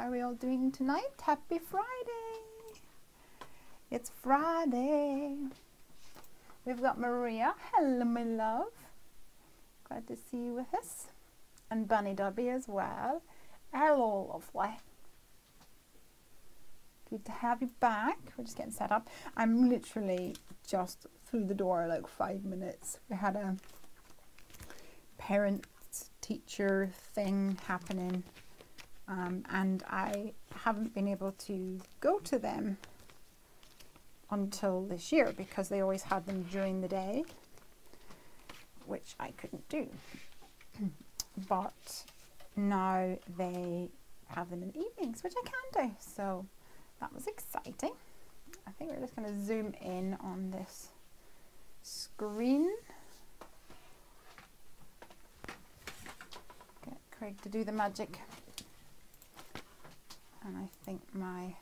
are we all doing tonight? Happy Friday! It's Friday. We've got Maria. Hello, my love. Glad to see you with us. And Bunny Dubby as well. Hello, lovely. Good to have you back. We're just getting set up. I'm literally just through the door like 5 minutes. We had a parent-teacher thing happening, and I haven't been able to go to them until this year because they always had them during the day, which I couldn't do. But now they have them in the evenings, which I can do. So that was exciting. I think we're just going to zoom in on this screen. Get Craig to do the magic. And I think my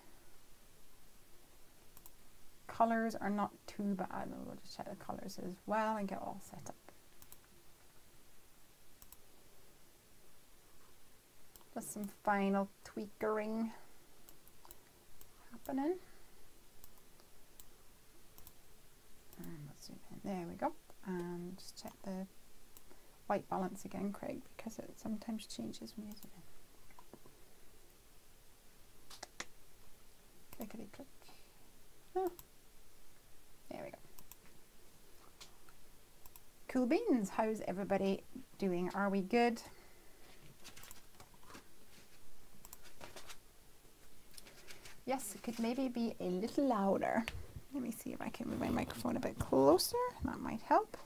colors are not too bad. We'll just check the colors as well and get all set up. Just some final tweakering happening. And let's zoom in. There we go. And just check the white balance again, Craig, because it sometimes changes when you zoom in. Clickety click. Oh, there we go. Cool beans. How's everybody doing? Are we good? Yes, it could maybe be a little louder. Let me see if I can move my microphone a bit closer. That might help.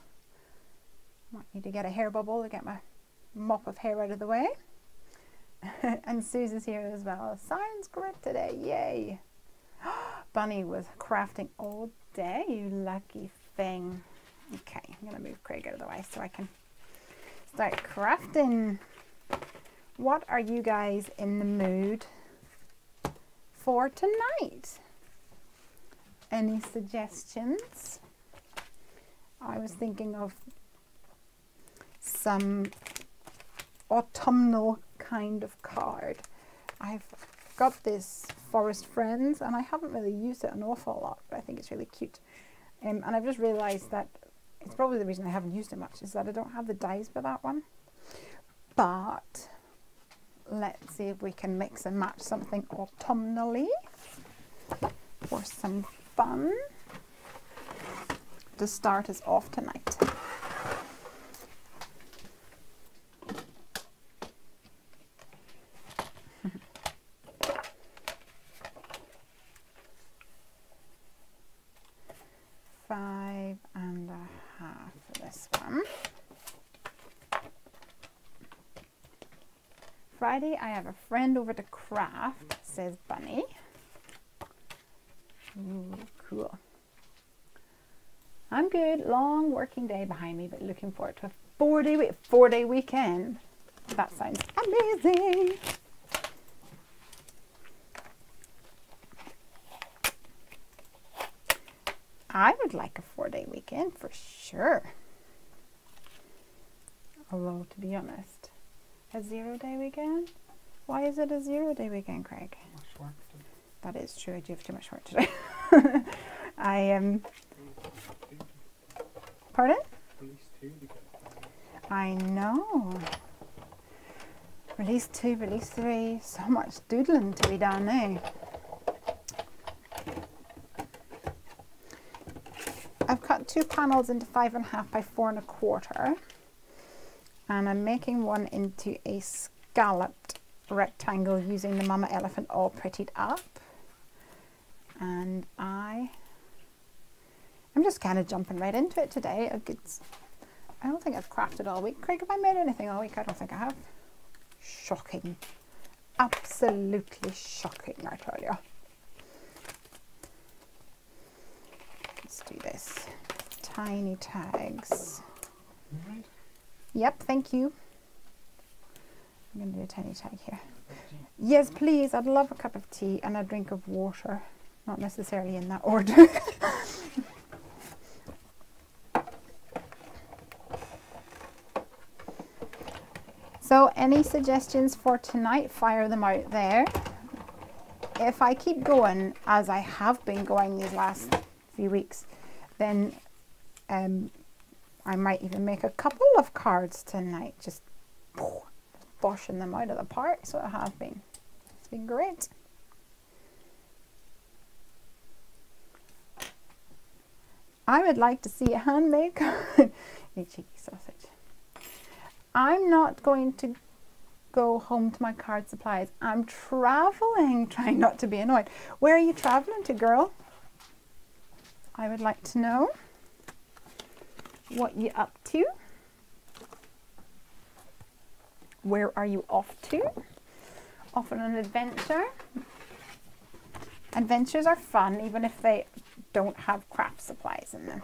Might need to get a hair bubble to get my mop of hair out of the way. And Susan's here as well. Sounds great today. Yay. Bunny was crafting all day, you lucky thing. Okay, I'm going to move Craig out of the way so I can start crafting. What are you guys in the mood for tonight? Any suggestions? I was thinking of some autumnal kind of card. I've got this Forest Friends and I haven't really used it an awful lot, but I think it's really cute. And I've just realized that it's probably the reason I haven't used it much is that I don't have the dies for that one. But let's see if we can mix and match something autumnally for some fun to start us off tonight. Five and a half for this one. Friday, I have a friend over to craft, says Bunny. Ooh, cool. I'm good. Long working day behind me, but looking forward to a four-day weekend. That sounds amazing. I would like a 4-day weekend for sure. Although, to be honest, a 0-day weekend? Why is it a 0-day weekend, Craig? That is true. I do have too much work to do. I am. Pardon? I know. Release 2, release 3. So much doodling to be done now. I've cut 2 panels into 5.5 by 4.25, and I'm making one into a scalloped rectangle using the Mama Elephant all prettied up. And I'm just kind of jumping right into it today. I don't think I've crafted all week. Craig, have I made anything all week? I don't think I have. Shocking. Absolutely shocking, I tell you. Let's do this. Tiny tags. Right. Yep, thank you. I'm going to do a tiny tag here. Yes, please. I'd love a cup of tea and a drink of water. Not necessarily in that order. So any suggestions for tonight? Fire them out there. if I keep going as I have been going these last few weeks, then I might even make a couple of cards tonight, just boshing them out of the park. So I have been. It's been great. I would like to see a handmade card. You cheeky sausage. I'm not going to go home to my card supplies. I'm traveling, trying not to be annoyed. Where are you traveling to, girl? I would like to know what you up to. Where are you off to? Off on an adventure. Adventures are fun, even if they don't have craft supplies in them.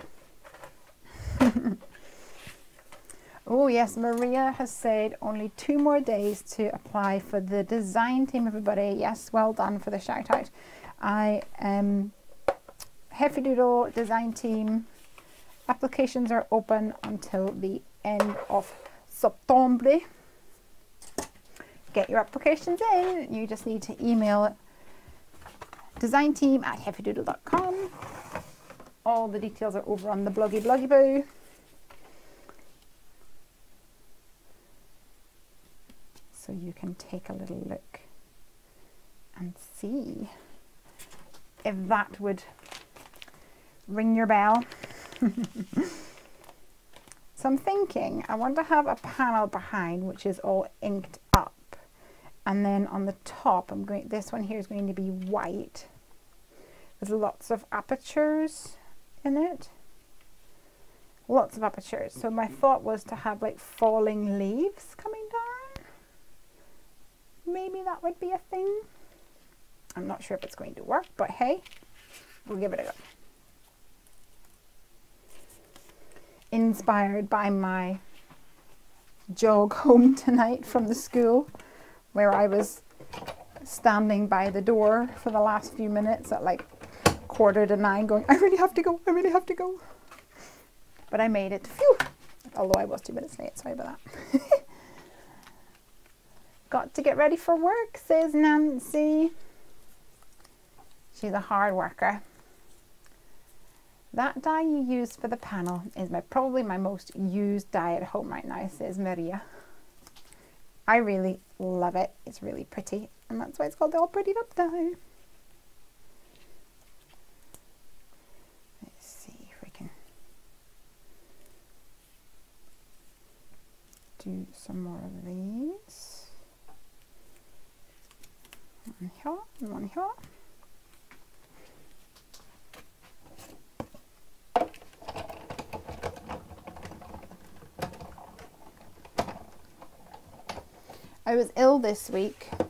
Oh yes, Maria has said only 2 more days to apply for the design team, everybody. Yes, well done for the shout out. I Heffy Doodle design team applications are open until the end of September. Get your applications in. You just need to email designteam@heffydoodle.com. All the details are over on the bloggy boo. So you can take a little look and see if that would ring your bell. So I'm thinking I want to have a panel behind which is all inked up, and then on the top this one here is going to be white. There's lots of apertures in it. Lots of apertures. So my thought was to have like falling leaves coming down. Maybe that would be a thing. I'm not sure if it's going to work, but hey, we'll give it a go. Inspired by my jog home tonight from the school, where I was standing by the door for the last few minutes at like 8:45 going, I really have to go, I really have to go. But I made it. Phew! Although I was 2 minutes late, sorry about that. Got to get ready for work, says Nancy. She's a hard worker. That dye you used for the panel is probably my most used dye at home right now, says Maria. I really love it. It's really pretty, and that's why it's called the All Prettied Up dye. Let's see if we can do some more of these. One here. I was ill this week, so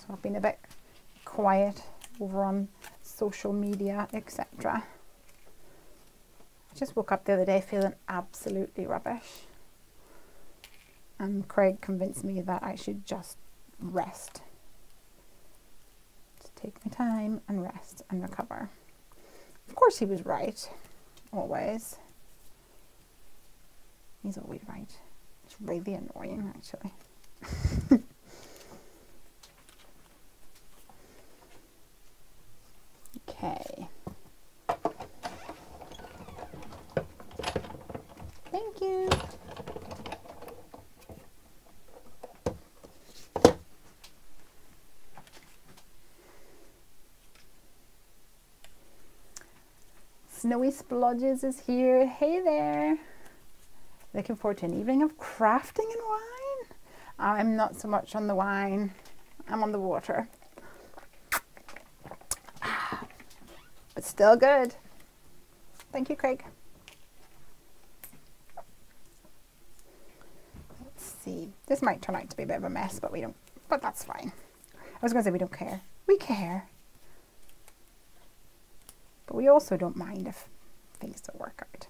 I've been a bit quiet over on social media, etc. I just woke up the other day feeling absolutely rubbish, and Craig convinced me that I should just rest. Just take my time and rest and recover. Of course he was right, always. He's always right. It's really annoying actually. Okay. Thank you. Snowy Splodges is here. Hey there. Looking forward to an evening of crafting and wine. I'm not so much on the wine. I'm on the water. But still good. Thank you, Craig. Let's see. This might turn out to be a bit of a mess, but but that's fine. I was going to say we don't care. We care. But we also don't mind if things don't work out.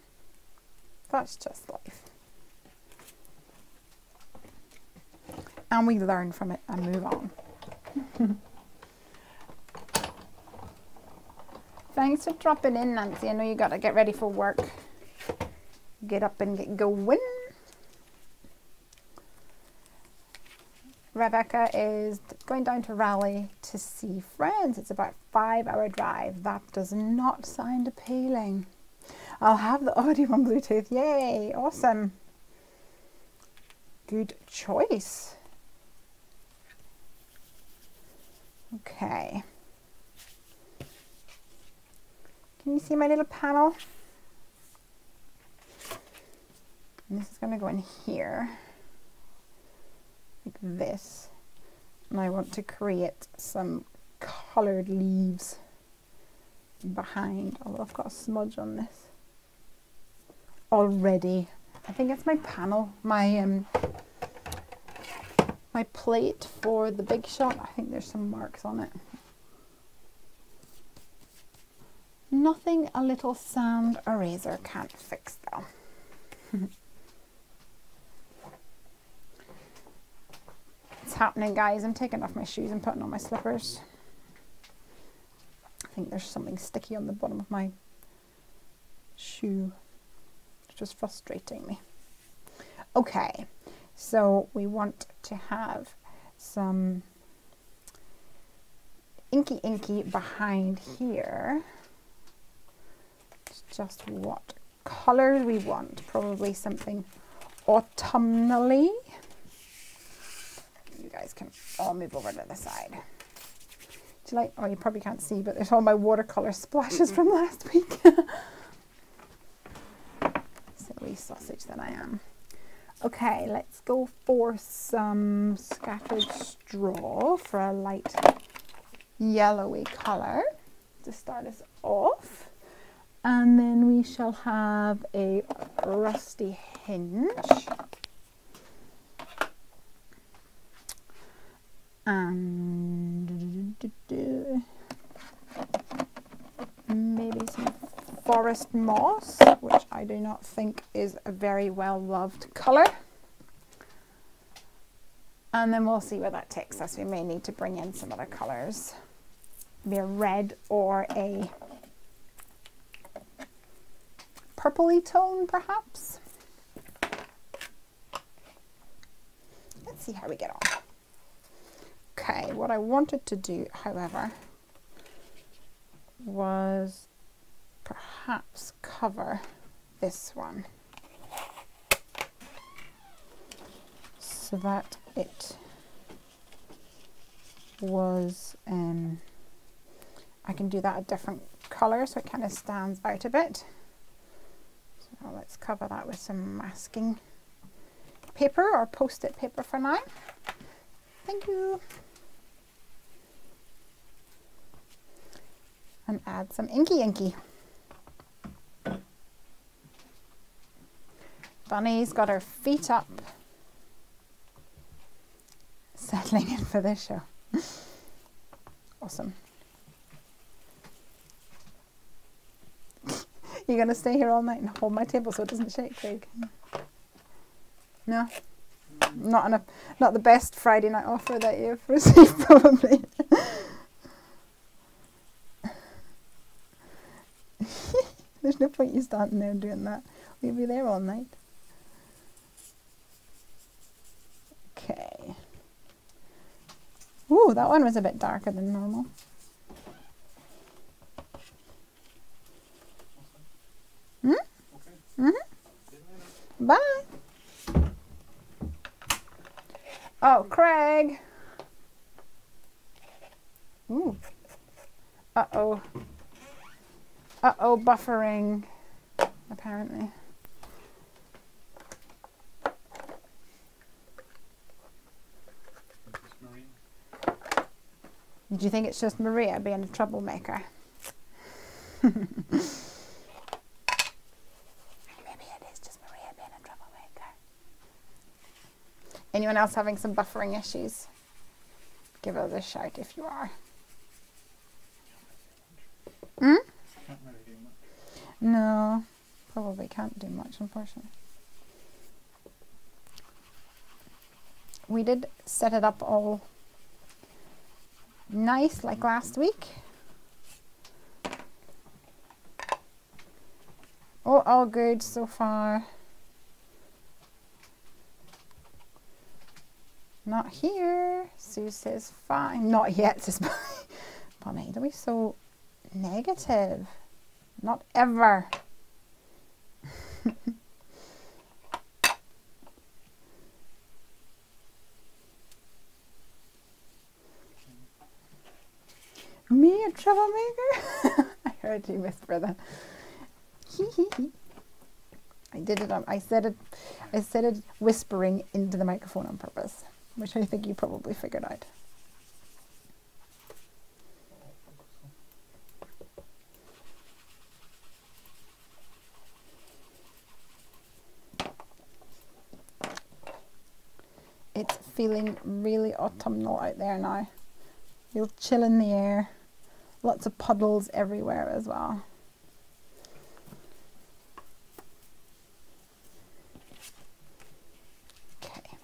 That's just life. And we learn from it and move on. Thanks for dropping in, Nancy. I know you got to get ready for work. Get up and get going. Rebecca is going down to Raleigh to see friends. It's about a 5-hour drive. That does not sound appealing. I'll have the audio on Bluetooth. Yay, awesome. Good choice. Okay. Can you see my little panel? And this is going to go in here, like this. And I want to create some coloured leaves behind, although I've got a smudge on this already. I think it's my panel, my plate for the big shot. I think there's some marks on it. Nothing a little sand eraser can't fix though. It's happening, guys. I'm taking off my shoes and putting on my slippers. I think there's something sticky on the bottom of my shoe. It's just frustrating me. Okay, so we want to have some inky behind here. It's just what colour we want. Probably something autumnally. You guys can all move over to the side. Do you like, oh, you probably can't see, but there's all my watercolour splashes from last week. Silly sausage that I am. Okay, let's go for some scattered straw for a light yellowy colour to start us off. And then we shall have a rusty hinge. And maybe some forest moss, which I do not think is a very well loved colour. And then we'll see where that takes us. We may need to bring in some other colours. Maybe a red or a purpley tone, perhaps. Let's see how we get on. Okay, what I wanted to do, however, was perhaps cover this one so that it was, I can do that a different colour so it kind of stands out a bit. So let's cover that with some masking paper or post-it paper for now. Thank you. And add some inky. Bunny's got her feet up, settling in for this show. Awesome. You're going to stay here all night and hold my table so it doesn't shake, Craig? No? Not the best Friday night offer that you've received, probably. There's no point you standing there doing that. We'll be there all night. Okay. Ooh, that one was a bit darker than normal. Hmm? Okay. Mm-hmm. Bye. Oh, Craig. Ooh. Uh-oh. Uh-oh, buffering, apparently. Do you think it's just Maria being a troublemaker? Maybe it is just Maria being a troublemaker. Anyone else having some buffering issues? Give us a shout if you are. Hmm? Can't really do much. No, probably can't do much, unfortunately. We did set it up all nice like last week. Oh, all good so far. Not here. Sue says fine. Not yet, says Bonnie. Don't be so negative. Not ever. Me, a troublemaker? I heard you whisper that. I did it. I said it whispering into the microphone on purpose, which I think you probably figured out. It's feeling really autumnal out there now. Real chill in the air. Lots of puddles everywhere as well. Okay.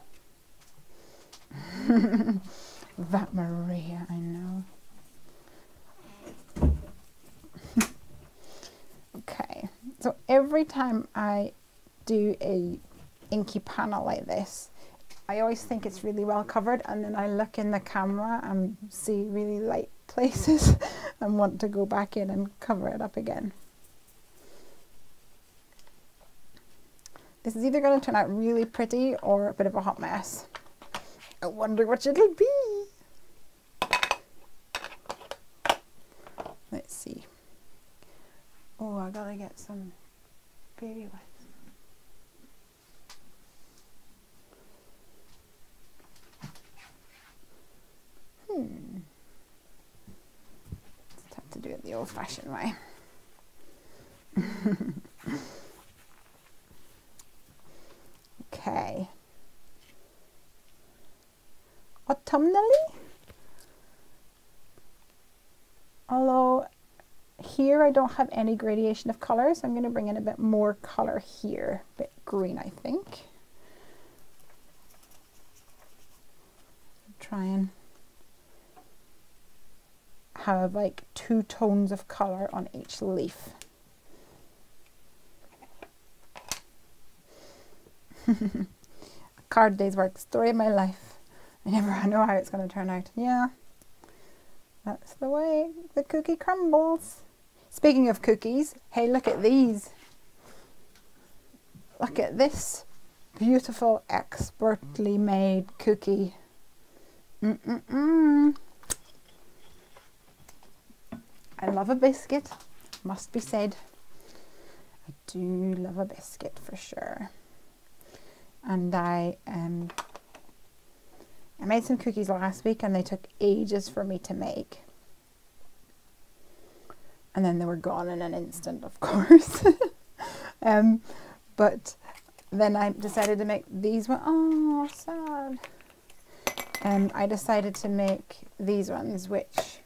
That Maria, I know. Okay, so every time I do a inky panel like this, I always think it's really well covered, and then I look in the camera and see really light places and want to go back in and cover it up again. This is either going to turn out really pretty or a bit of a hot mess. I wonder which it'll be. Let's see. Oh, I gotta get some baby wipes. Just have to do it the old-fashioned way. Okay. Autumnally? Although here I don't have any gradation of colour, so I'm going to bring in a bit more colour here. A bit green, I think. Try and have like 2 tones of colour on each leaf. A card day's work, story of my life. I never know how it's going to turn out. Yeah, that's the way the cookie crumbles. Speaking of cookies, hey, look at these. Look at this beautiful, expertly made cookie. I love a biscuit, must be said. I do love a biscuit for sure. And I made some cookies last week and they took ages for me to make. And then they were gone in an instant, of course. But then I decided to make these ones. Oh, sad. I decided to make these ones, which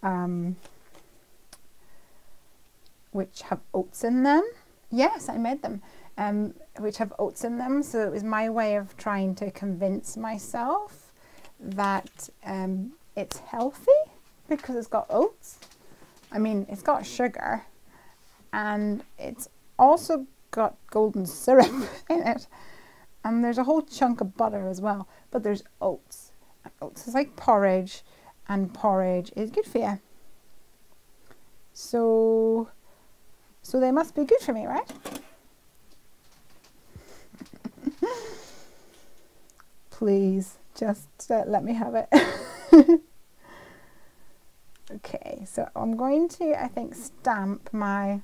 have oats in them. Yes, I made them. Which have oats in them. So it was my way of trying to convince myself that it's healthy because it's got oats. I mean, it's got sugar and it's also got golden syrup in it. And there's a whole chunk of butter as well, but there's oats. And oats is like porridge, and porridge is good for you. So they must be good for me, right? Please, just let me have it. Okay, so I'm going to, I think, stamp my...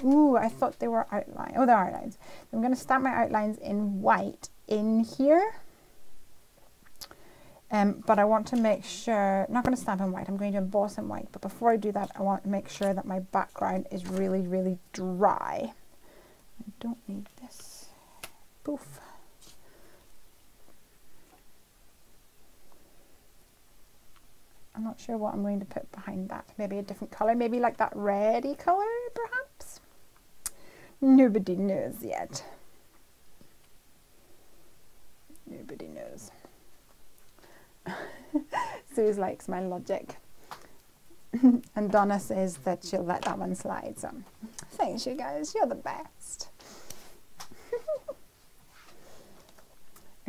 Ooh, I thought they were outline. Oh, they're outlines. I'm going to stamp my outlines in white in here. But I want to make sure, not going to stamp in white, I'm going to emboss in white. But before I do that, I want to make sure that my background is really, really dry. I don't need this. Poof. I'm not sure what I'm going to put behind that. Maybe a different colour, maybe like that reddy colour, perhaps? Nobody knows yet. Nobody knows. Suze likes my logic. And Donna says that she'll let that one slide. So thanks, you guys. You're the best.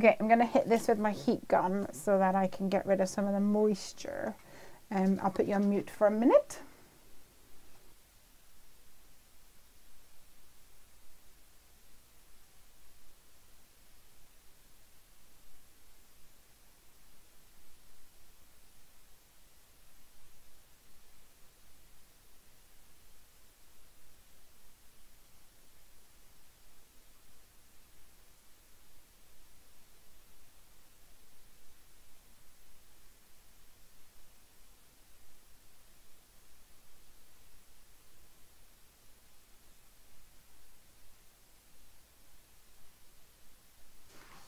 Okay, I'm going to hit this with my heat gun so that I can get rid of some of the moisture. I'll put you on mute for a minute.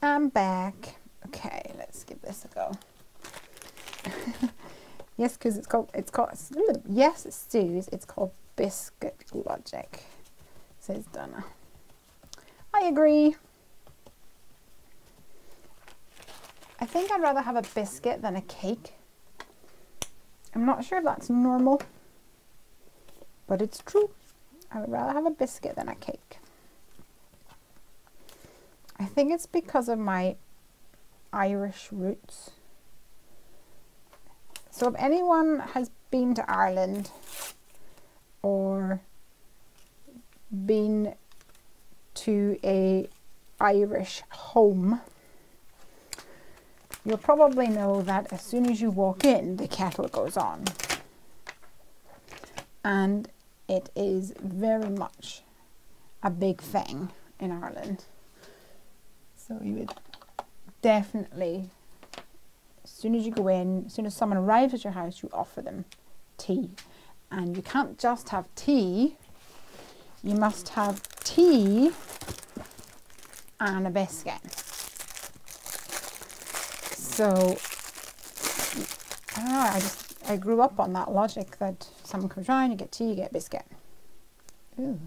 I'm back. Okay, let's give this a go. Yes, because it's called, yes, it's stews. It's called biscuit logic, says Donna. I agree. I think I'd rather have a biscuit than a cake. I'm not sure if that's normal, but it's true. I would rather have a biscuit than a cake. I think it's because of my Irish roots. So if anyone has been to Ireland or been to a Irish home, you'll probably know that as soon as you walk in, the kettle goes on. And it is very much a big thing in Ireland. So you would definitely, as soon as you go in, as soon as someone arrives at your house, you offer them tea. And you can't just have tea, you must have tea and a biscuit. So, I don't know, I grew up on that logic that someone comes round, you get tea, you get biscuit. Ooh,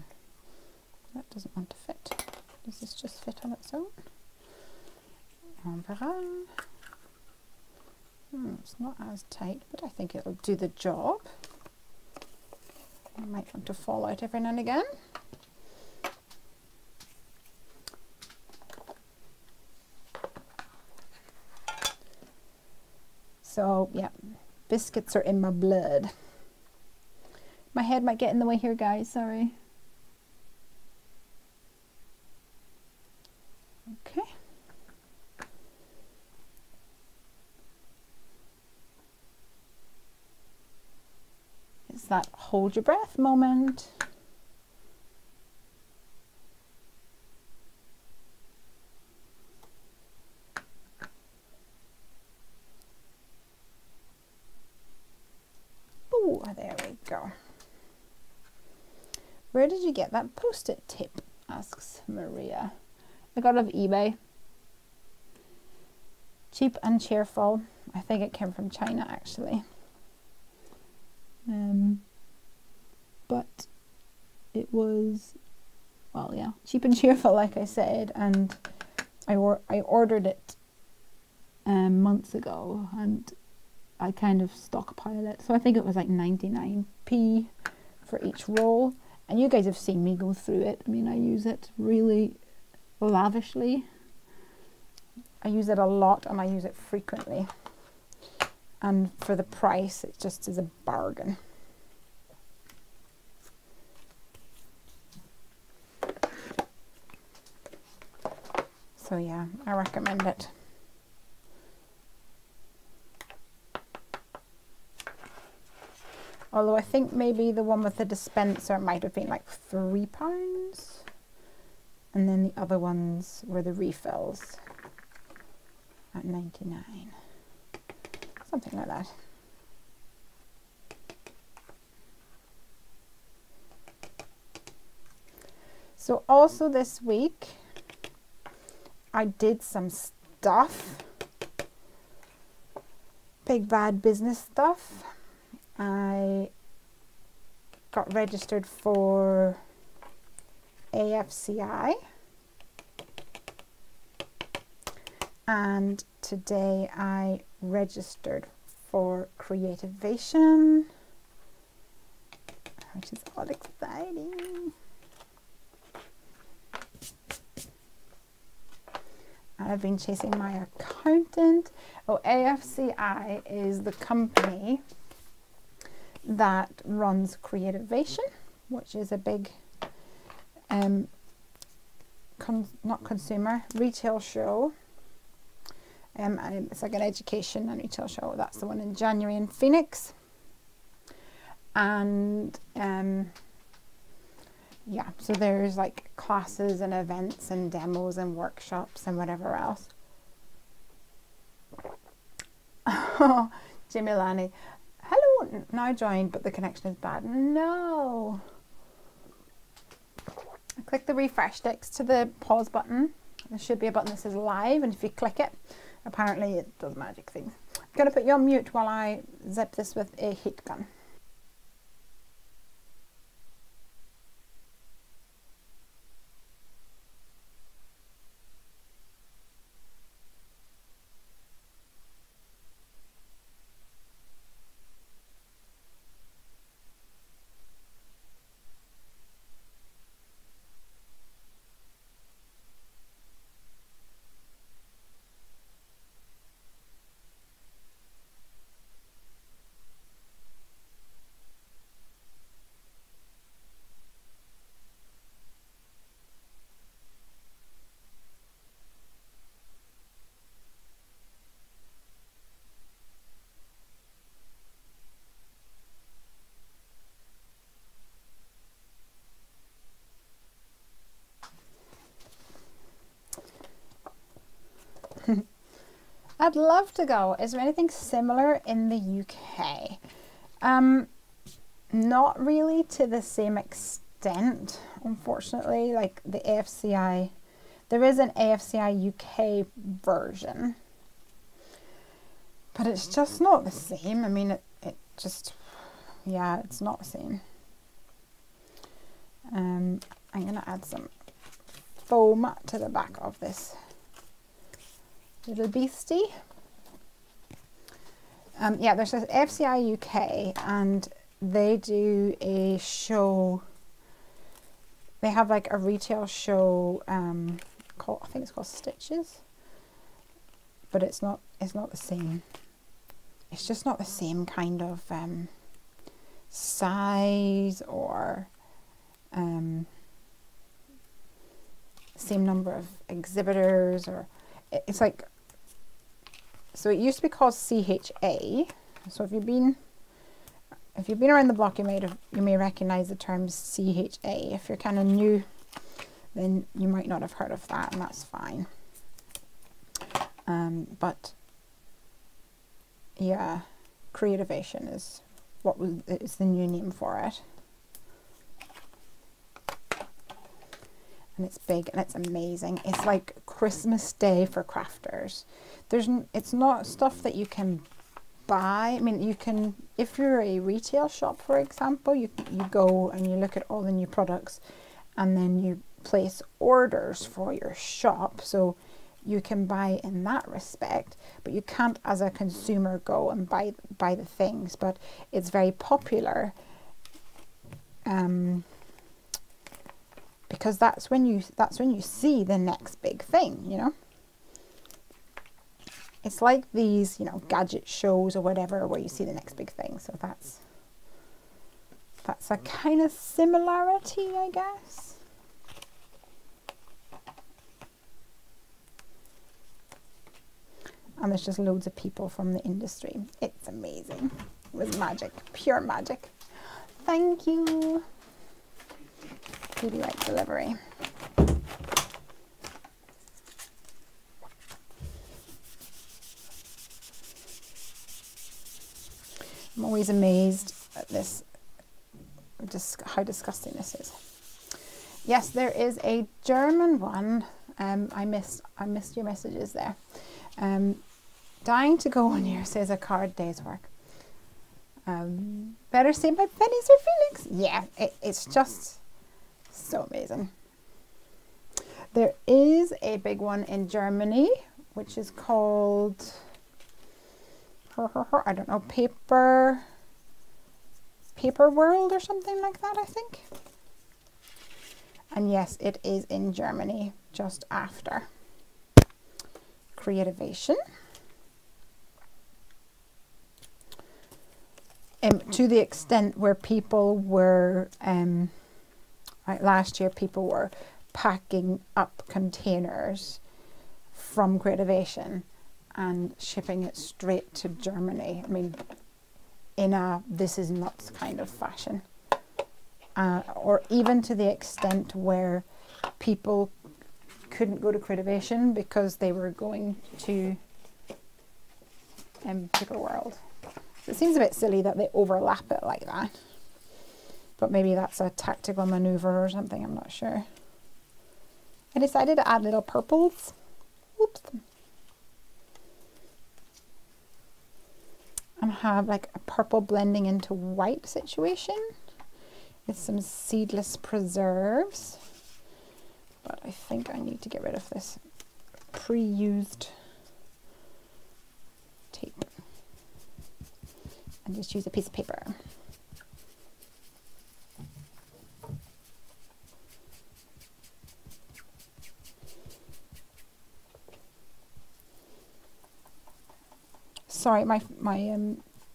that doesn't want to fit. Does this just fit on its own? It's not as tight, but I think it'll do the job. I might want to fall out every now and again. So yeah, biscuits are in my blood. My head might get in the way here, guys, sorry. Okay. It's that hold your breath moment. Oh, there we go. Where did you get that post-it tip? Asks Maria. I got it off eBay. Cheap and cheerful. I think it came from China actually. But it was, well, yeah, cheap and cheerful, like I said, and I ordered it months ago, and I kind of stockpile it. So I think it was like 99p for each roll. And you guys have seen me go through it. I mean, I use it really lavishly. I use it a lot and I use it frequently. And for the price, it just is a bargain. So yeah, I recommend it. Although I think maybe the one with the dispenser might have been like £3. And then the other ones were the refills at 99. Something like that. So also this week, I did some stuff. Big bad business stuff. I got registered for AFCI, and today I registered for Creativation, which is all exciting. and I've been chasing my accountant. Oh, AFCI is the company that runs Creativation, which is a big not consumer, retail show. And it's like an education and retail show. That's the one in January in Phoenix. And yeah, so there's like classes and events and demos and workshops and whatever else. Oh, Jimmy Lanny, hello, now joined, but the connection is bad. No. Click the refresh next to the pause button. There should be a button that says live, and if you click it, apparently it does magic things. I'm going to put you on mute while I zip this with a heat gun. I'd love to go. Is there anything similar in the UK? Not really to the same extent, unfortunately. Like the AFCI, there is an AFCI UK version, but it's just not the same. I mean, it just, yeah, it's not the same. I'm gonna add some foam to the back of this little beastie. Yeah, there's this FCI UK, and they do a show. They have like a retail show called, I think it's called Stitches, but it's not the same. It's just not the same kind of size or same number of exhibitors, or it's like, so it used to be called CHA. So if you've been around the block, you may recognize the term CHA. If you're kind of new, then you might not have heard of that, and that's fine. But yeah, Creativation is is the new name for it. And it's big and it's amazing. It's like Christmas Day for crafters. It's not stuff that you can buy. I mean, you can, if you're a retail shop, for example, you go and you look at all the new products, and then you place orders for your shop. So you can buy in that respect, but you can't as a consumer go and buy the things. But it's very popular. Because that's when you see the next big thing, you know. It's like these, you know, gadget shows or whatever, where you see the next big thing. So that's a kind of similarity, I guess. And there's just loads of people from the industry. It's amazing. It was magic, pure magic. Thank you. Like delivery. I'm always amazed at this, just how disgusting this is. Yes, there is a German one. I missed your messages there. Dying to go on here, says a card day's work. Better say my pennies or Phoenix. Yeah, it's just so amazing. There is a big one in Germany, which is called, I don't know, Paper World or something like that, I think. And yes, it is in Germany just after. creativation. To the extent where people were, right, last year people were packing up containers from Creativation and shipping it straight to Germany. I mean, in a this is nuts kind of fashion. Or even to the extent where people couldn't go to Creativation because they were going to Paper World. It seems a bit silly that they overlap it like that, but maybe that's a tactical maneuver or something, I'm not sure. I decided to add little purples. Whoops. And have like a purple blending into white situation with some seedless preserves. But I think I need to get rid of this pre-used tape and just use a piece of paper. Sorry, my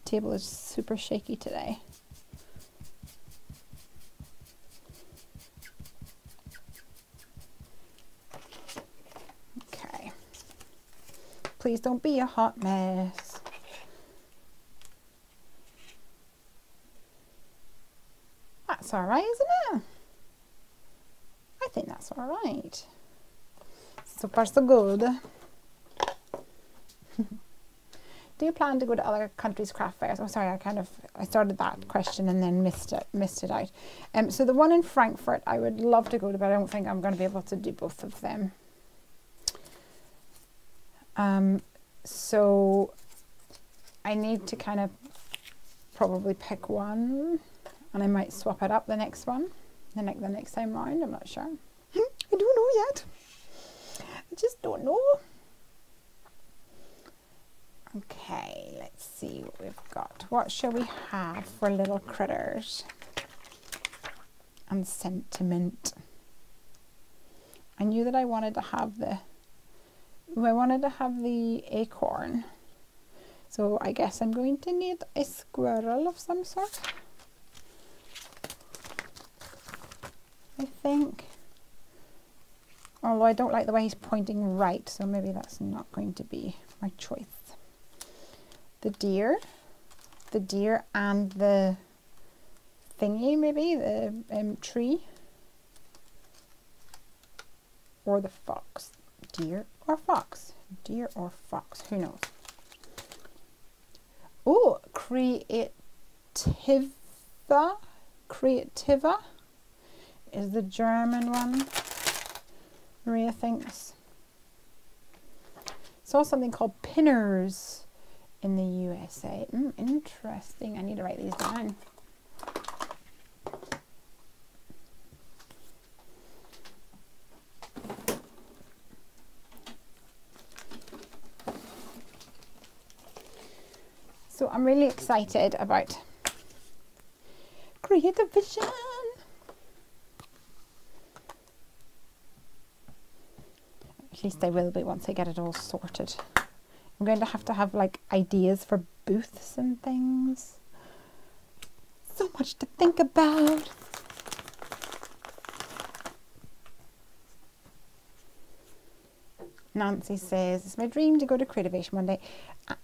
table is super shaky today. Okay. Please don't be a hot mess. That's all right, isn't it? I think that's all right. So far, so good. Do you plan to go to other countries' craft fairs? Oh, sorry, I started that question and then missed it out. So the one in Frankfurt, I would love to go to, but I don't think I'm going to be able to do both of them. So I need to kind of probably pick one, and I might swap it up the next one, the next time round. I'm not sure. I don't know yet. I just don't know. Okay, let's see what we've got. What shall we have for little critters and sentiment? I knew that I wanted to have the acorn. So I guess I'm going to need a squirrel of some sort, I think. Although I don't like the way he's pointing right, so maybe that's not going to be my choice. The deer and the thingy, maybe the tree, or the fox. Deer or fox? Deer or fox? Who knows? Oh, Creativa is the German one. Maria thinks. Saw something called pinners in the USA. Interesting. I need to write these down. So I'm really excited about Creative Vision. At least I will be once I get it all sorted. I'm going to have like ideas for booths and things. So much to think about. Nancy says, it's my dream to go to Creativation one day.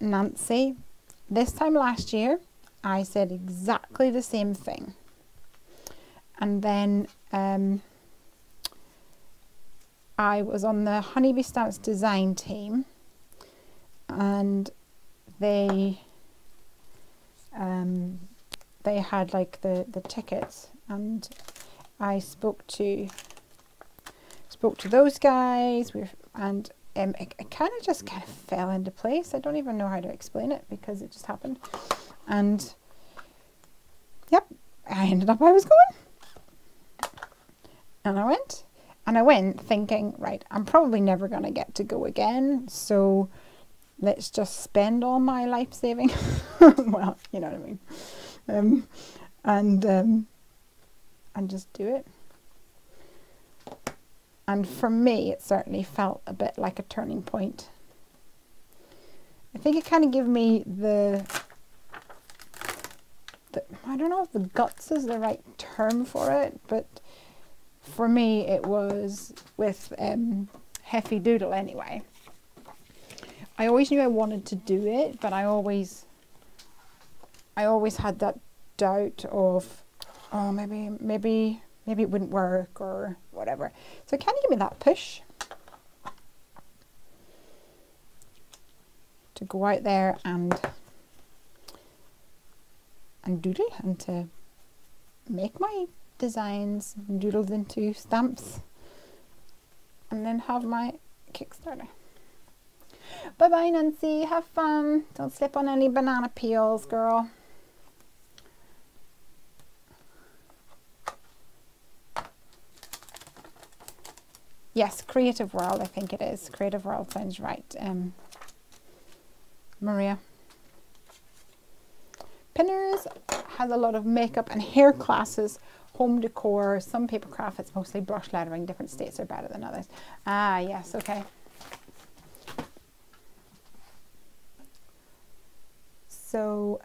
Nancy, this time last year, I said exactly the same thing. And then I was on the Honeybee Stamps design team, and they had like the tickets, and I spoke to those guys, and it kind of just fell into place. I don't even know how to explain it because it just happened, and yep, I ended up I was going, and I went thinking, right, I'm probably never going to get to go again, so let's just spend all my life saving. Well, you know what I mean. And just do it. And for me, it certainly felt a bit like a turning point I think it kind of gave me the, I don't know if the guts is the right term for it, but for me it was with Heffy Doodle anyway. I always knew I wanted to do it, but I always had that doubt of, oh, maybe it wouldn't work or whatever. So it kind of gave me that push to go out there and doodle, and to make my designs and doodles into stamps, and then have my Kickstarter. Bye bye, Nancy, have fun, don't slip on any banana peels, girl. Yes, Creative World, I think it is. Creative World sounds right, Maria. Pinners has a lot of makeup and hair classes, home decor, some paper craft. It's mostly brush lettering. Different states are better than others. Ah, yes, okay. So,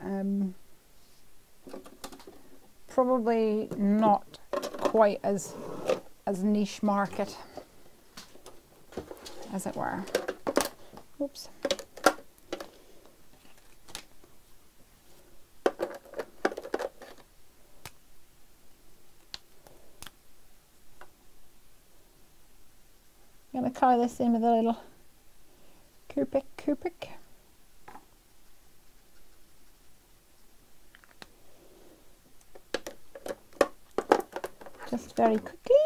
probably not quite as niche market, as it were. Oops. I'm going to colour this in with a little Copic. Just very quickly.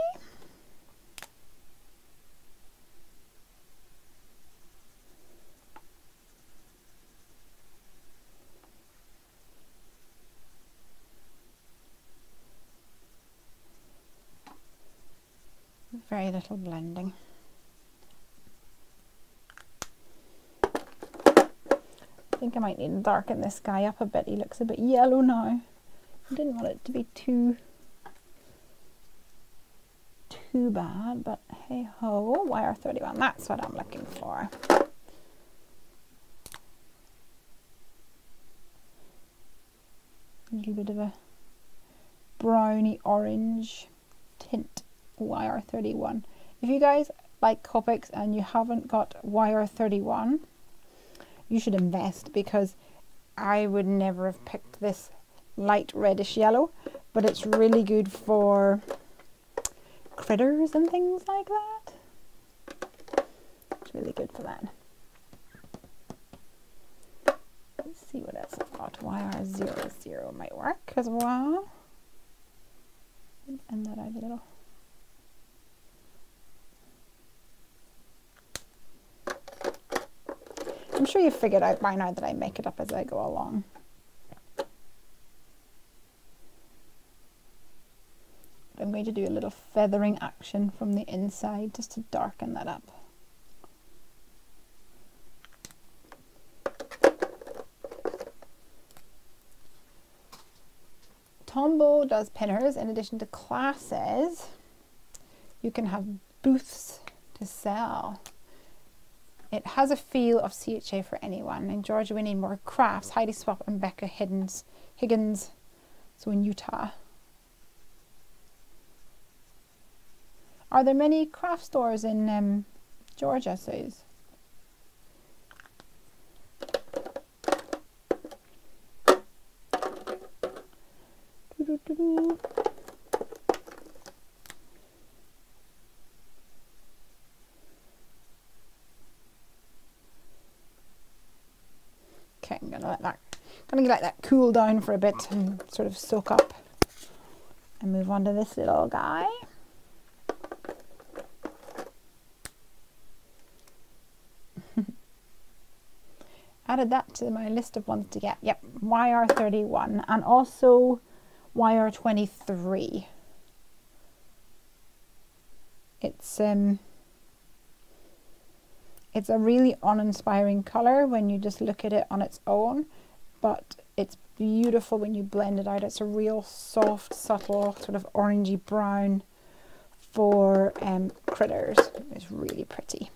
Very little blending. I think I might need to darken this guy up a bit. He looks a bit yellow now. I didn't want it to be too bad, but hey ho, YR31, that's what I'm looking for. A little bit of a browny orange tint, YR31. If you guys like Copics and you haven't got YR31, you should invest, because I would never have picked this light reddish yellow, but it's really good for critters and things like that. It's really good for that. Let's see what else I've got. YR00 might work as well. And that out a little. I'm sure you've figured out by now that I make it up as I go along. I'm going to do a little feathering action from the inside just to darken that up. Tombow does pinners. In addition to classes, you can have booths to sell. It has a feel of CHA for anyone. In Georgia, we need more crafts. Heidi Swap and Becca Higgins, so in Utah. Are there many craft stores in Georgia, Suze? Okay, I'm gonna let that cool down for a bit and sort of soak up, and move on to this little guy. Added that to my list of ones to get. Yep, YR31 and also YR23. It's a really uninspiring color when you just look at it on its own, but it's beautiful when you blend it out. It's a real soft, subtle, sort of orangey brown for critters. It's really pretty.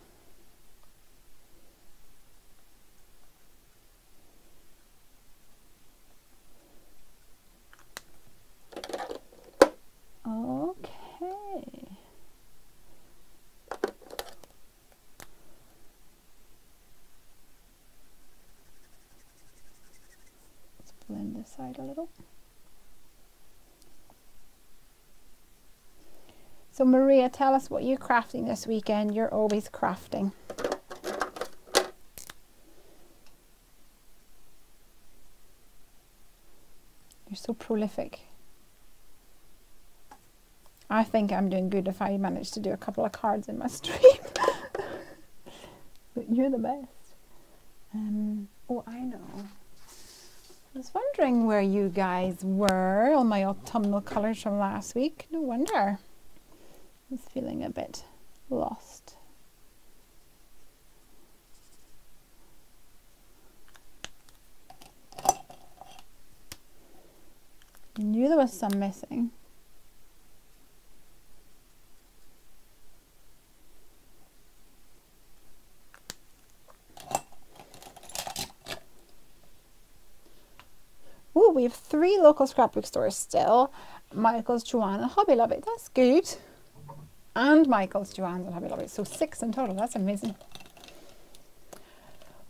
blend this out a little. So Maria, tell us what you're crafting this weekend. You're always crafting. You're so prolific. I think I'm doing good if I manage to do a couple of cards in my stream. But you're the best. Oh, I know. I was wondering where you guys were on my autumnal colours from last week. No wonder. I was feeling a bit lost. I knew there was some missing. Oh, we have 3 local scrapbook stores still. Michael's, Joanne and Hobby Lobby. That's good. And Michael's, Joanne's and Hobby Lobby. So 6 in total. That's amazing.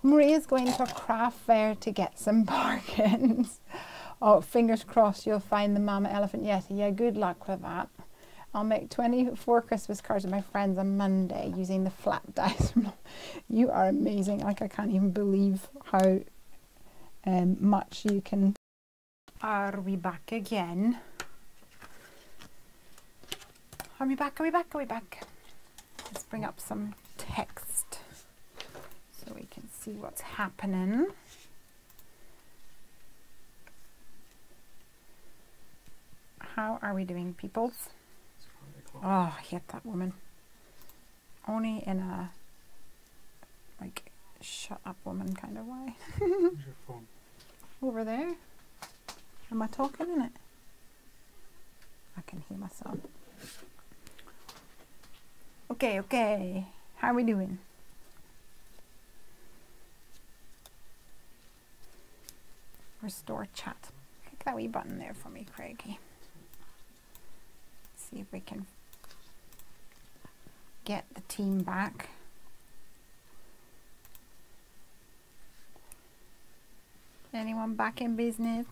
Maria's going to a craft fair to get some bargains. Oh, fingers crossed you'll find the Mama Elephant Yeti. Yeah, good luck with that. I'll make 24 Christmas cards with my friends on Monday using the flat dice. You are amazing. Like, I can't even believe how much you can. Are we back again? Are we back? Are we back? Are we back? Let's bring up some text so we can see what's happening. How are we doing, peoples? Oh, I hate that woman. Only in a, like, shut up woman kind of way. Where's your phone? Over there. Am I talking in it? I can hear myself. Okay, okay. How are we doing? Restore chat. Click that wee button there for me, Craigie. See if we can get the team back. Anyone back in business?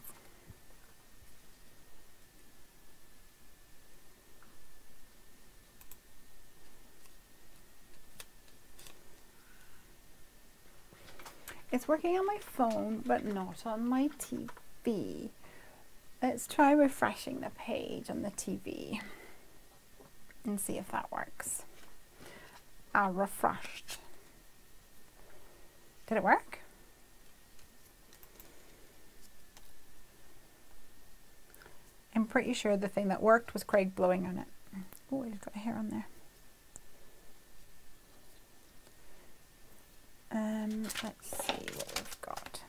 It's working on my phone, but not on my TV. Let's try refreshing the page on the TV and see if that works. Refreshed. Did it work? I'm pretty sure the thing that worked was Craig blowing on it. Oh, he's got a hair on there. Let's see what we've got.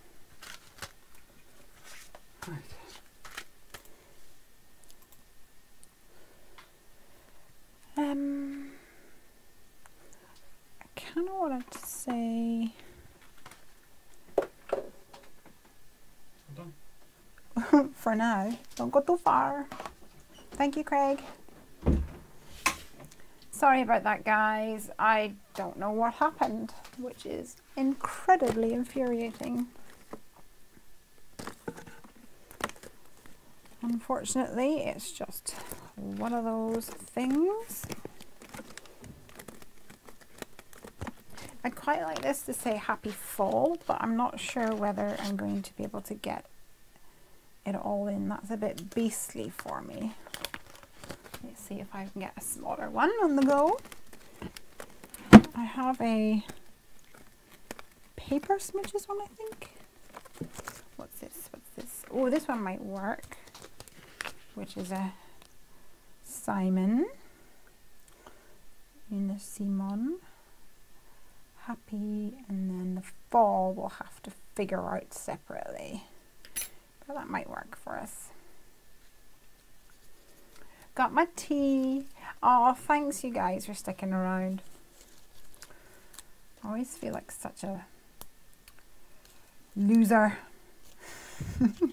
Right. I kind of wanted to say. Done. For now, don't go too far. Thank you, Craig. Sorry about that, guys. I don't know what happened, which is incredibly infuriating. Unfortunately, it's just one of those things. I'd quite like this to say happy fall, but I'm not sure whether I'm going to be able to get it all in. That's a bit beastly for me. Let's see if I can get a smaller one on the go. I have a paper smudges one, I think. What's this? What's this? Oh, this one might work, which is a Simon in the Simon. Happy, and then the fall we'll have to figure out separately. But that might work for us. Got my tea. Oh, thanks you guys for sticking around. I always feel like such a loser.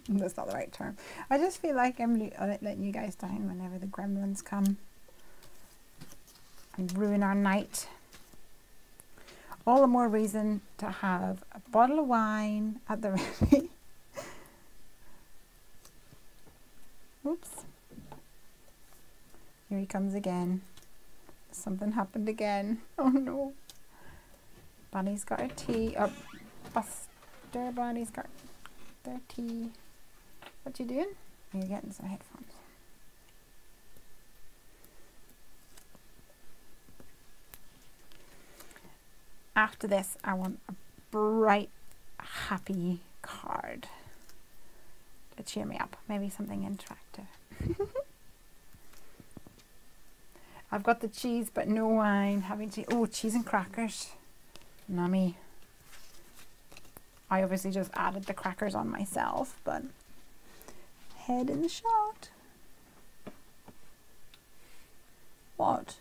That's not the right term. I just feel like I'm letting you guys down whenever the gremlins come and ruin our night. All the more reason to have a bottle of wine at the ready. Oops. Here he comes again. Something happened again. Oh no. Bunny's got a tea. Buster Bunny's got their tea. What you doing? You're getting some headphones. After this, I want a bright, happy card to cheer me up. Maybe something interactive. I've got the cheese, but no wine. Having cheese. Oh, cheese and crackers. Nummy. I obviously just added the crackers on myself, but head in the shot. What?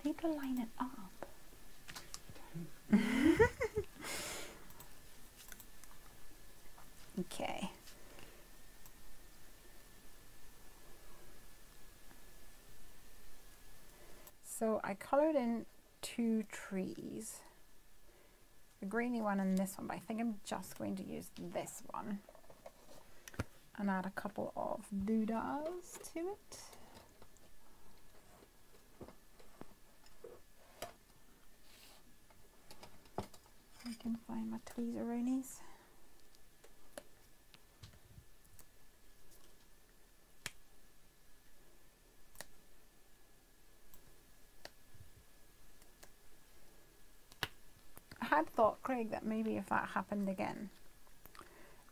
Need to line it up. Okay. So I colored in 2 trees. The greeny one and this one, but I think I'm just going to use this one and add a couple of doodahs to it. I can find my tweezeronies. I had thought, Craig, that maybe if that happened again,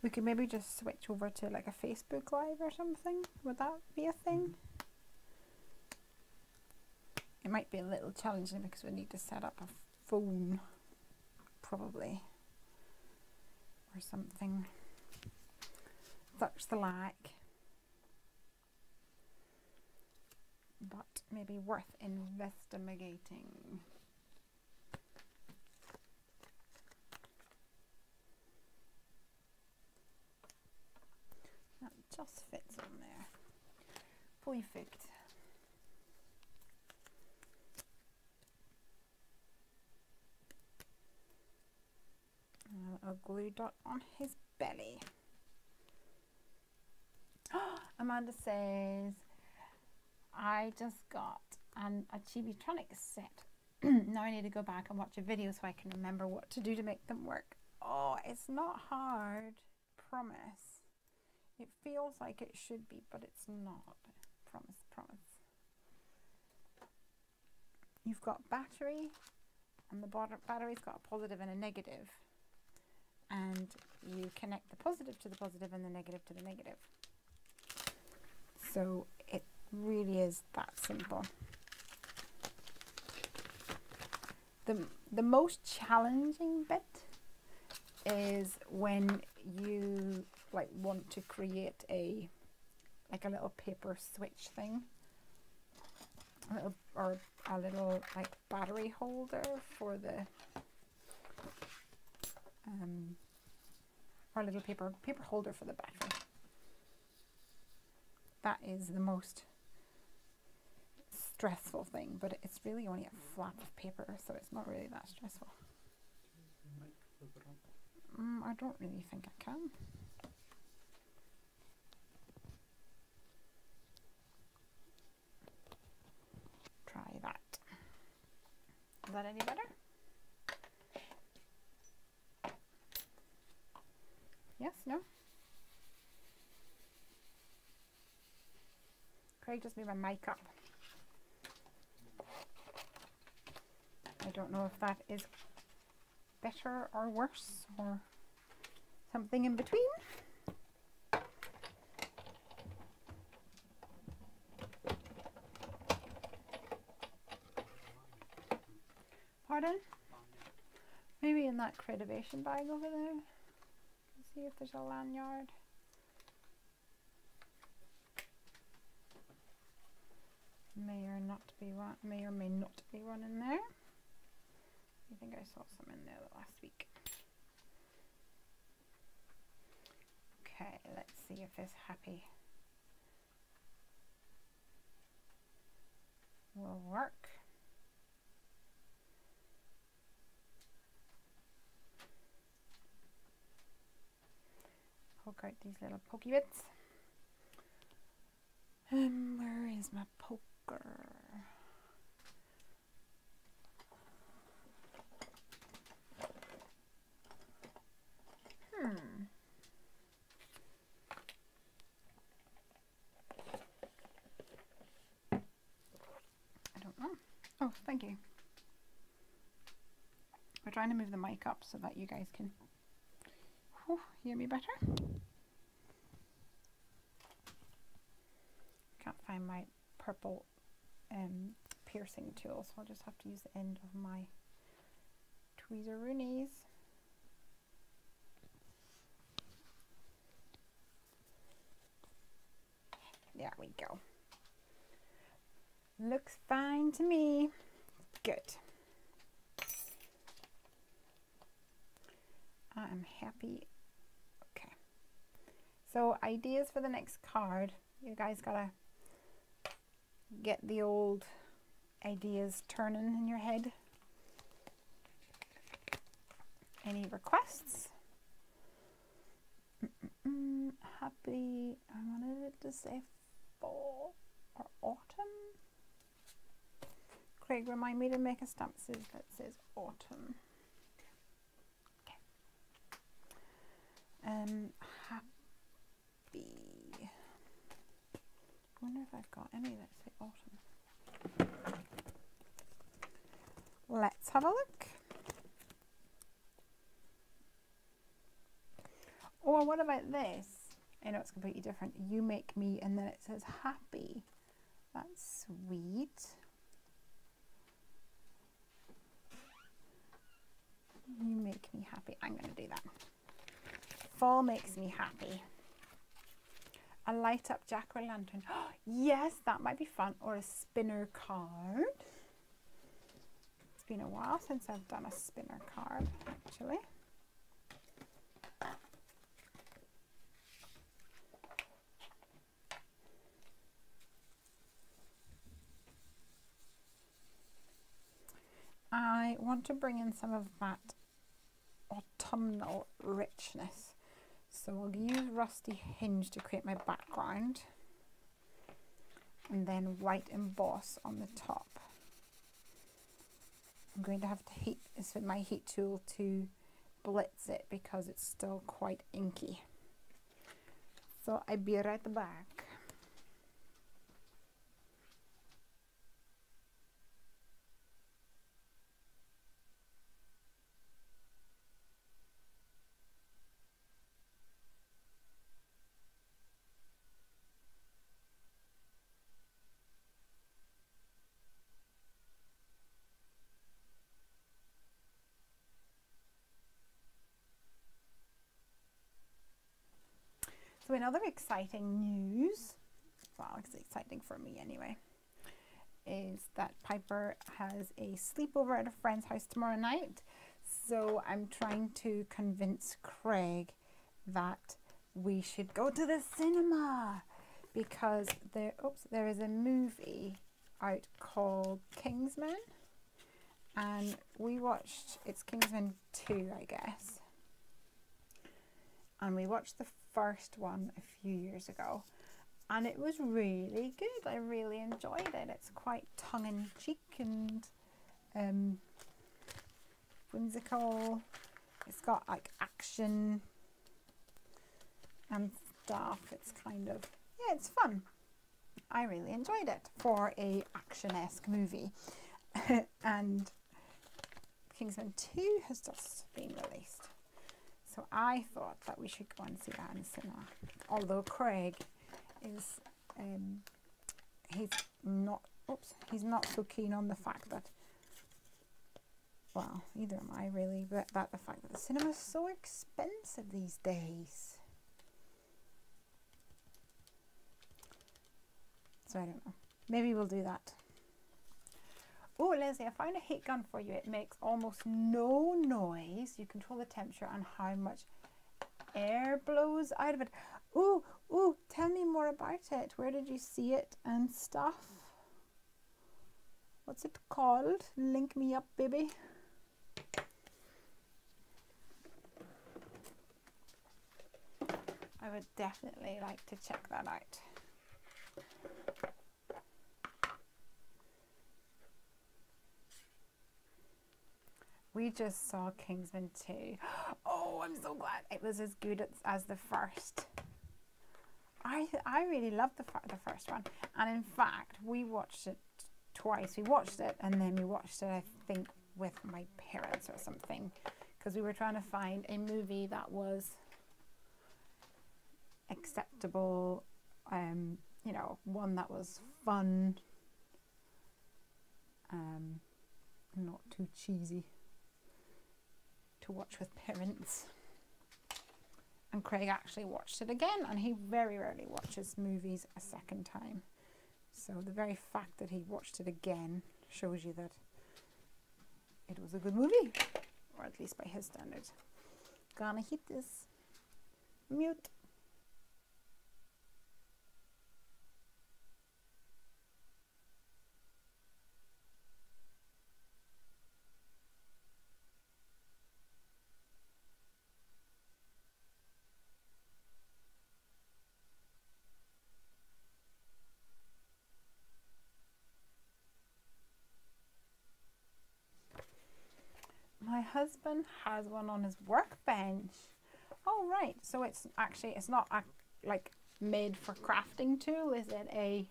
we could maybe just switch over to like a Facebook Live or something. Would that be a thing? It might be a little challenging because we need to set up a phone, probably, or something such the like. But maybe worth investigating. That just fits on there. Perfect. A glue dot on his belly. Amanda says, I just got a chibitronics set. Now I need to go back and watch a video so I can remember what to do to make them work. Oh, it's not hard. Promise. It feels like it should be, but it's not. Promise, promise. You've got battery, and the battery's got a positive and a negative. And you connect the positive to the positive and the negative to the negative. So it really is that simple. The most challenging bit is when you like want to create a little paper switch thing, or a little like battery holder for the or a little paper holder for the battery. That is the most stressful thing, but it's really only a flap of paper, so it's not really that stressful. I don't really think I can. Try that. Is that any better? Yes? No? Craig just made my mic up. I don't know if that is better or worse or something in between. Pardon? Maybe in that creativation bag over there. Let's see if there's a lanyard. May or may not be one in there. I think I saw some in there last week. Okay, let's see if this happy will work. poke out these little pokey bits. Where is my poker? I don't know. Oh, thank you. We're trying to move the mic up so that you guys can hear me better. Can't find my purple piercing tool, so I'll just have to use the end of my tweezeroonie. There we go. Looks fine to me. Good. I'm happy. Okay. So ideas for the next card. You guys gotta get the old ideas turning in your head. Any requests? Happy. I wanted it to say fall or autumn. Craig, remind me to make a stamp that says autumn. Okay. Happy. I wonder if I've got any that say autumn. Let's have a look. Or what about this? I know it's completely different. You make me, and then it says happy. That's sweet. You make me happy. I'm going to do that. Fall makes me happy. A light up jack-o'-lantern. Yes, that might be fun. Or a spinner card. It's been a while since I've done a spinner card, actually. I want to bring in some of that autumnal richness. So I'll use Rusty Hinge to create my background. And then white emboss on the top. I'm going to have to heat this with my heat tool to blitz it because it's still quite inky. So I'll be right back. So in other exciting news, well, it's exciting for me anyway, is that Piper has a sleepover at a friend's house tomorrow night. So I'm trying to convince Craig that we should go to the cinema because there is a movie out called Kingsman, and we watched, it's Kingsman 2, I guess. And we watched the first one a few years ago, and it was really good. I really enjoyed it. It's quite tongue-in-cheek and whimsical. It's got like action and stuff. It's kind of, yeah, it's fun. I really enjoyed it for a action-esque movie. And Kingsman 2 has just been released. So I thought that we should go and see that in the cinema. Although Craig is, he's not so keen on the fact that, well, neither am I really, but that the fact that the cinema is so expensive these days. So I don't know. Maybe we'll do that. Oh, Leslie, I found a heat gun for you. It makes almost no noise. You control the temperature and how much air blows out of it. Ooh, tell me more about it. Where did you see it and stuff? What's it called? Link me up, baby. I I would definitely like to check that out. We just saw Kingsman 2. Oh, I'm so glad it was as good as the first. I really loved the first one, and in fact we watched it twice. We watched it and then we watched it, I think, with my parents or something, because we were trying to find a movie that was acceptable, you know, one that was fun, not too cheesy to watch with parents. And Craig actually watched it again, and he very rarely watches movies a second time. So the very fact that he watched it again shows you that it was a good movie, or at least by his standards. Gonna hit this mute. My husband has one on his workbench. Oh right, so it's not like made for crafting tool. Is it a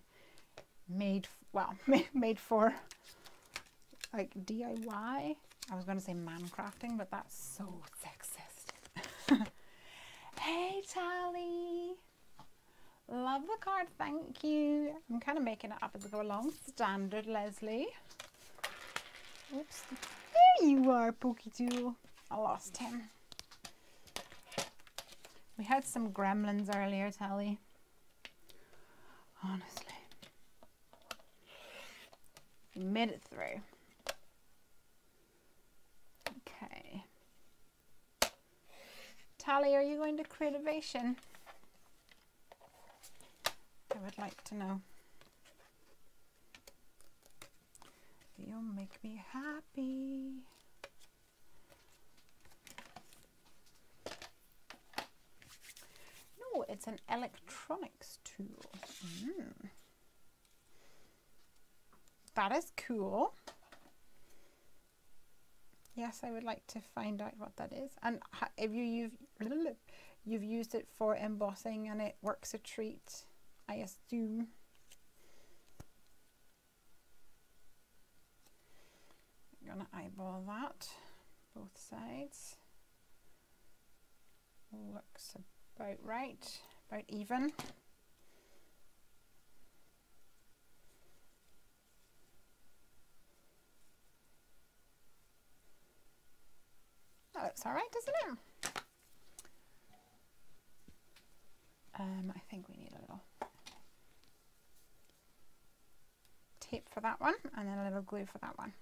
made for like DIY? I was going to say man crafting, but that's so sexist. Hey Tally, love the card, thank you. I'm kind of making it up as I go along. Standard Lesley. Oops. There you are, Pokey2. I lost him. We had some gremlins earlier, Tally. Honestly. We made it through. Okay. Tally, are you going to Creativation? I would like to know. You'll make me happy. No, it's an electronics tool. That is cool. Yes, I would like to find out what that is. And if you've used it for embossing and it works a treat, I assume. I'm gonna eyeball that, both sides. Looks about right, about even. That looks all right, doesn't it? I think we need a little tape for that one, and then a little glue for that one.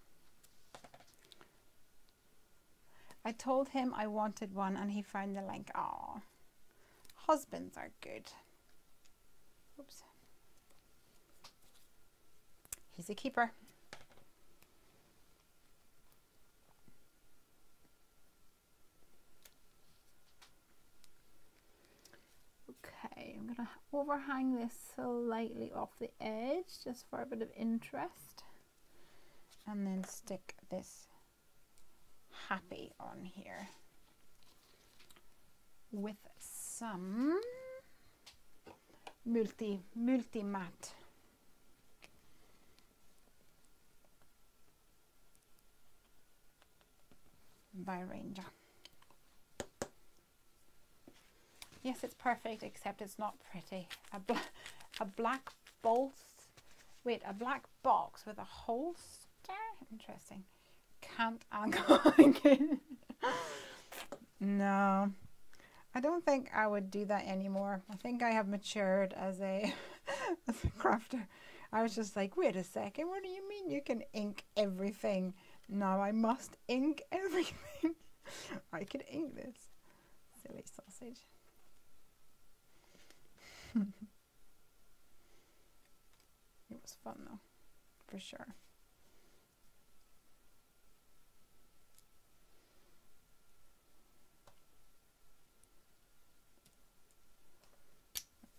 I told him I wanted one and he found the link. Aw, husbands are good. Oops. He's a keeper. Okay, I'm gonna overhang this slightly off the edge just for a bit of interest, and then stick this happy on here with some multi matte. By Ranger. Yes, it's perfect, except it's not pretty. A black bolt. Wait, a black box with a holster? Interesting. Can't angle again. No, I don't think I would do that anymore. I think I have matured as a crafter. I was just like, wait a second, what do you mean you can ink everything? No, I must ink everything. I could ink this. Silly sausage. It was fun though, for sure.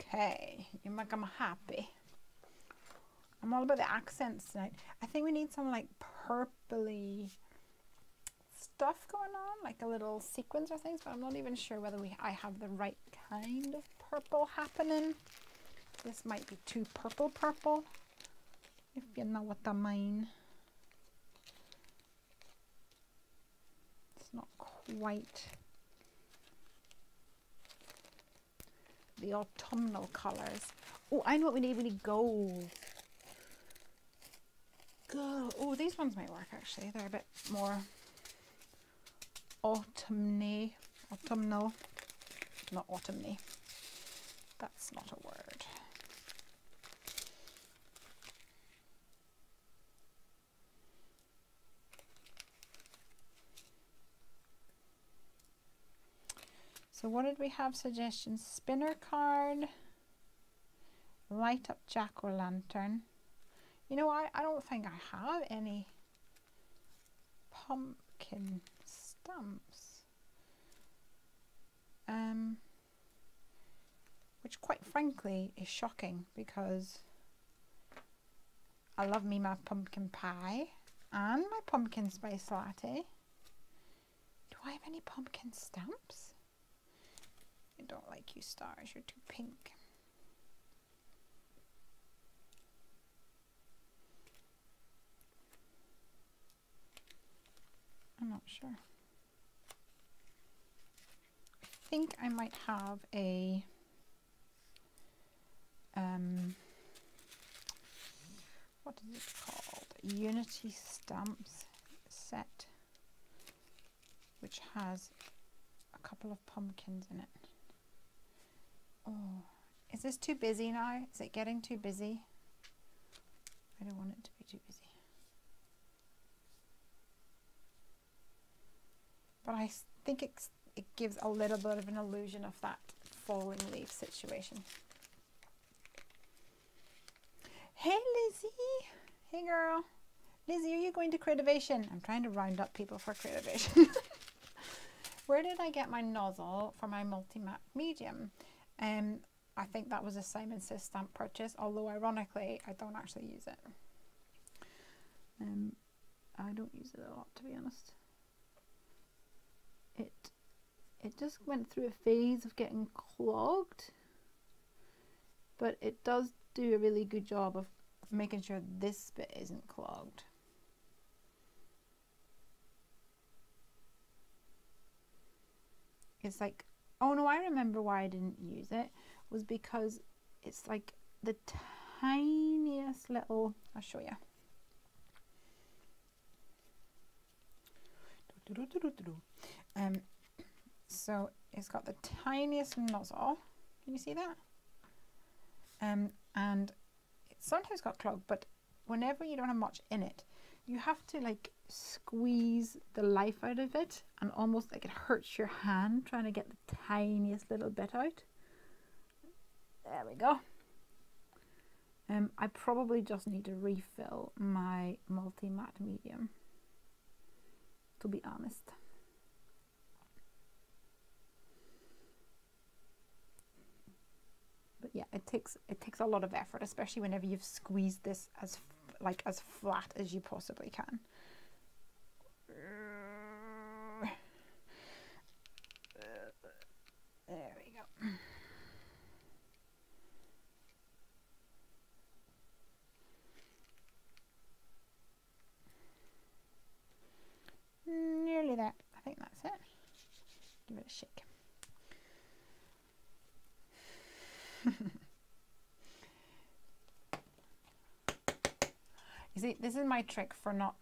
Okay, you make them happy. I'm all about the accents tonight. I think we need some like purpley stuff going on, like a little sequins or things, but I'm not even sure whether I have the right kind of purple happening. This might be too purple, if you know what I mean. It's not quite the autumnal colours. Oh, I know what we need. We need gold. Gold. Oh, these ones might work actually. They're a bit more autumny. Autumnal. Not autumny. That's not a word. So what did we have suggestions? Spinner card, light up jack-o'-lantern. You know, I don't think I have any pumpkin stamps. Which quite frankly is shocking because I love me my pumpkin pie and my pumpkin spice latte. Do I have any pumpkin stamps? I don't like you stars, you're too pink. I'm not sure. I think I might have a what is it called? Unity Stamps set, which has a couple of pumpkins in it. Oh, is this too busy now? Is it getting too busy? I don't want it to be too busy. But I think it gives a little bit of an illusion of that falling leaf situation. Hey Lizzie! Hey girl! Lizzie, are you going to Creativation? I'm trying to round up people for Creativation. Where did I get my nozzle for my multi-matte medium? I think that was a Simon Says stamp purchase, although ironically I don't actually use it. I don't use it a lot, to be honest. It just went through a phase of getting clogged, but it does do a really good job of making sure this bit isn't clogged. It's like, oh no, I remember why I didn't use it, was because it's like the tiniest little, I'll show you. So it's got the tiniest nozzle. Can you see that? And it sometimes got clogged, but whenever you don't have much in it, you have to like squeeze the life out of it, and almost like it hurts your hand trying to get the tiniest little bit out. There we go. I probably just need to refill my multi-matte medium, to be honest. But yeah, it takes a lot of effort, especially whenever you've squeezed this as flat as you possibly can. There we go. Nearly there. I think that's it. Give it a shake. You see, this is my trick for not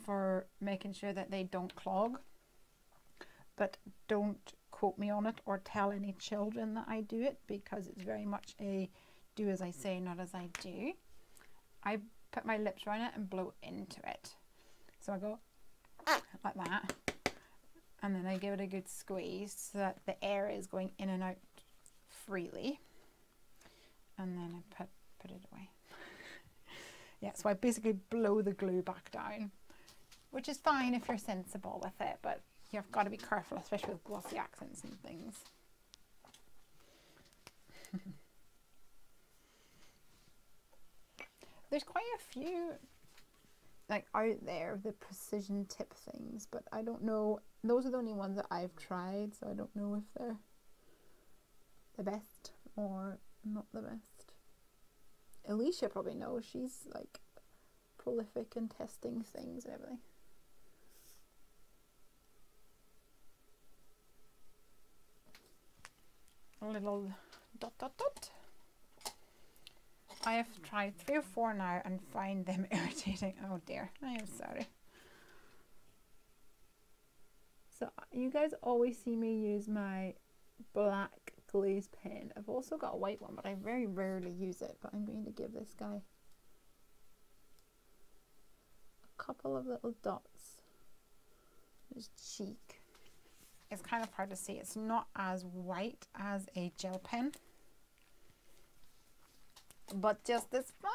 for making sure that they don't clog, but don't quote me on it or tell any children that I do it, because it's very much a do as I say, not as I do. I put my lips around it and blow into it. So I go like that, and then I give it a good squeeze so that the air is going in and out freely, and then I put it away. Yeah, so I basically blow the glue back down, which is fine if you're sensible with it, but you've got to be careful, especially with glossy accents and things. there's quite a few like out there, the precision tip things, but I don't know. Those are the only ones that I've tried, so I don't know if they're the best or not the best. Alicia probably knows. She's like prolific in testing things and everything. A little dot dot dot. I have tried 3 or 4 now and find them irritating. Oh dear, I am sorry. So you guys always see me use my black glaze pen. I've also got a white one, but I very rarely use it. But I'm going to give this guy a couple of little dots. His cheek. It's kind of hard to see. It's not as white as a gel pen, but just as fun.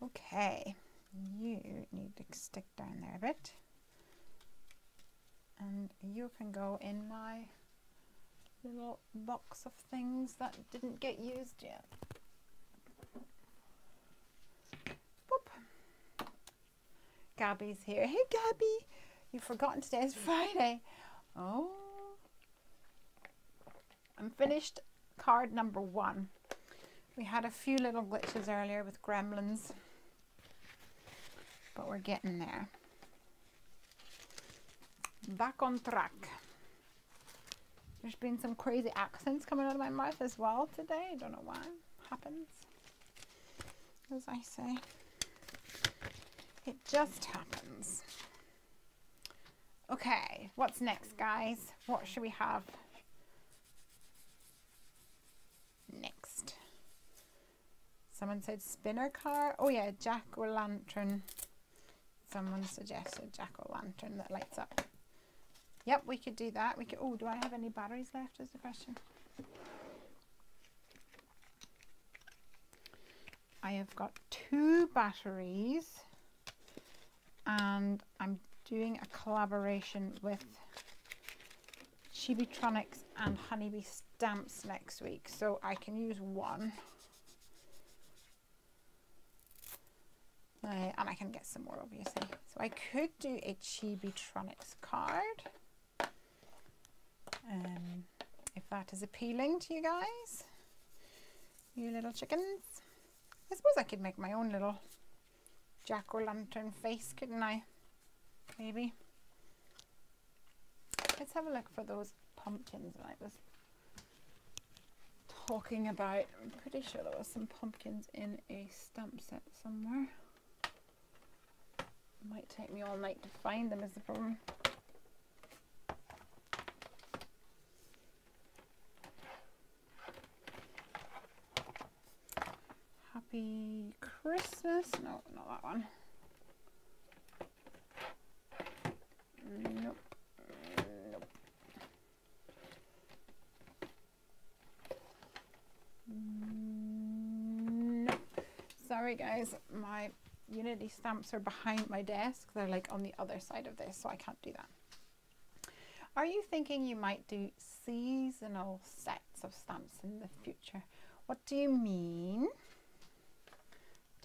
Okay, you need to stick down there a bit, and you can go in my little box of things that didn't get used yet. Boop. Gabby's here. Hey Gabby, you've forgotten today is Friday. Oh, I'm finished card number 1. We had a few little glitches earlier with gremlins, but we're getting there. Back on track. There's been some crazy accents coming out of my mouth as well today. I don't know why. Happens, as I say. It just happens. Okay, what's next, guys? What should we have next? Someone said spinner car. Oh yeah, jack-o'-lantern. Someone suggested jack-o'-lantern that lights up. Yep, we could do that. We could. Oh, do I have any batteries left is the question. I have got 2 batteries, and I'm doing a collaboration with Chibitronics and Honeybee Stamps next week, so I can use 1. And I can get some more, obviously. So I could do a Chibitronics card, if that is appealing to you guys, you little chickens. I suppose I could make my own little jack-o'-lantern face, couldn't I? Maybe. Let's have a look for those pumpkins that I was talking about. I'm pretty sure there was some pumpkins in a stamp set somewhere. It might take me all night to find them is the problem. Happy Christmas. No, not that one. Nope. Nope. Nope. Sorry guys, my Unity stamps are behind my desk. They're like on the other side of this, so I can't do that. Are you thinking you might do seasonal sets of stamps in the future? What do you mean?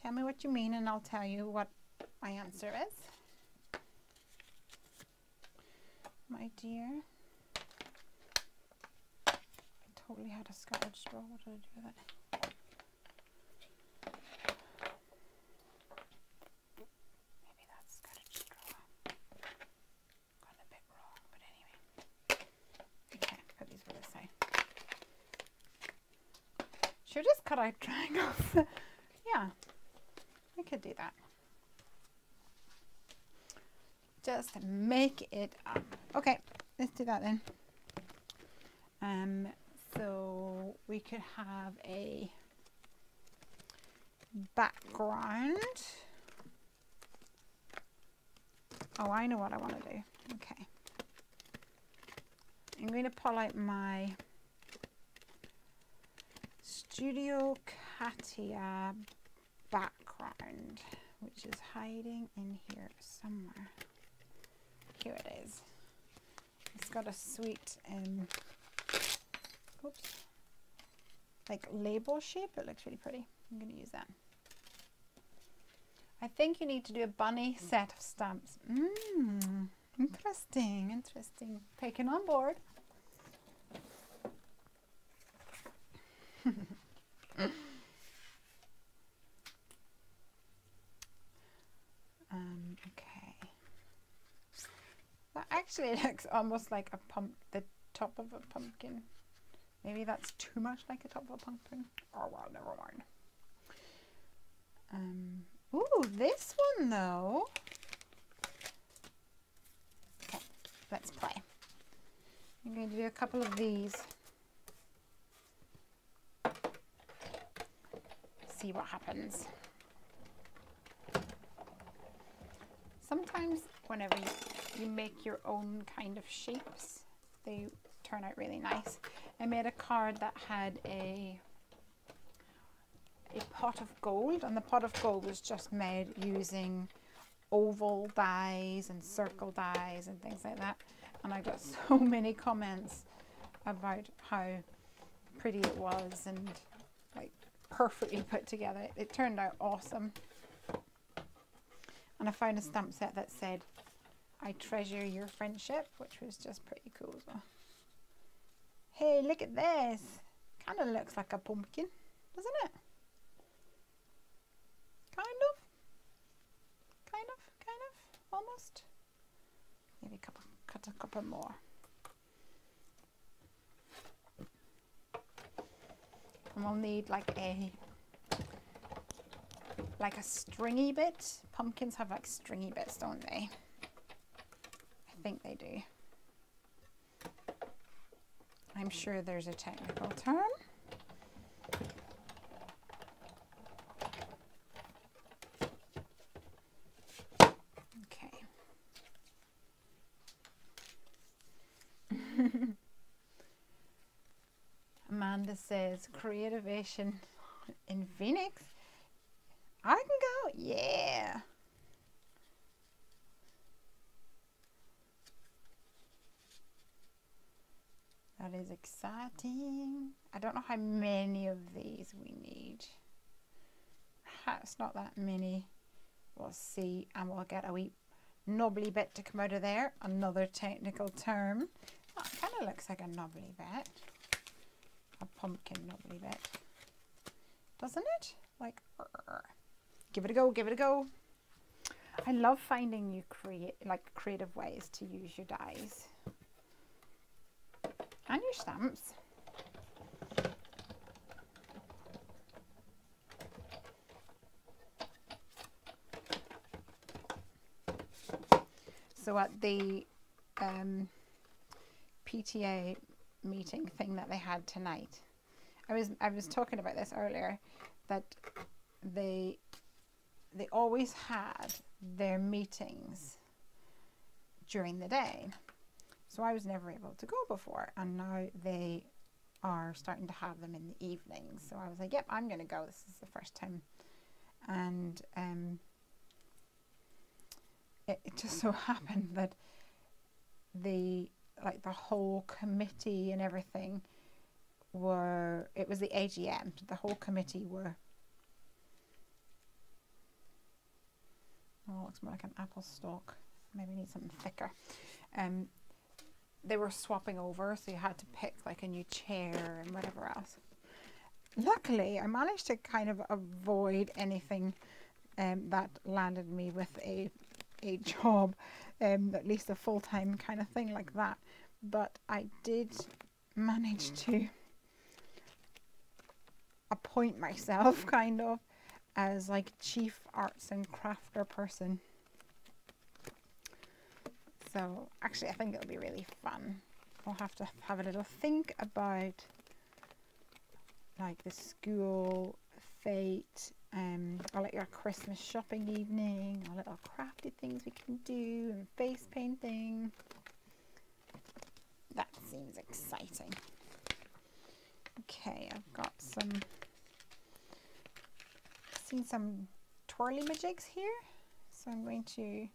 Tell me what you mean and I'll tell you what my answer is. My dear. I totally had a scattered straw. What did I do with it? Maybe that's scattered straw. Got a bit wrong, but anyway. Okay, put these where they say. Should just cut out triangles. Yeah, we could do that. Just make it up. Okay, let's do that then. So we could have a background. Oh, I know what I want to do. Okay. I'm going to pull out my Studio Katia background, which is hiding in here somewhere. Here it is. It's got a sweet oops, like label shape. It looks really pretty. I'm going to use that. I think you need to do a bunny set of stamps. Interesting, interesting. Taken on board. Okay. That actually looks almost like the top of a pumpkin. Maybe that's too much like a top of a pumpkin. Oh well, never mind. Ooh, this one though. Okay, let's play. I'm going to do a couple of these. See what happens. Sometimes whenever you make your own kind of shapes, they turn out really nice. I made a card that had a pot of gold, and the pot of gold was just made using oval dies and circle dies and things like that, and I got so many comments about how pretty it was and like perfectly put together. It turned out awesome. And I found a stamp set that said, "I treasure your friendship," which was just pretty cool as well. Hey, look at this. Kind of looks like a pumpkin, doesn't it? Kind of, almost. Maybe cut a couple more. And we'll need like a stringy bit. Pumpkins have like stringy bits, don't they? I think they do. I'm sure there's a technical term. Okay. Amanda says, creativation in Phoenix. I can go, yeah. That is exciting. I don't know how many of these we need. Perhaps not that many. We'll see, and we'll get a wee knobbly bit to come out of there. Another technical term. That kind of looks like a knobbly bit. A pumpkin knobbly bit. Doesn't it? Like, give it a go, give it a go. I love finding new creative ways to use your dies. And your stamps. So at the PTA meeting thing that they had tonight, I was talking about this earlier, that they always had their meetings during the day. So I was never able to go before, and now they are starting to have them in the evenings. So I was like, yep, I'm going to go. This is the first time. And it just so happened that the whole committee and everything it was the AGM. The whole committee were, oh, it looks more like an apple stalk. Maybe need something thicker. They were swapping over, so you had to pick like a new chair and whatever else. Luckily, I managed to kind of avoid anything that landed me with a job, at least a full-time kind of thing like that. But I did manage to appoint myself kind of as like chief arts and crafter person. So actually I think it'll be really fun. We'll have to have a little think about like the school fete, or like our Christmas shopping evening, our little crafty things we can do, and face painting. That seems exciting. Okay, I've got seen some twirly majigs here, so I'm going to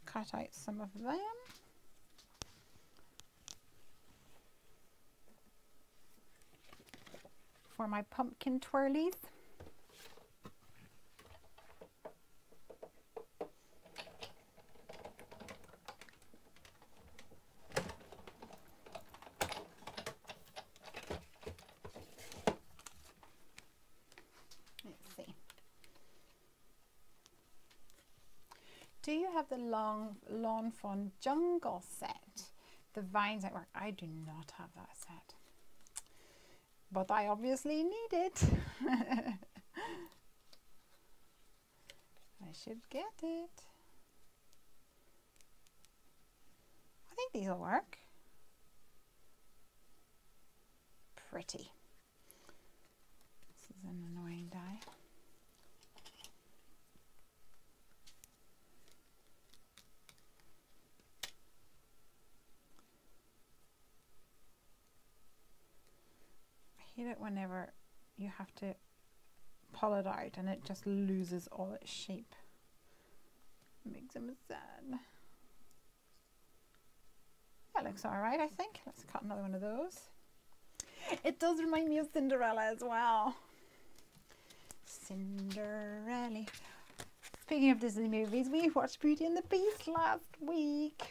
cut out some of them. for my pumpkin twirlies. Let's see. Do you have the Lawn Fawn Jungle set? The vines at work. I do not have that set. But I obviously need it. I should get it. I think these will work. Pretty. This is an annoying die. I hate it whenever you have to pull it out and it just loses all its shape. It makes them sad. That looks alright, I think. Let's cut another one of those. It does remind me of Cinderella as well. Cinderella. Speaking of Disney movies, we watched Beauty and the Beast last week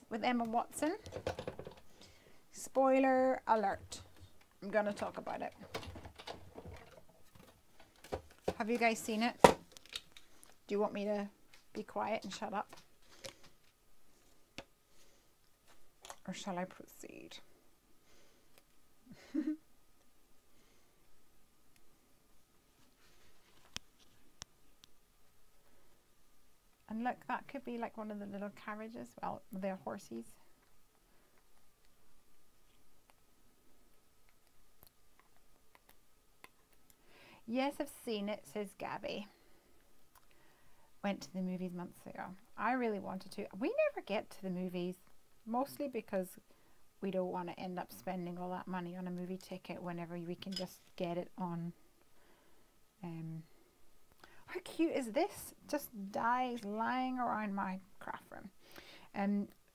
with Emma Watson. Spoiler alert. I'm gonna talk about it. Have you guys seen it? Do you want me to be quiet and shut up? Or shall I proceed? And look, that could be like one of the little carriages. Well, they're horses. Yes, I've seen it, says Gabby. Went to the movies months ago. I really wanted to. We never get to the movies, mostly because we don't want to end up spending all that money on a movie ticket whenever we can just get it on. How cute is this? Just dies lying around my craft room.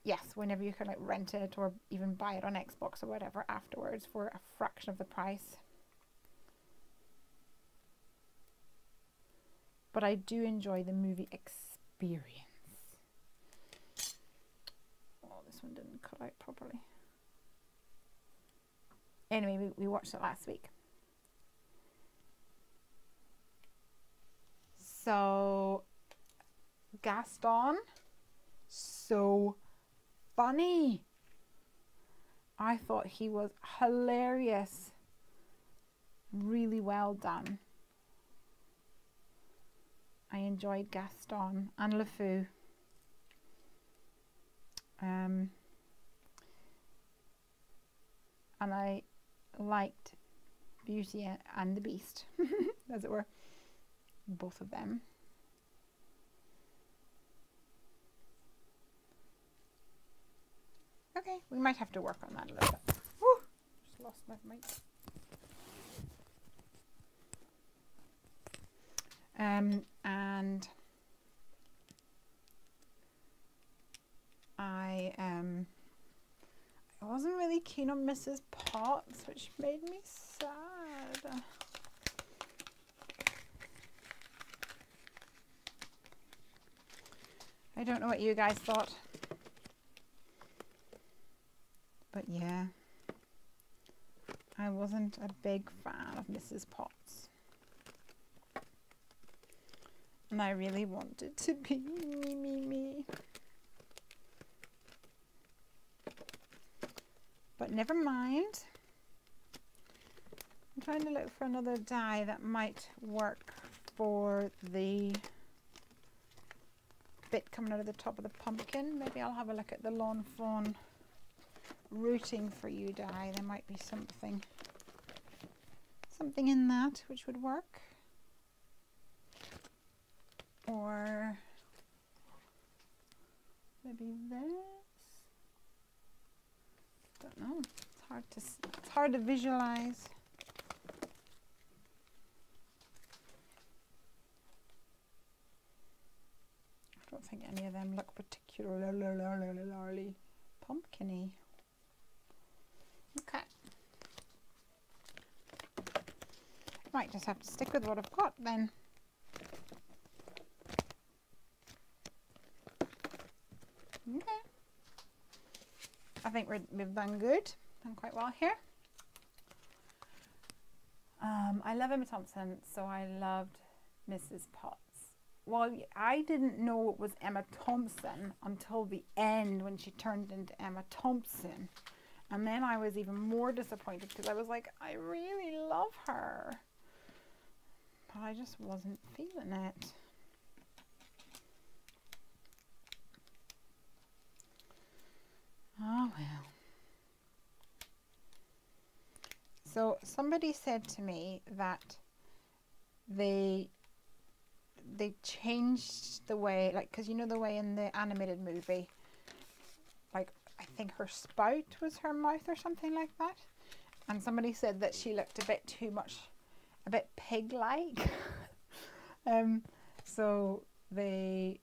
Yes, whenever you can like rent it or even buy it on Xbox or whatever afterwards for a fraction of the price. But I do enjoy the movie experience. Oh, this one didn't cut out properly. Anyway, we watched it last week. So, Gaston, so funny. I thought he was hilarious. Really well done. I enjoyed Gaston and LeFou. And I liked Beauty and the Beast, as it were. Both of them. Okay, we might have to work on that a little bit. Woo! Just lost my mic. And I wasn't really keen on Mrs. Potts, which made me sad. I don't know what you guys thought, but yeah, I wasn't a big fan of Mrs. Potts. And I really wanted to be me. But never mind. I'm trying to look for another die that might work for the bit coming out of the top of the pumpkin. Maybe I'll have a look at the Lawn Fawn Rooting for You die. There might be something in that which would work. Or maybe this. Don't know. It's hard to visualize. I don't think any of them look particularly pumpkin-y. Okay. might just have to stick with what I've got then. Okay. I think we've done good. Done quite well here. I love Emma Thompson, so I loved Mrs. Potts. Well, I didn't know it was Emma Thompson until the end when she turned into Emma Thompson. And then I was even more disappointed because I was like, I really love her. But I just wasn't feeling it. Oh well. So somebody said to me that they changed the way, like, because you know the way in the animated movie, like, I think her spout was her mouth or something like that. And somebody said that she looked a bit too much, a bit pig-like. So they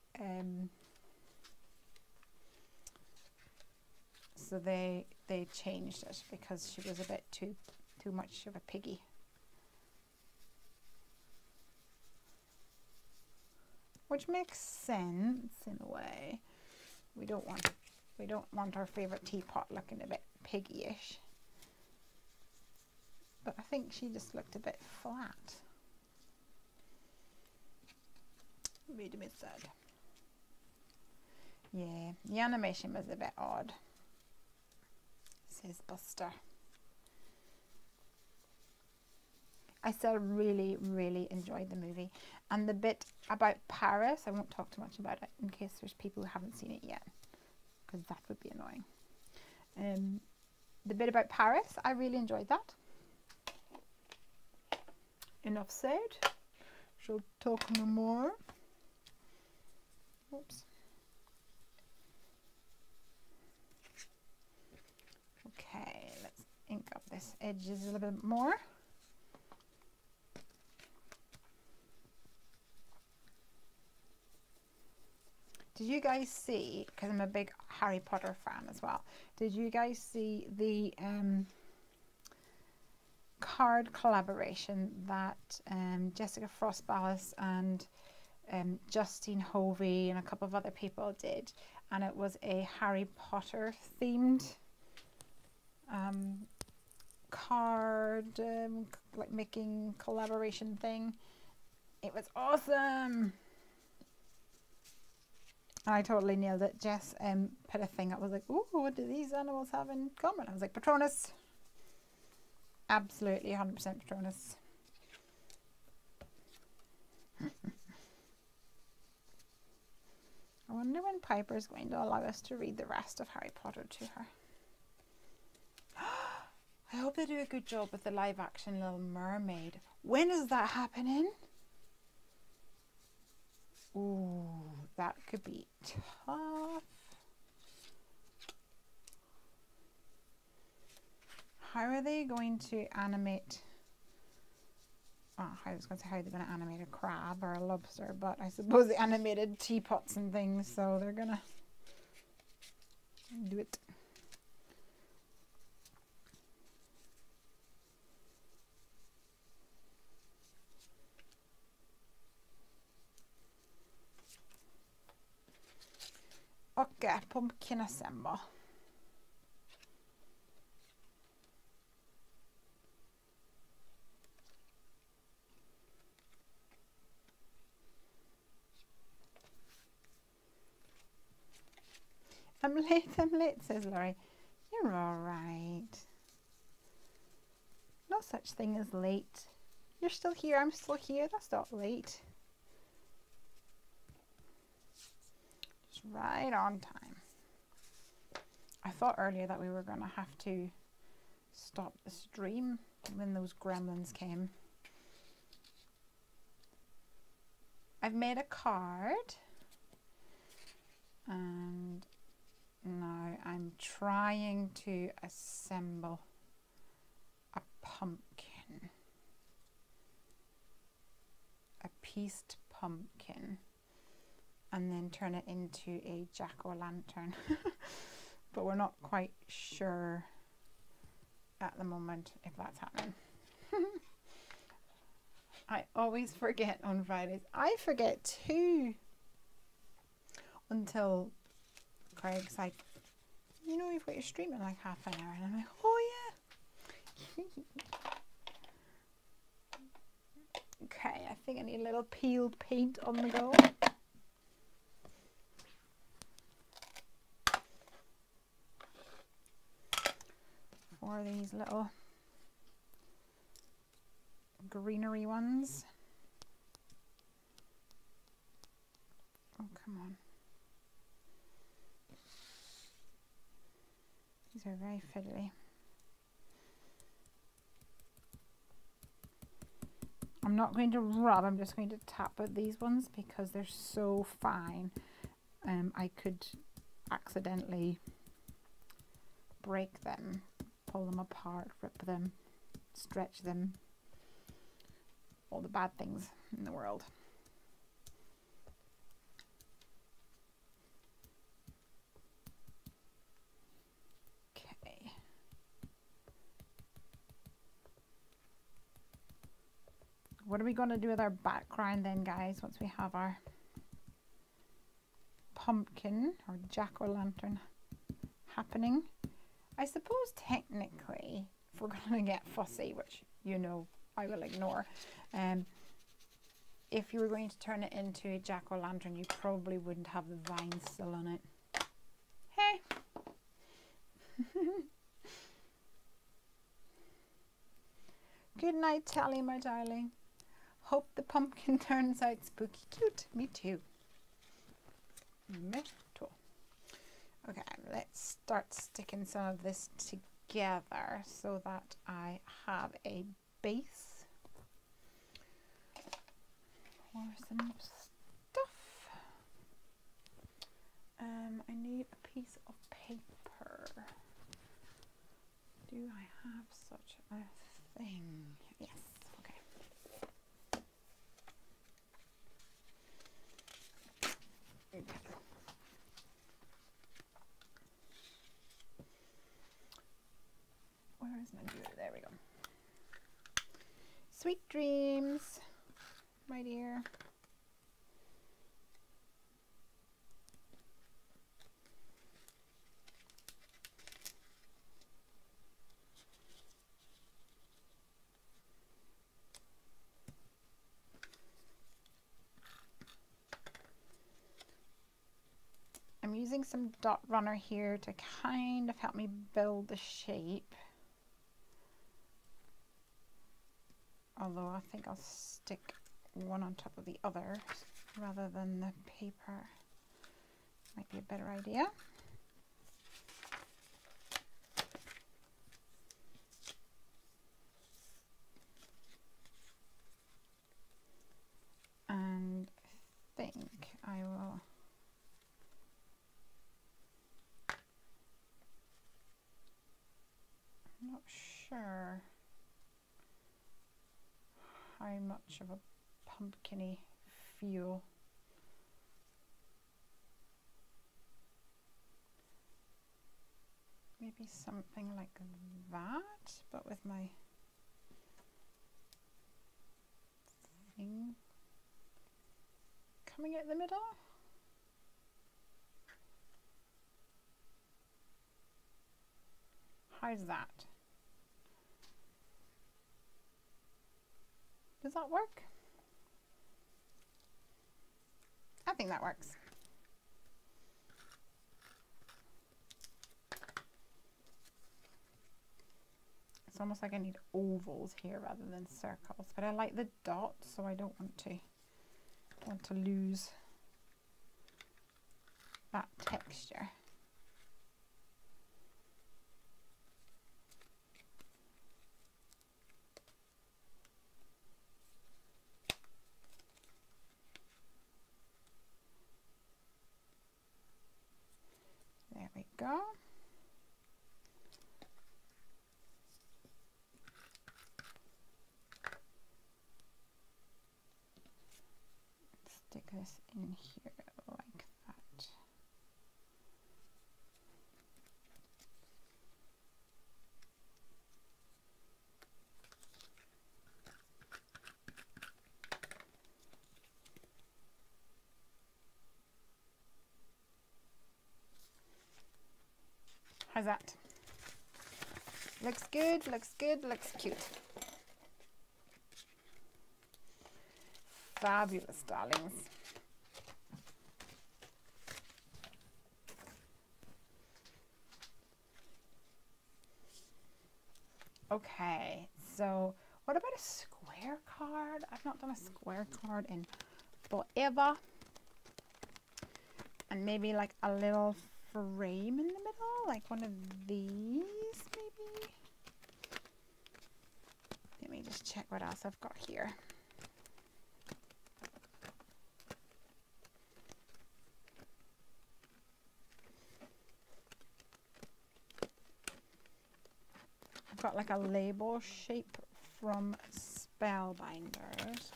changed it because she was a bit too much of a piggy. Which makes sense in a way. We don't want our favorite teapot looking a bit piggy-ish. But I think she just looked a bit flat. Made me sad. Yeah, the animation was a bit odd, says Buster. I still really, really enjoyed the movie. And the bit about Paris, I won't talk too much about it in case there's people who haven't seen it yet, because that would be annoying. The bit about Paris, I really enjoyed that. Enough said. Shall talk no more. Oops. Okay, let's ink up this edges a little bit more. Did you guys see, because I'm a big Harry Potter fan as well, did you guys see the card collaboration that Jessica Frost-Ballas and Justine Hovey and a couple of other people did? And it was a Harry Potter themed card, like making collaboration thing. It was awesome. I totally nailed it. Jess put a thing up, was like, ooh, what do these animals have in common? I was like, Patronus. Absolutely 100% Patronus. I wonder when Piper's going to allow us to read the rest of Harry Potter to her. I hope they do a good job with the live action Little Mermaid. When is that happening? Ooh, that could be tough. How are they going to animate? Oh, I was going to say how they're going to animate a crab or a lobster, but I suppose they animated teapots and things, so they're going to do it. Okay, pumpkin assemble. I'm late, says Laurie. You're alright. No such thing as late. You're still here, I'm still here, that's not late. Just right on time. I thought earlier that we were going to have to stop the stream when those gremlins came. I've made a card and now I'm trying to assemble a pumpkin, a pieced pumpkin, and then turn it into a jack-o'-lantern. But we're not quite sure at the moment if that's happening. I always forget on Fridays. I forget too. Until Craig's like, you know, you've got your stream in like half an hour. And I'm like, oh yeah. Okay, I think I need a little peeled paint on the go. For these little greenery ones. Oh, come on. These are very fiddly. I'm not going to rub, I'm just going to tap at these ones because they're so fine. I could accidentally break them, pull them apart, rip them, stretch them. All the bad things in the world. Okay. What are we going to do with our background then, guys, once we have our pumpkin or jack-o'-lantern happening? I suppose technically, if we're going to get fussy, which you know I will ignore, if you were going to turn it into a jack-o'-lantern, you probably wouldn't have the vines still on it. Hey! Good night, Tally, my darling. Hope the pumpkin turns out spooky cute. Me too. Me too. Okay, let's start sticking some of this together so that I have a base for some stuff. I need a piece of paper. Do I have such a thing? Yes, okay. Okay. Where is my jewelry? There we go. Sweet dreams, my dear. I'm using some dot runner here to kind of help me build the shape. Although I think I'll stick one on top of the other rather than the paper. Might be a better idea. And I think I will I'm not sure how much of a pumpkin-y feel maybe something like that, but with my thing coming out the middle. How's that? Does that work? I think that works. It's almost like I need ovals here rather than circles, but I like the dots, so I don't want to lose that texture. There we go. Stick this in here like that. How's that? Looks good, looks good, looks cute. Fabulous, darlings. Okay, so what about a square card? I've not done a square card in forever. And maybe like a little frame in the middle, like one of these maybe. Let me just check what else I've got here. I've got like a label shape from Spellbinders.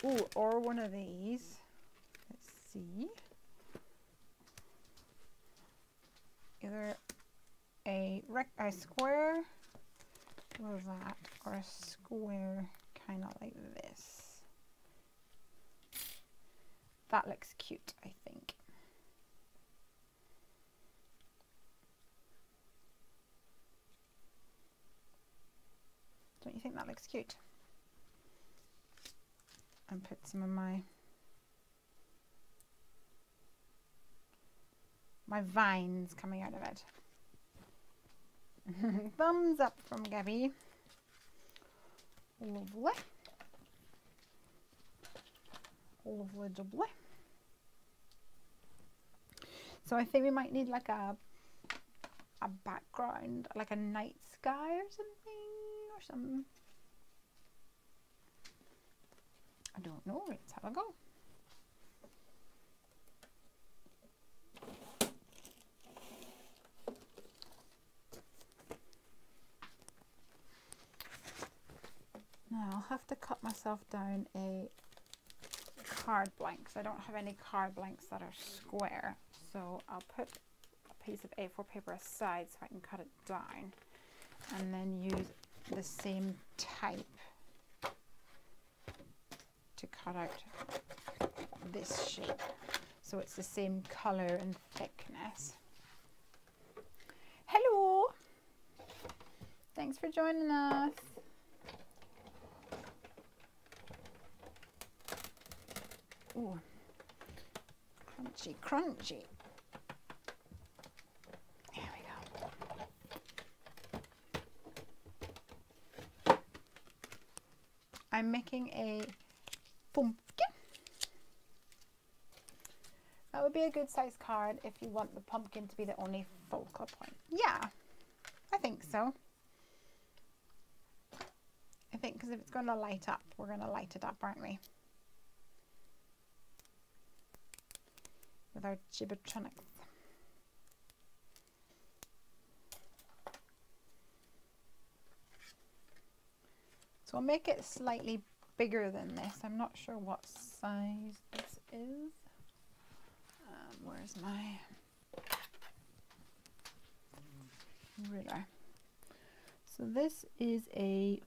Ooh, or one of these. Let's see. Either a square, what is that, or a square kind of like this. That looks cute, I think. Don't you think that looks cute? And put some of my vines coming out of it. Thumbs up from Gabby. Lovely. Lovely jubbly. So I think we might need like a background, like a night sky or something. I don't know. Let's have a go. Now I'll have to cut myself down a card blank because I don't have any card blanks that are square. So I'll put a piece of A4 paper aside so I can cut it down and then use the same type to cut out this shape so it's the same color and thickness. Hello! Thanks for joining us. Ooh, crunchy, crunchy. There we go. I'm making a pumpkin. That would be a good size card if you want the pumpkin to be the only focal point. Yeah, I think so. I think because if it's going to light up, we're going to light it up, aren't we? With our chibitronics. So I'll make it slightly bigger than this. I'm not sure what size this is. Where's my ruler? So this is a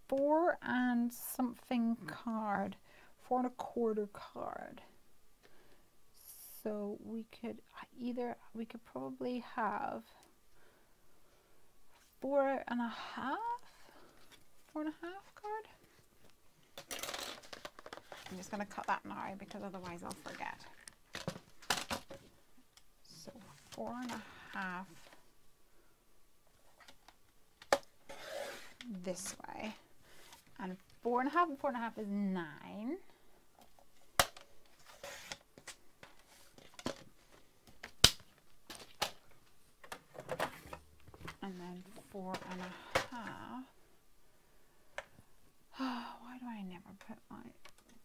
4 and something card, 4 1/4 card. So we could probably have 4 1/2 card. I'm just going to cut that now because otherwise I'll forget. So 4 1/2 this way, and 4 1/2 and 4 1/2 is 9. And then 4 1/2. Why do I never put my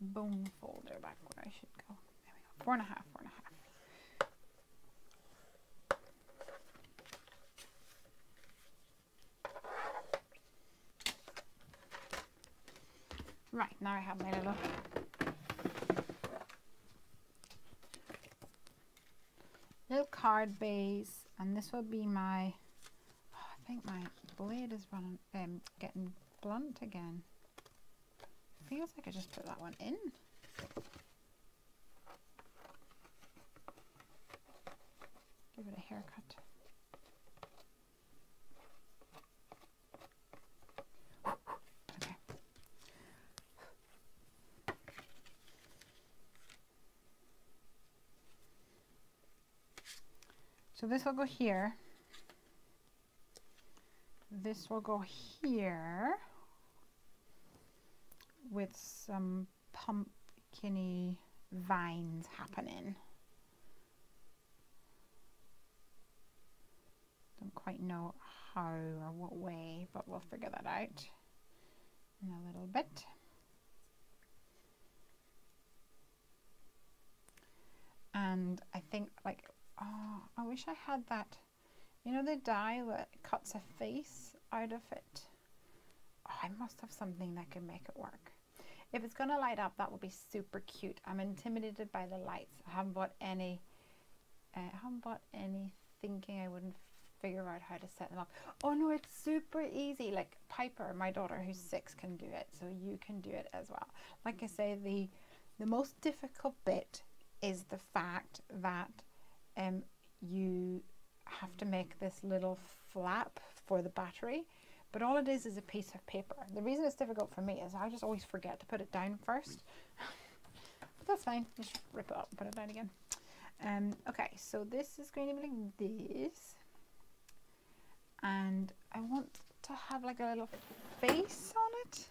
bone folder back where I should go? There we go. 4 1/2, 4 1/2. Right, now I have my little card base, and this will be my, I think my blade is running, getting blunt again. Feels like I just put that one in. Give it a haircut. So this will go here. This will go here with some pumpkin-y vines happening. Don't quite know how or what way, but we'll figure that out in a little bit. And I think, like, oh, I wish I had that, you know, the die that cuts a face out of it. Oh, I must have something that can make it work. If it's going to light up, that will be super cute. I'm intimidated by the lights. I haven't bought any thinking I wouldn't figure out how to set them up. Oh no, it's super easy. Like Piper, my daughter who's 6, can do it, so you can do it as well. Like I say, the most difficult bit is the fact that you have to make this little flap for the battery, but all it is a piece of paper. The reason it's difficult for me is I just always forget to put it down first. But that's fine, just rip it up and put it down again. Okay, so this is going to be like this, and I want to have like a little face on it.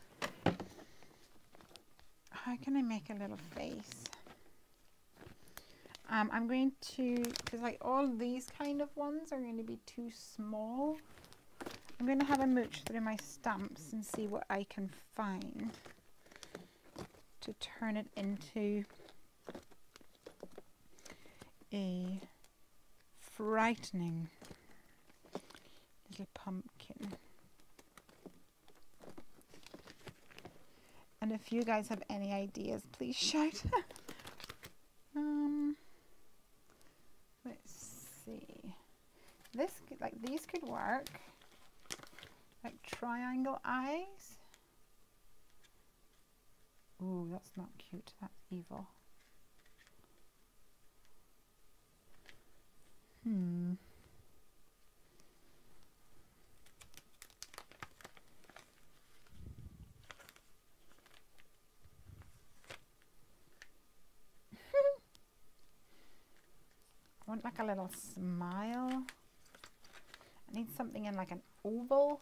How can I make a little face? I'm going to, because like all these kind of ones are going to be too small, I'm going to have a mooch through my stamps and see what I can find to turn it into a frightening little pumpkin. And if you guys have any ideas, please shout. Let's see. This, like, these could work. Like triangle eyes. Ooh, that's not cute. That's evil. I want like a little smile. I need something in like an oval.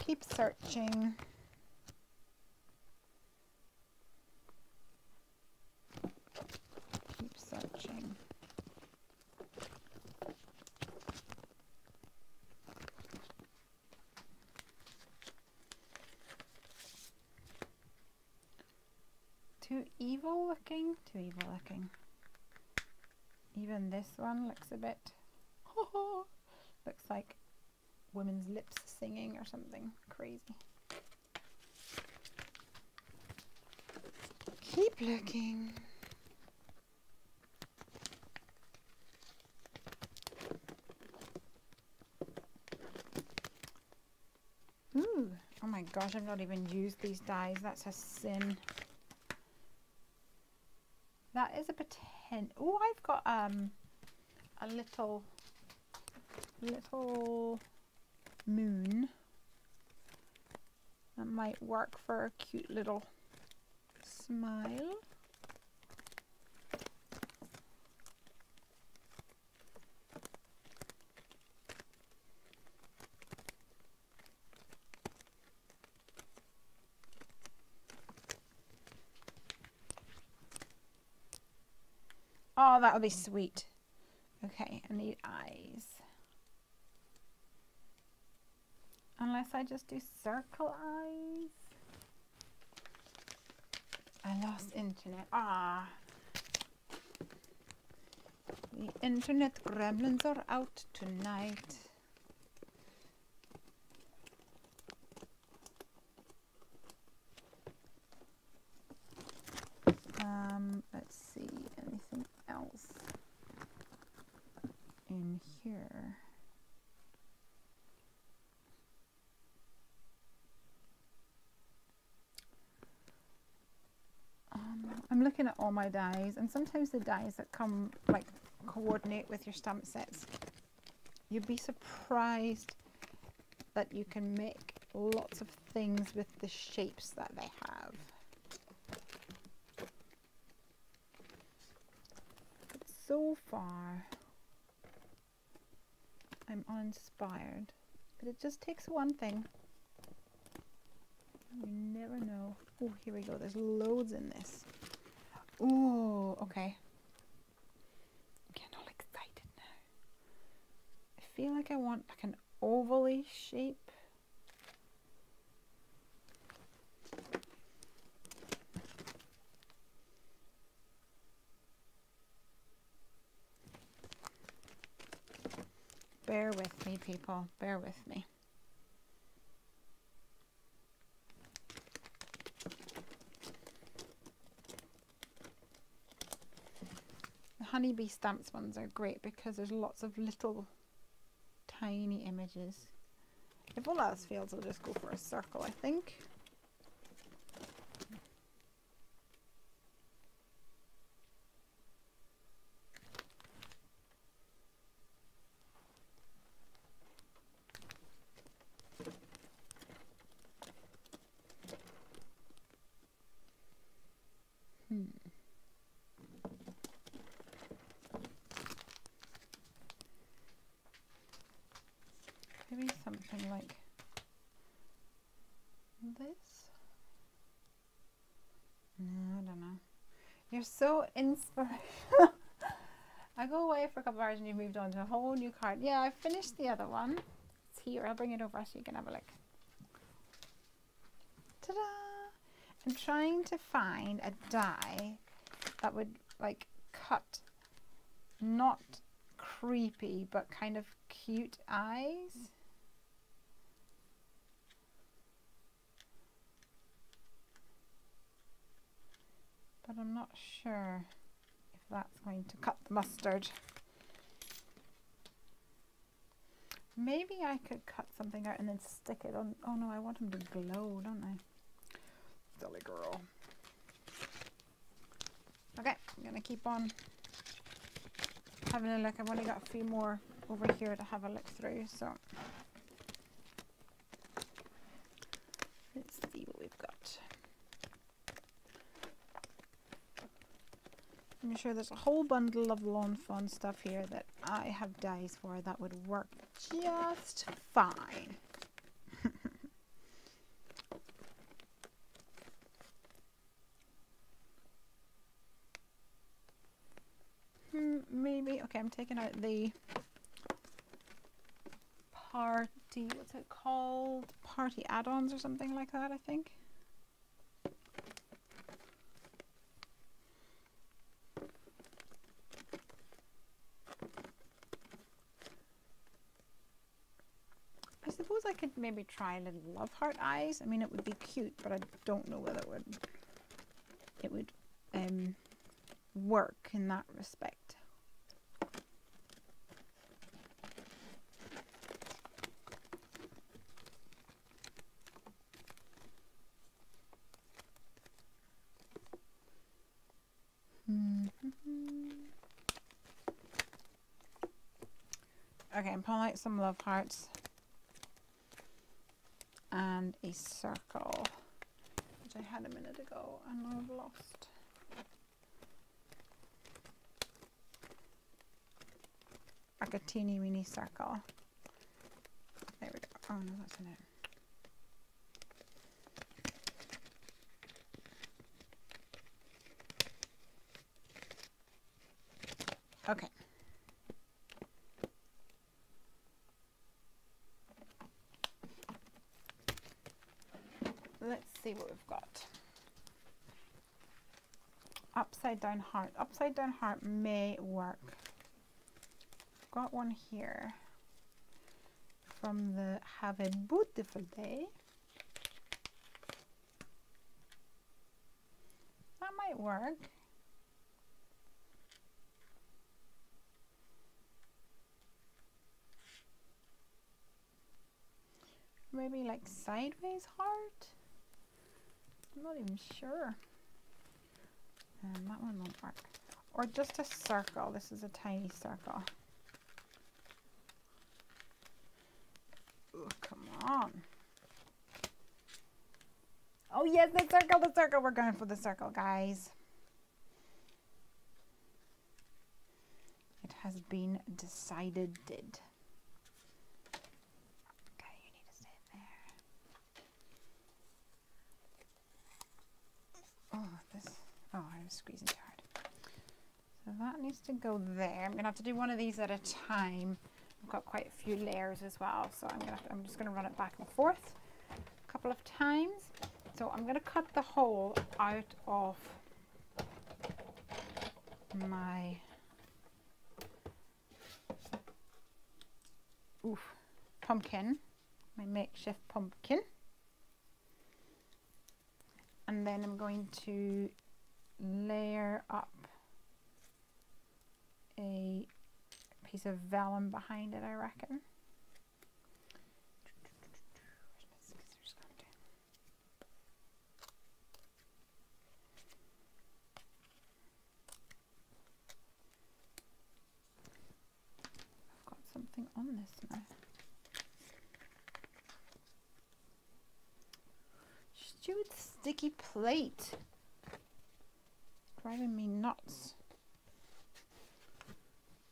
Keep searching. Keep searching. Too evil looking? Too evil looking. Even this one looks a bit, looks like women's lips singing or something crazy. Keep looking. Ooh, oh my gosh, I've not even used these dies. That's a sin. That is a potential. Oh, I've got a little moon that might work for a cute little smile. Oh, that would be sweet. Okay, I need eyes. Unless I just do circle eyes. I lost internet. Ah. The internet gremlins are out tonight. Let's see, anything else in here? I'm looking at all my dies, and sometimes the dies that come like coordinate with your stamp sets. You'd be surprised that you can make lots of things with the shapes that they have. It's so far, I'm uninspired. But it just takes one thing. You never know. Oh, here we go. There's loads in this. Oh, okay. I'm getting all excited now. I feel like I want like an ovally shape. Bear with me, people. Bear with me. The honeybee stamps ones are great because there's lots of little tiny images. If all else fails, I'll just go for a circle, I think. Maybe something like this. No, I don't know. You're so inspirational. I go away for a couple of hours and you've moved on to a whole new card. Yeah, I finished the other one. It's here. I'll bring it over so you can have a look. Ta-da! I'm trying to find a die that would like cut not creepy but kind of cute eyes. But I'm not sure if that's going to cut the mustard. Maybe I could cut something out and then stick it on. Oh no, I want them to glow, don't I? Silly girl. Okay, I'm gonna keep on having a look. I've only got a few more over here to have a look through, so let's see what we've got. I'm sure there's a whole bundle of lawn fawn stuff here that I have dies for that would work just fine. Maybe, okay, I'm taking out the party, what's it called? Party add-ons or something like that, I think. I suppose I could maybe try little love heart eyes. I mean, it would be cute, but I don't know whether it would work in that respect. Okay, I'm pulling out some love hearts and a circle, which I had a minute ago and I've lost. Like a teeny weeny circle. There we go. Oh no, that's in it. Okay. Let's see what we've got. Upside down heart. Upside down heart may work. Got one here from the Have a Beautiful Day. That might work. Maybe like sideways heart? I'm not even sure. And that one won't work. Or just a circle. This is a tiny circle. Oh, come on. Oh yes, the circle, the circle. We're going for the circle, guys. has been decided. Okay, you need to stay there. Oh, I was squeezing too hard. So that needs to go there. I'm gonna have to do one of these at a time. I've got quite a few layers as well, so I'm just gonna run it back and forth a couple of times. So I'm gonna cut the hole out of my pumpkin, my makeshift pumpkin, and then I'm going to layer up a piece of vellum behind it, I reckon. Where's my scissors gone to? I've got something on this now. Stupid sticky plate. Driving me nuts.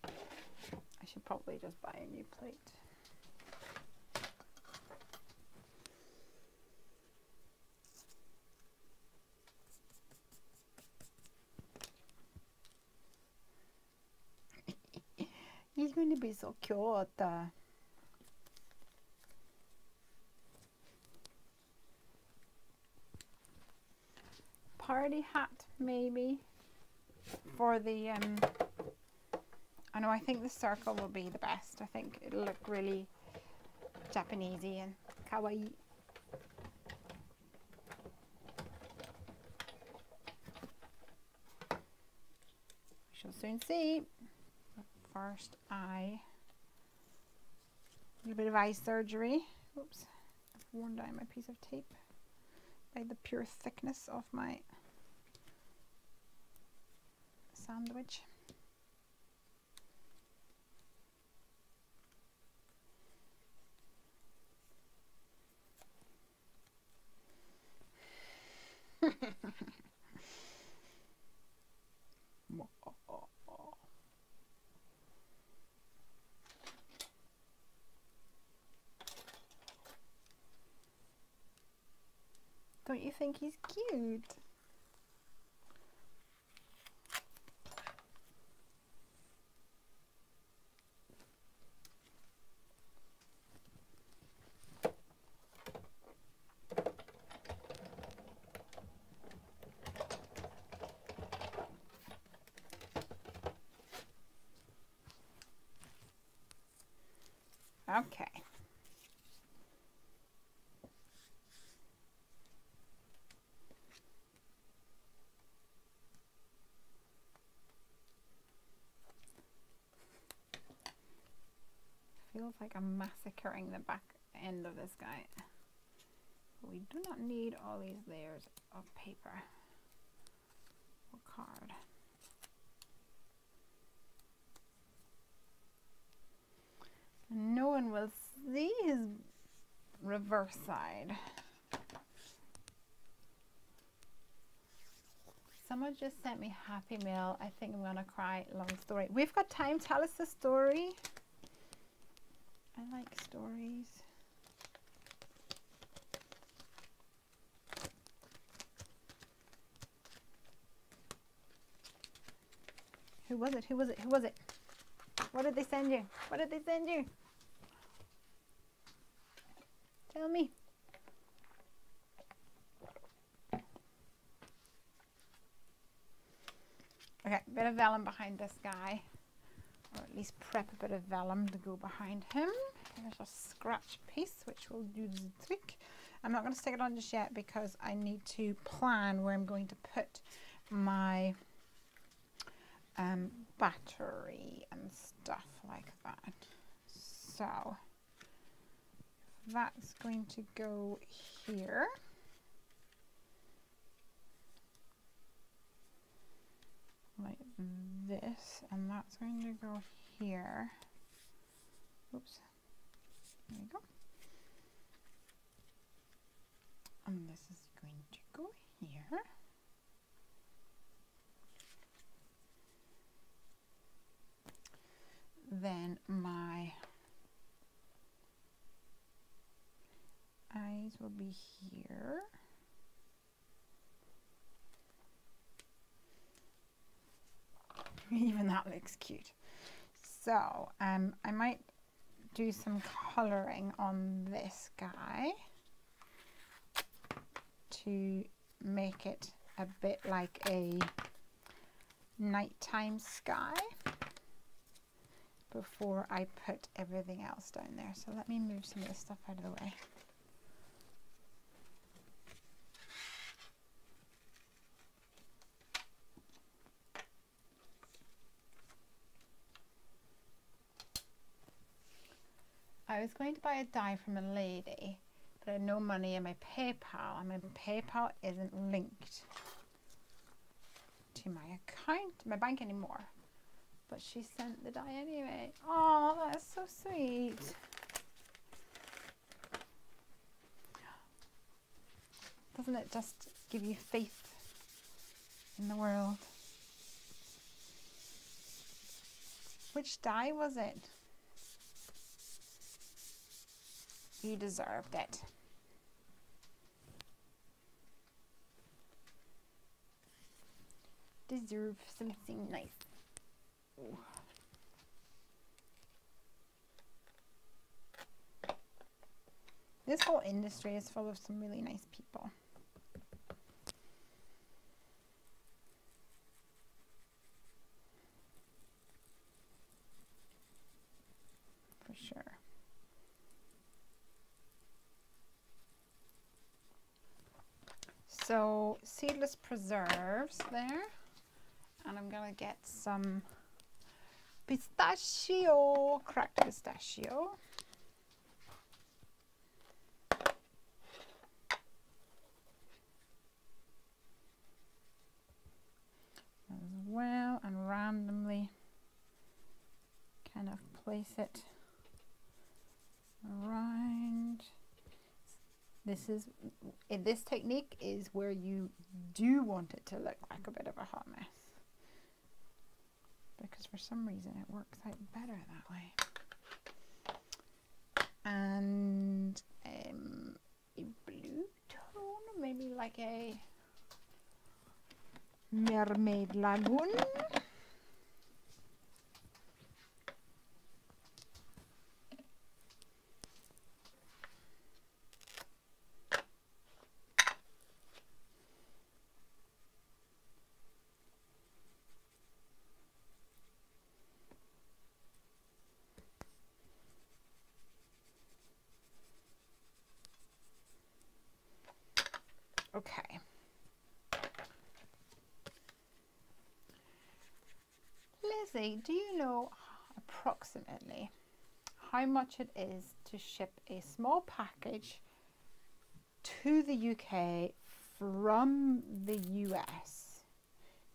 I should probably just buy a new plate. He's going to be so cute. Party hat, maybe, for the I know, I think the circle will be the best. I think it'll look really Japanesey and kawaii. We shall soon see. But first, a little bit of eye surgery. Oops, I've worn down my piece of tape by the pure thickness of my sandwich. Don't you think he's cute? Okay. Feels like I'm massacring the back end of this guy. But we do not need all these layers of paper or card. And no one will see his reverse side. Someone just sent me Happy Mail. I think I'm gonna cry. Long story. We've got time. Tell us the story. I like stories. Who was it? Who was it? Who was it? What did they send you? What did they send you? Tell me. Okay, bit of vellum behind this guy. Or at least prep a bit of vellum to go behind him. There's a scratch piece which will do the trick. I'm not going to stick it on just yet because I need to plan where I'm going to put my battery and stuff like that. So that's going to go here. Like this, and that's going to go here. Oops, there we go. And this is going to go here. these will be here. Even that looks cute. So I might do some colouring on this guy to make it a bit like a nighttime sky before I put everything else down there. So let me move some of this stuff out of the way. I was going to buy a die from a lady, but I had no money in my PayPal, and my PayPal isn't linked to my account, my bank anymore. But she sent the die anyway. Oh, that's so sweet. Doesn't it just give you faith in the world? Which die was it? You deserved it. Deserve something nice. Ooh. This whole industry is full of some really nice people. For sure. So seedless preserves there, and I'm gonna get some pistachio, cracked pistachio. As well, and randomly kind of place it around. This technique is where you do want it to look like a bit of a hot mess, because for some reason it works out better that way. And a blue tone, maybe like a mermaid lagoon. Okay. Lizzie, do you know approximately how much it is to ship a small package to the UK from the US?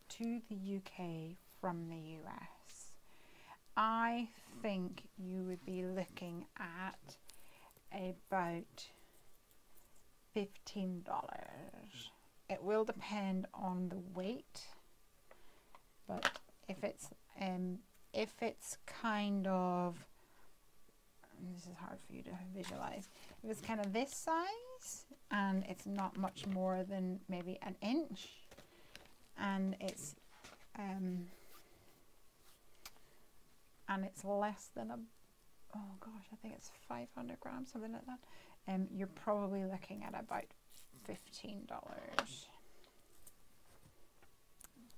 To the UK from the US. I think you would be looking at about $15. It will depend on the weight, but if it's kind of, this is hard for you to visualize, if it's kind of this size and it's not much more than maybe an inch, and it's less than a, oh gosh, I think it's 500 grams, something like that. You're probably looking at about $15.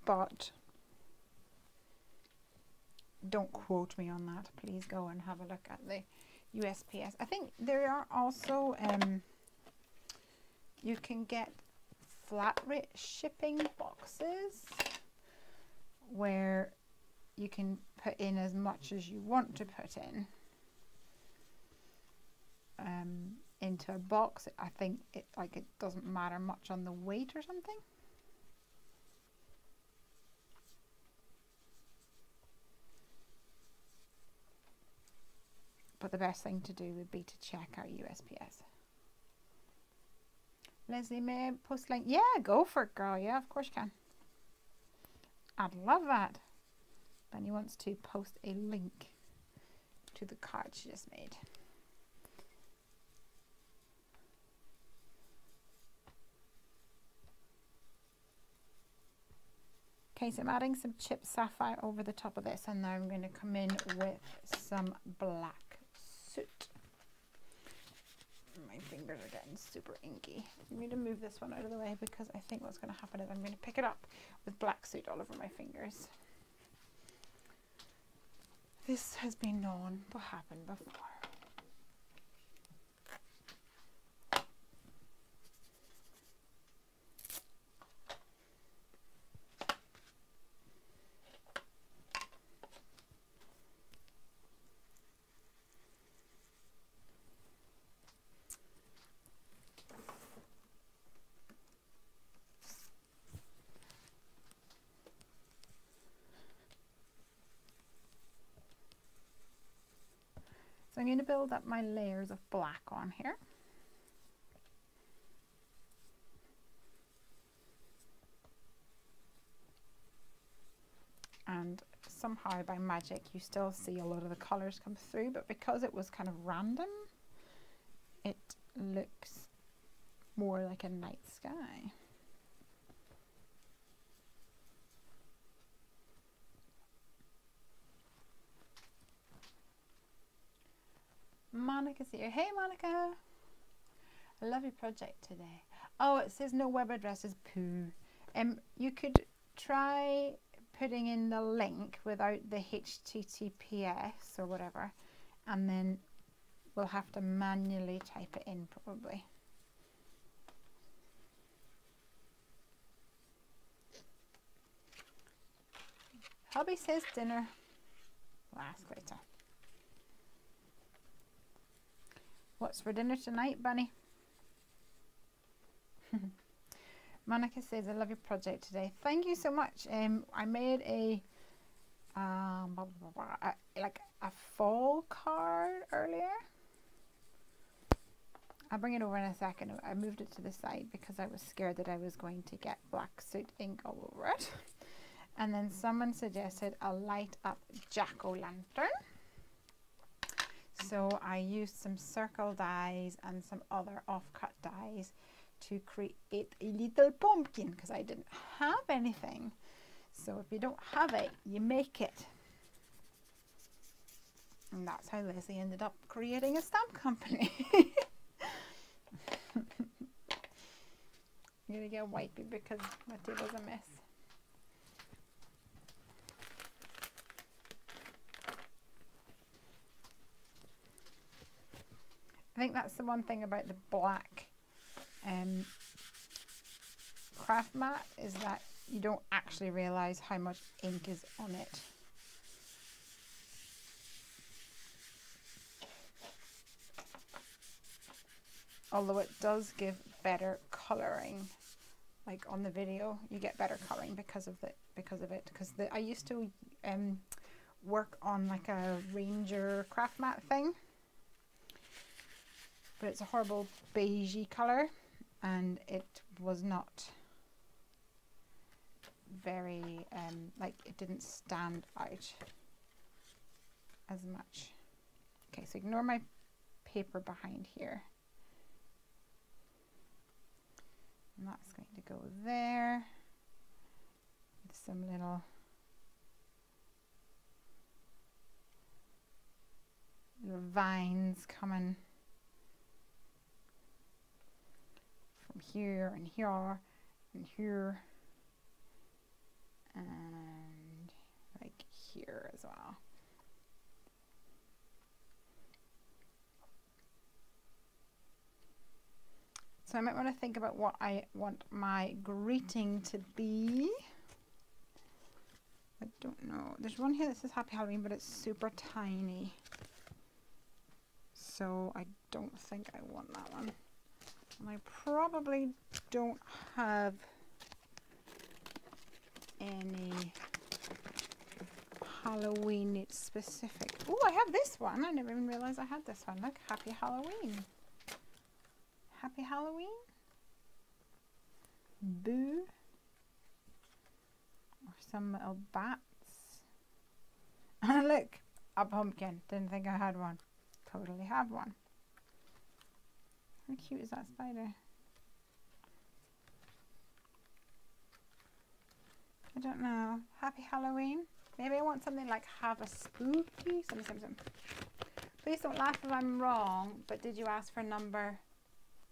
But don't quote me on that. Please go and have a look at the USPS. I think there are also, you can get flat rate shipping boxes where you can put in as much as you want to put in. Into a box. I think it doesn't matter much on the weight or something. But the best thing to do would be to check out USPS. Leslie, may I post link? Yeah, go for it, girl. Yeah, of course you can. I'd love that. Benny wants to post a link to the card she just made. Okay, so I'm adding some chipped sapphire over the top of this, and now I'm going to come in with some black soot. My fingers are getting super inky. I'm going to move this one out of the way because I think what's going to happen is I'm going to pick it up with black soot all over my fingers. This has been known to happen before. So I'm going to build up my layers of black on here. And somehow by magic you still see a lot of the colours come through, but because it was kind of random, it looks more like a night sky. Monica's here. Hey Monica! I love your project today. Oh, it says no web address is poo. You could try putting in the link without the HTTPS or whatever, and then we'll have to manually type it in probably. Hubby says dinner. We'll ask later. What's for dinner tonight, Bunny? Monica says, I love your project today. Thank you so much. I made a like a fall card earlier. I'll bring it over in a second. I moved it to the side because I was scared that I was going to get black soot ink all over it. And then someone suggested a light up jack-o'-lantern. So I used some circle dies and some other offcut dies to create a little pumpkin because I didn't have anything. So if you don't have it, you make it. And that's how Lesley ended up creating a stamp company. I'm going to get wipey because my table's a mess. I think that's the one thing about the black craft mat is that you don't actually realise how much ink is on it. Although it does give better colouring, like on the video you get better colouring because of it. Because I used to work on like a Ranger craft mat thing, but it's a horrible beigey colour and it was not very like it didn't stand out as much. Okay, so ignore my paper behind here, and that's going to go there with some little vines coming from here and here and here and like here as well. So I might want to think about what I want my greeting to be. I don't know. There's one here that says Happy Halloween, but it's super tiny. So I don't think I want that one. And I probably don't have any Halloween specific. Oh, I have this one. I never even realized I had this one. Look, Happy Halloween. Happy Halloween. Boo. Or some little bats. And look, a pumpkin. Didn't think I had one. Totally have one. How cute is that spider? I don't know. Happy Halloween. Maybe I want something like have a spooky. Something. Please don't laugh if I'm wrong, but did you ask for a number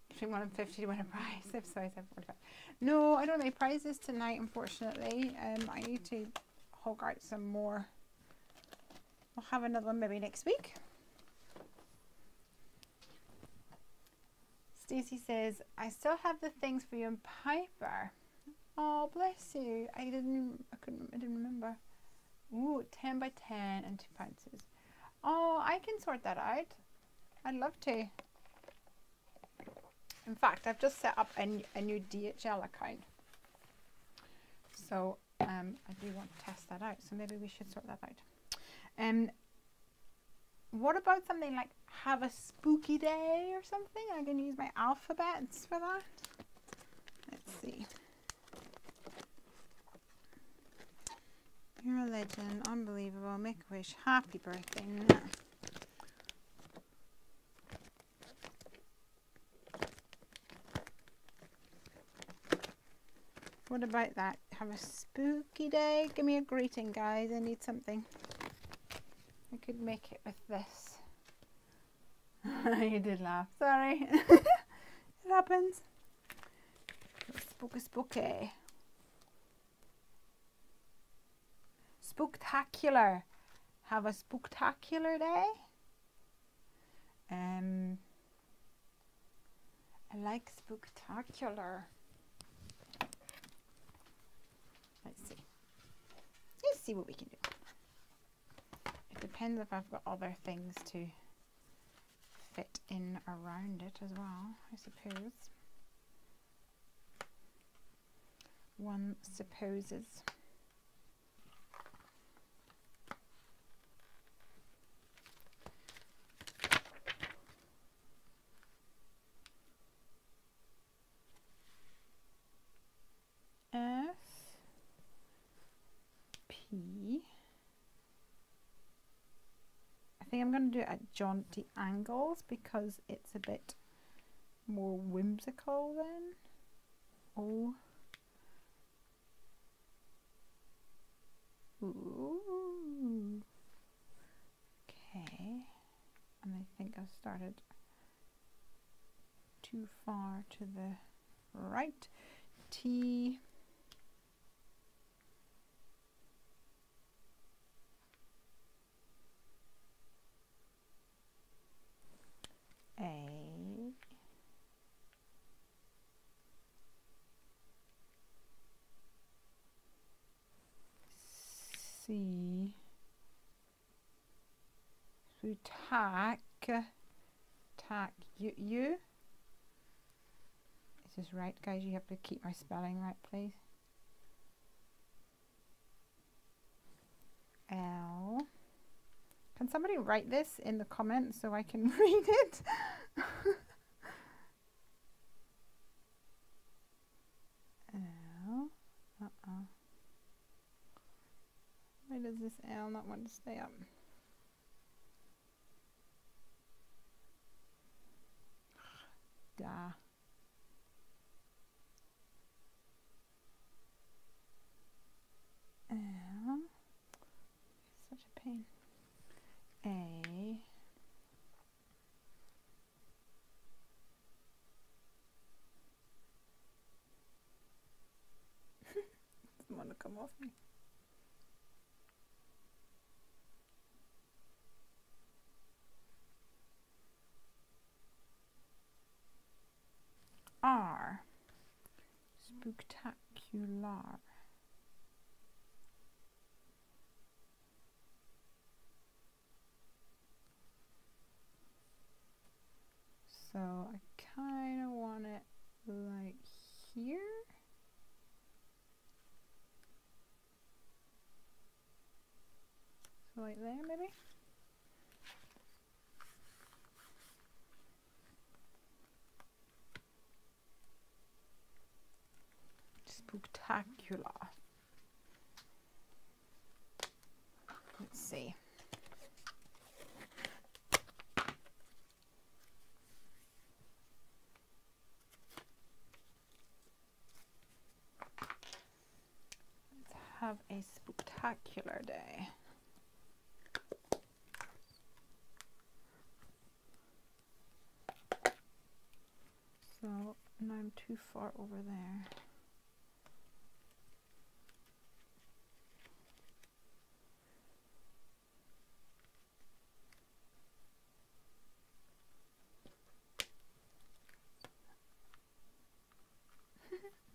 between 1 and 50 to win a prize? If so, I said 45. No, I don't have any prizes tonight, unfortunately. I need to hog out some more. I'll have another one maybe next week. Stacey says, I still have the things for you and Piper. Oh, bless you. I didn't remember. Ooh, 10 by 10 and 2 ounces. Oh, I can sort that out. I'd love to. In fact, I've just set up a new DHL account. So I do want to test that out. So maybe we should sort that out. What about something like have a spooky day or something? I can use my alphabets for that. Let's see. You're a legend. Unbelievable. Make a wish. Happy birthday. Nah. What about that? Have a spooky day? Give me a greeting, guys. I need something. I could make it with this. You did laugh. Sorry. It happens. Spooky, spooky. Spooktacular. Have a spooktacular day. I like spooktacular. Let's see. Let's see what we can do. It depends if I've got other things to fit in around it as well, I suppose. One supposes. I think I'm going to do it at jaunty angles because it's a bit more whimsical then. Oh. Ooh. Okay. And I think I've started too far to the right. T. A. C. So tack. You. Is this right, guys? You have to keep my spelling right, please. L. Can somebody write this in the comments so I can read it? L. Why does this L not want to stay up? Da. L. Such a pain. A. Doesn't want to come off me. R. Spooktacular. So I kind of want it like here. So like there maybe. Spooktacular. Let's see. Let's have a spectacular day. So now I'm too far over there.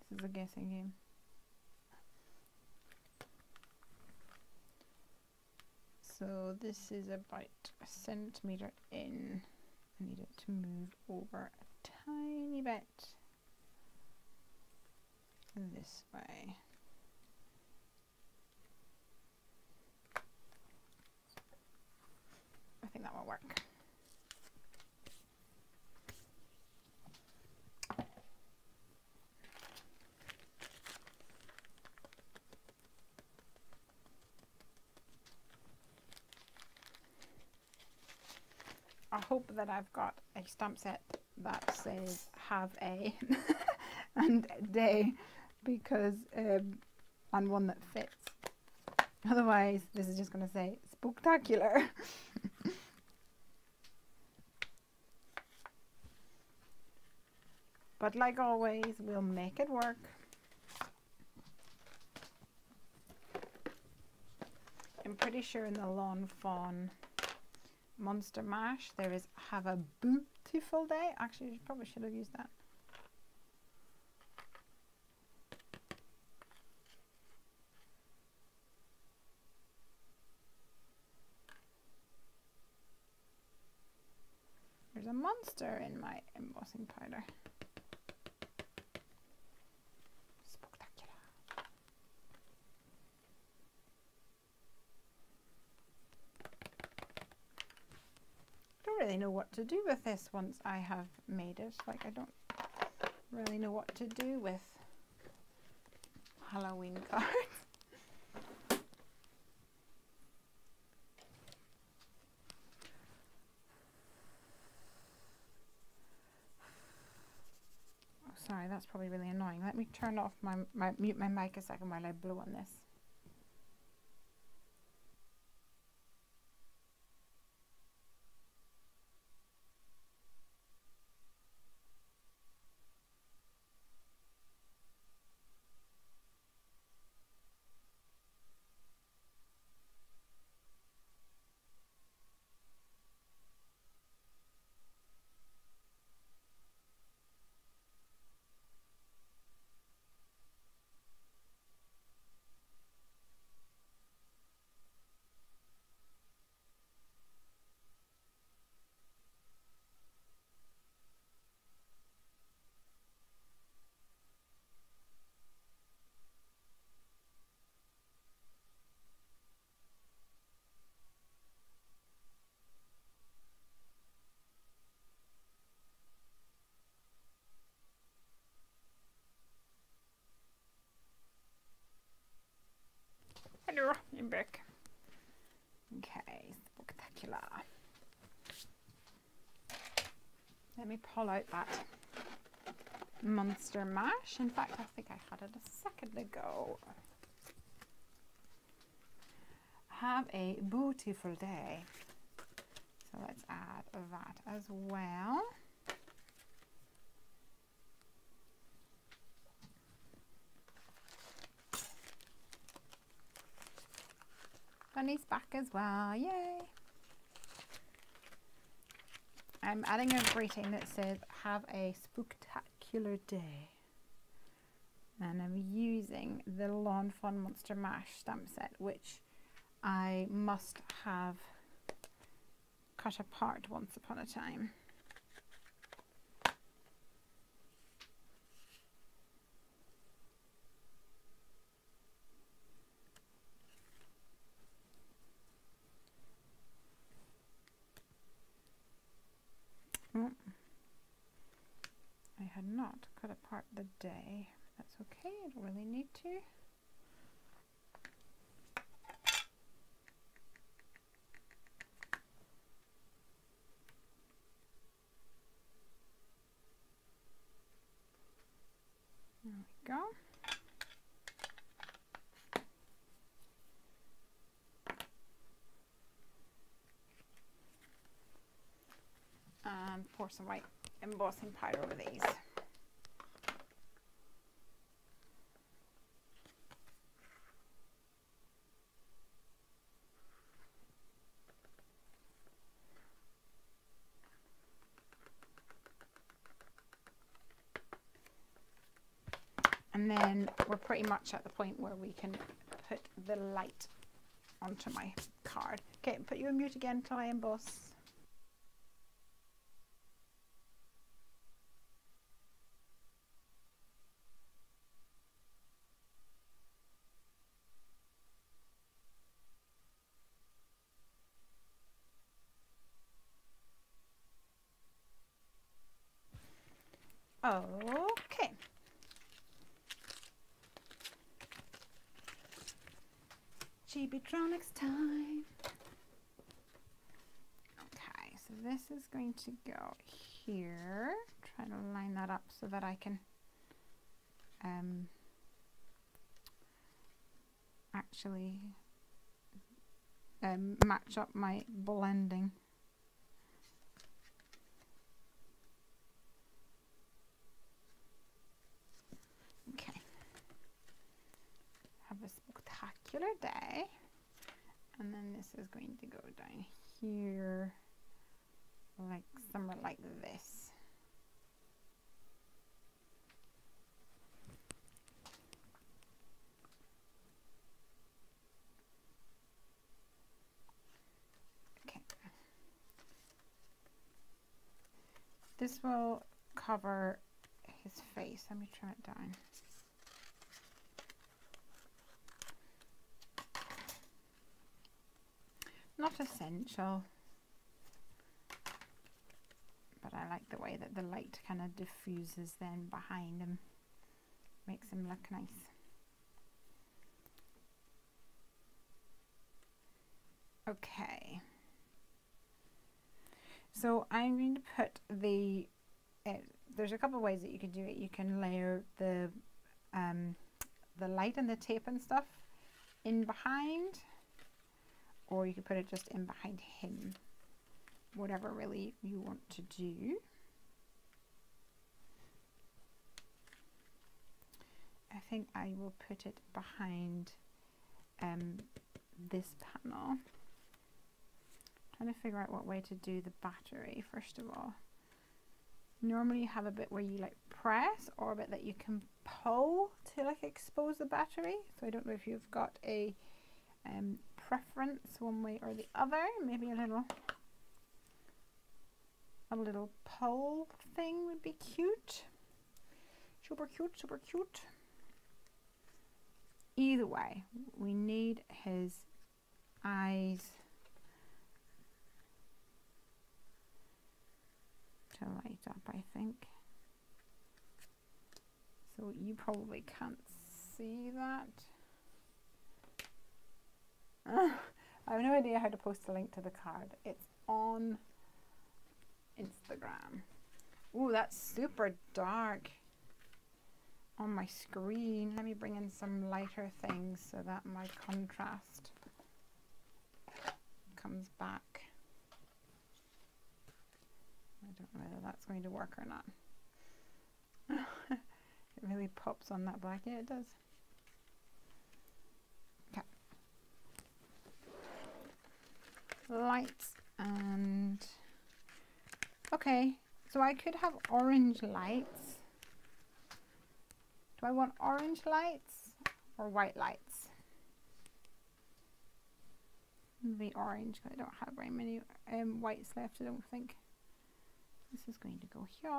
This is a guessing game. So this is about a centimetre in. I need it to move over a tiny bit this way. I think that will work. I hope that I've got a stamp set that says have a and day, because and one that fits. Otherwise this is just going to say spectacular. But like always, we'll make it work. I'm pretty sure in the Lawn Fawn Monster Mash there is have a beautiful day. Actually, I probably should have used that. There's a monster in my embossing powder. Spectacular. I don't really know what to do with this once I have made it. Like, I don't really know what to do with Halloween cards. Oh, sorry, that's probably really annoying. Let me turn off mute my mic a second while I blow on this. Hello, I'm back. Okay, spectacular. Let me pull out that Monster Mash. In fact, I think I had it a second ago. Have a beautiful day. So let's add that as well. Bunny's back as well, yay! I'm adding a greeting that says, have a spectacular day. And I'm using the Lawn Fawn Monster Mash stamp set, which I must have cut apart once upon a time. Oh, I had not cut apart the day. That's okay, I don't really need to. There we go. pour some white embossing powder over these. And then we're pretty much at the point where we can put the light onto my card. Okay, put you on mute again until I emboss. Okay. Chibitronics time. Okay, so this is going to go here. Try to line that up so that I can actually match up my blending. Okay. Have a spectacular day. And then this is going to go down here, like somewhere like this. Okay. This will cover his face. Let me trim it down. Not essential, but I like the way that the light kind of diffuses then behind him. Makes him look nice. Okay. So I'm going to put the, there's a couple of ways that you can do it. You can layer the light and the tape and stuff in behind, or you could put it just in behind him, whatever really you want to do. I think I will put it behind this panel. Trying to figure out what way to do the battery first of all. Normally you have a bit where you like press, or a bit that you can pull to like expose the battery. So I don't know if you've got a preference one way or the other. Maybe a little pull thing would be cute. Super cute, super cute. Either way, we need his eyes to light up, I think. So you probably can't see that. I have no idea how to post a link to the card. It's on Instagram. Ooh, that's super dark on my screen. Let me bring in some lighter things so that my contrast comes back. I don't know whether that's going to work or not. It really pops on that black. Yeah, it does. Okay. Lights and... Okay, so I could have orange lights. Do I want orange lights or white lights? Maybe orange, because I don't have very many whites left, I don't think. This is going to go here.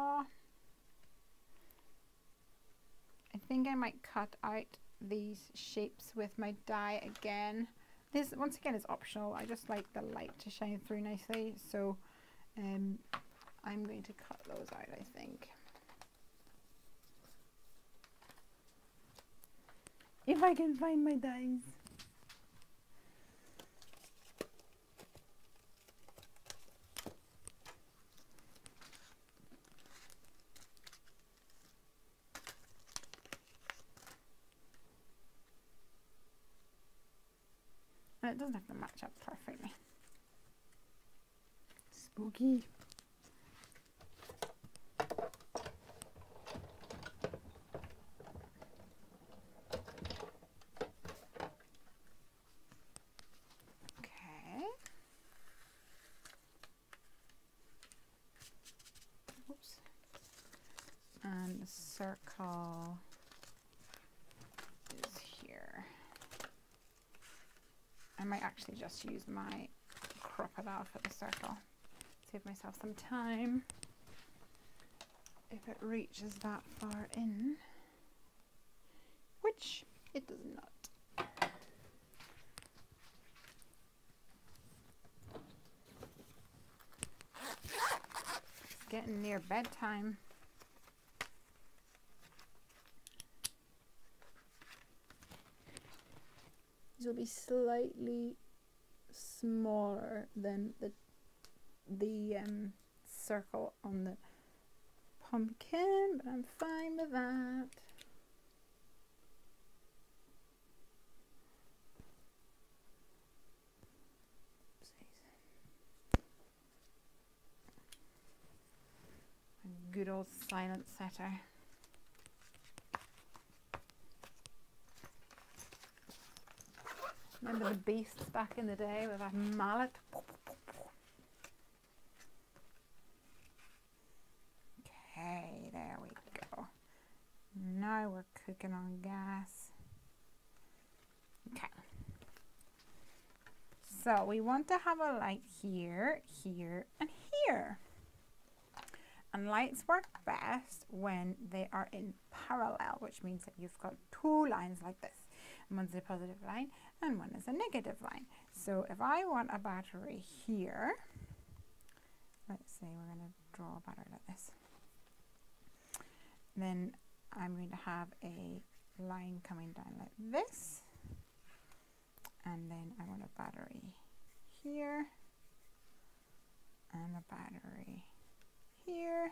I think I might cut out these shapes with my die again. This, once again, is optional. I just like the light to shine through nicely. So I'm going to cut those out, I think. If I can find my dies. And it doesn't have to match up perfectly. Spooky. and the circle is here. I might actually just use my crocodile for the circle. Save myself some time if it reaches that far in, which it does not. It's getting near bedtime. These will be slightly smaller than the circle on the pumpkin, but I'm fine with that. A good old silent setter. Remember the beasts back in the day with that mallet? Okay, there we go. Now we're cooking on gas. Okay. So we want to have a light here, here, and here. And lights work best when they are in parallel, which means that you've got two lines like this. One's a positive line and one is a negative line. So if I want a battery here, let's say we're going to draw a battery like this. Then I'm going to have a line coming down like this. And then I want a battery here and a battery here,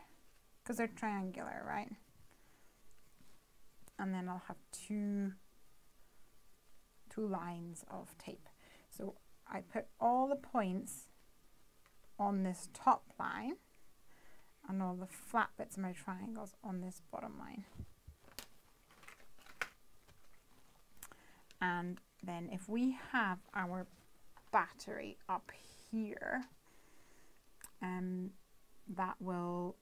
because they're triangular, right? And then I'll have two lines of tape. So I put all the points on this top line and all the flat bits of my triangles on this bottom line. And then if we have our battery up here, that will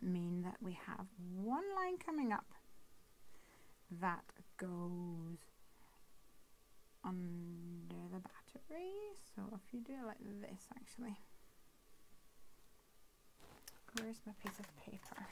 mean that we have one line coming up that goes under the battery. So if you do it like this, actually, where's my piece of paper?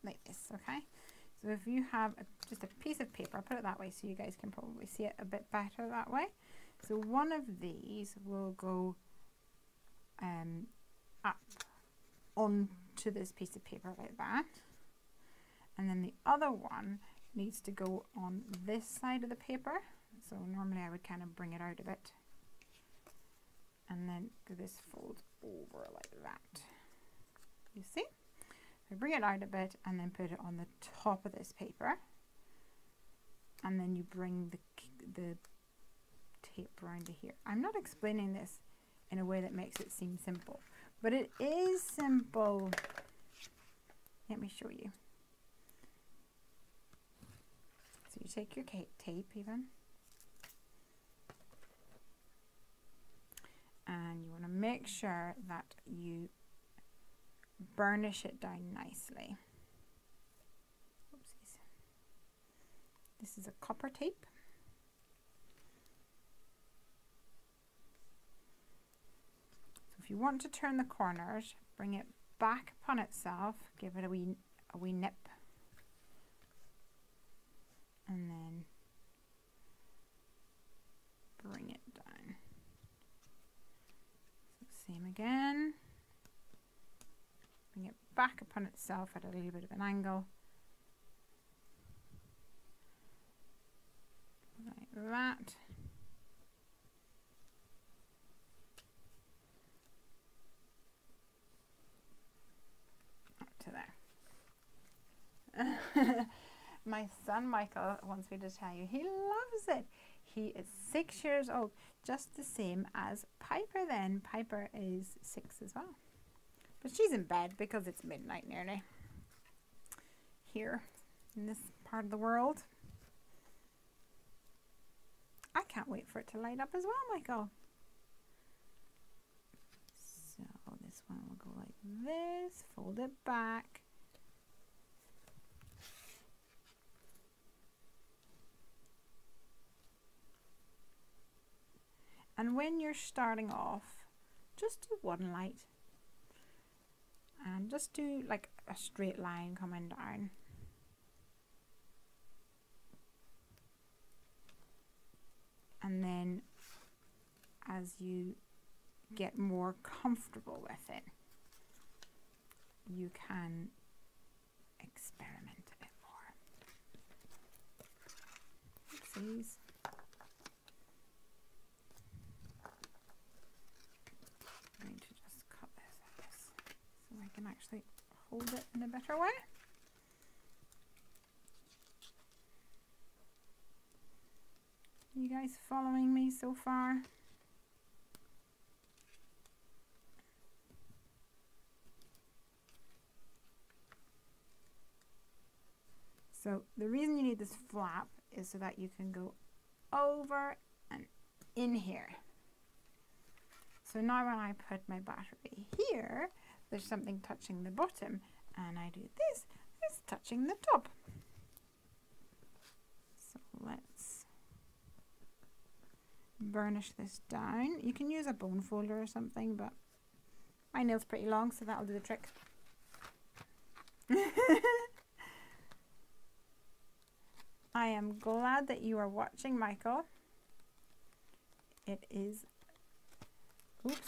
Like this, okay? So if you have just a piece of paper, I'll put it that way so you guys can probably see it a bit better that way. So one of these will go up onto this piece of paper like that. And then the other one needs to go on this side of the paper. So normally I would kind of bring it out a bit. And then this folds over like that. You see? I bring it out a bit and then put it on the top of this paper, and then you bring the tape around to here. I'm not explaining this in a way that makes it seem simple, but it is simple. Let me show you. So you take your tape even, and you want to make sure that you burnish it down nicely. Oopsies. This is a copper tape. So if you want to turn the corners, bring it back upon itself, give it a wee nip, and then bring it down. So same again. Bring it back upon itself at a little bit of an angle, like that. Up to there. My son Michael wants me to tell you he loves it. He is 6 years old, just the same as Piper then. Piper is 6 as well. But she's in bed because it's midnight nearly. here in this part of the world. I can't wait for it to light up as well, Michael. So this one will go like this, fold it back. And when you're starting off, just do one light. And just do like a straight line coming down. And then as you get more comfortable with it, you can experiment a bit more. Oopsies. I'm going to just cut this like this so I can actually hold it in a better way. You guys following me so far? So the reason you need this flap is so that you can go over and in here. So now when I put my battery here, there's something touching the bottom, and I do this, it's touching the top. So let's burnish this down. You can use a bone folder or something, but my nail's pretty long, so that'll do the trick. I am glad that you are watching, Michael. It is, oops,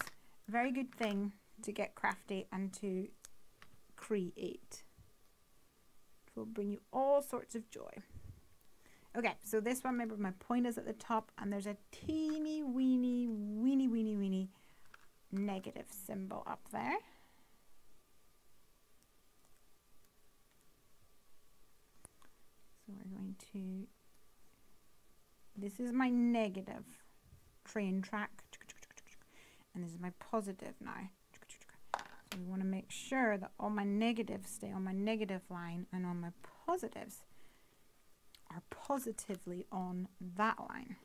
a very good thing to get crafty and to create. It will bring you all sorts of joy. Okay, so this one, remember my point is at the top, and there's a teeny weeny negative symbol up there. So we're going to, this is my negative train track, and this is my positive now. So we want to make sure that all my negatives stay on my negative line, and all my positives are positively on that line.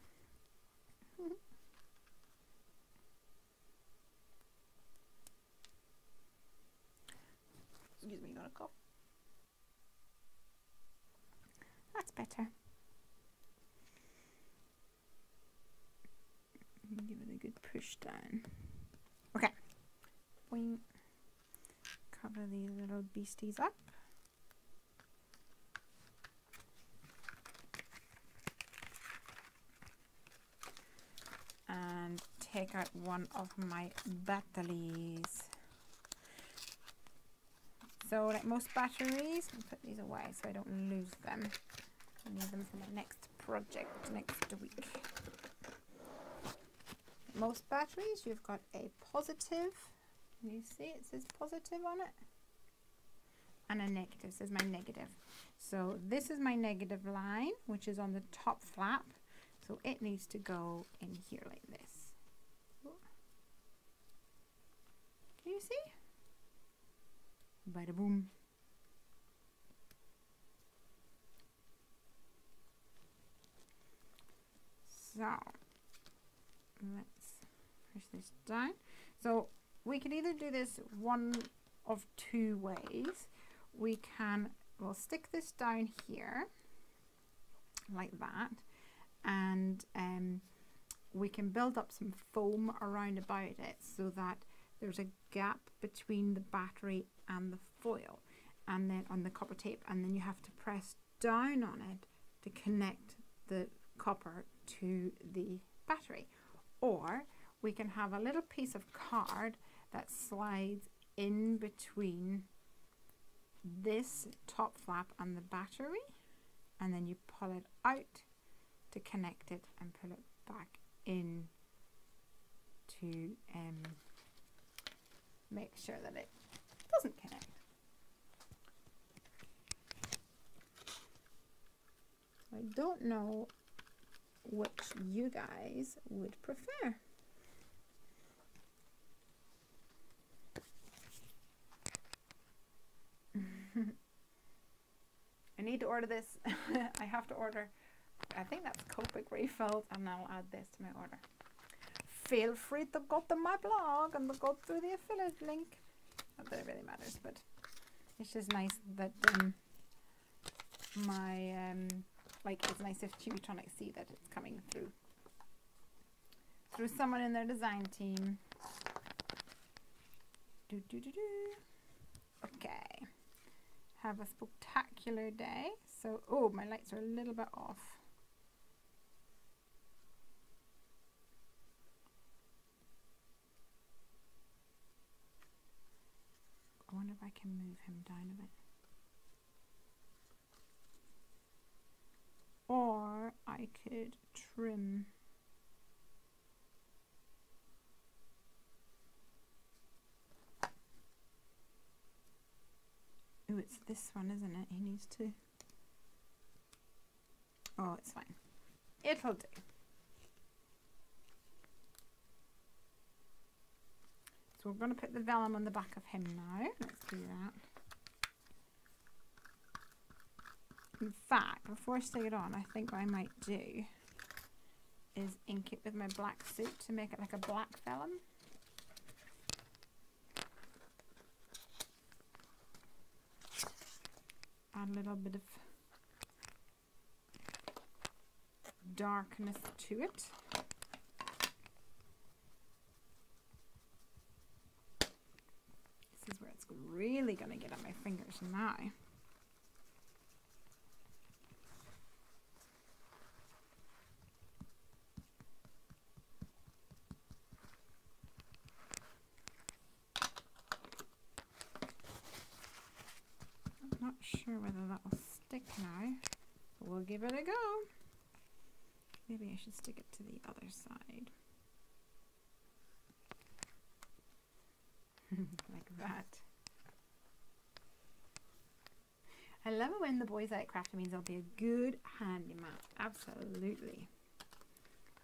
Excuse me, got a cough. That's better. Give it a good push down. Okay. We cover these little beasties up. And take out one of my batteries. So like most batteries, I'll put these away so I don't lose them. I need them for my next project next week. Most batteries, you've got a positive. You see it says positive on it. And a negative, it says my negative. So this is my negative line, which is on the top flap. So it needs to go in here like this. Can you see? Bada boom. So let's push this down. So we can either do this one of two ways. We can, we'll stick this down here like that, and we can build up some foam around about it so that there's a gap between the battery and the foil, and then on the copper tape, and then you have to press down on it to connect the copper to the battery. Or we can have a little piece of card that slides in between this top flap and the battery, and then you pull it out to connect it and pull it back in to make sure that it doesn't connect. I don't know which you guys would prefer. need to order this. I have to order, I think that's Copic refills, and I'll add this to my order. Feel free to go to my blog and go through the affiliate link. Not that it really matters, but it's just nice that like it's nice if Chibitronics see that it's coming through someone in their design team. Okay. Have a spectacular day. So, oh, my lights are a little bit off. I wonder if I can move him down a bit. Or I could trim. Oh, it's this one, isn't it? He needs to. Oh, it's fine. It'll do. So we're going to put the vellum on the back of him now. Let's do that. In fact, before I stick it on, I think what I might do is ink it with my black soot to make it like a black vellum. Add a little bit of darkness to it. This is where it's really going to get on my fingers now. Not sure whether that will stick now, but we'll give it a go. Maybe I should stick it to the other side. Like that. I love it when the boys out crafting means I'll be a good handyman. Absolutely.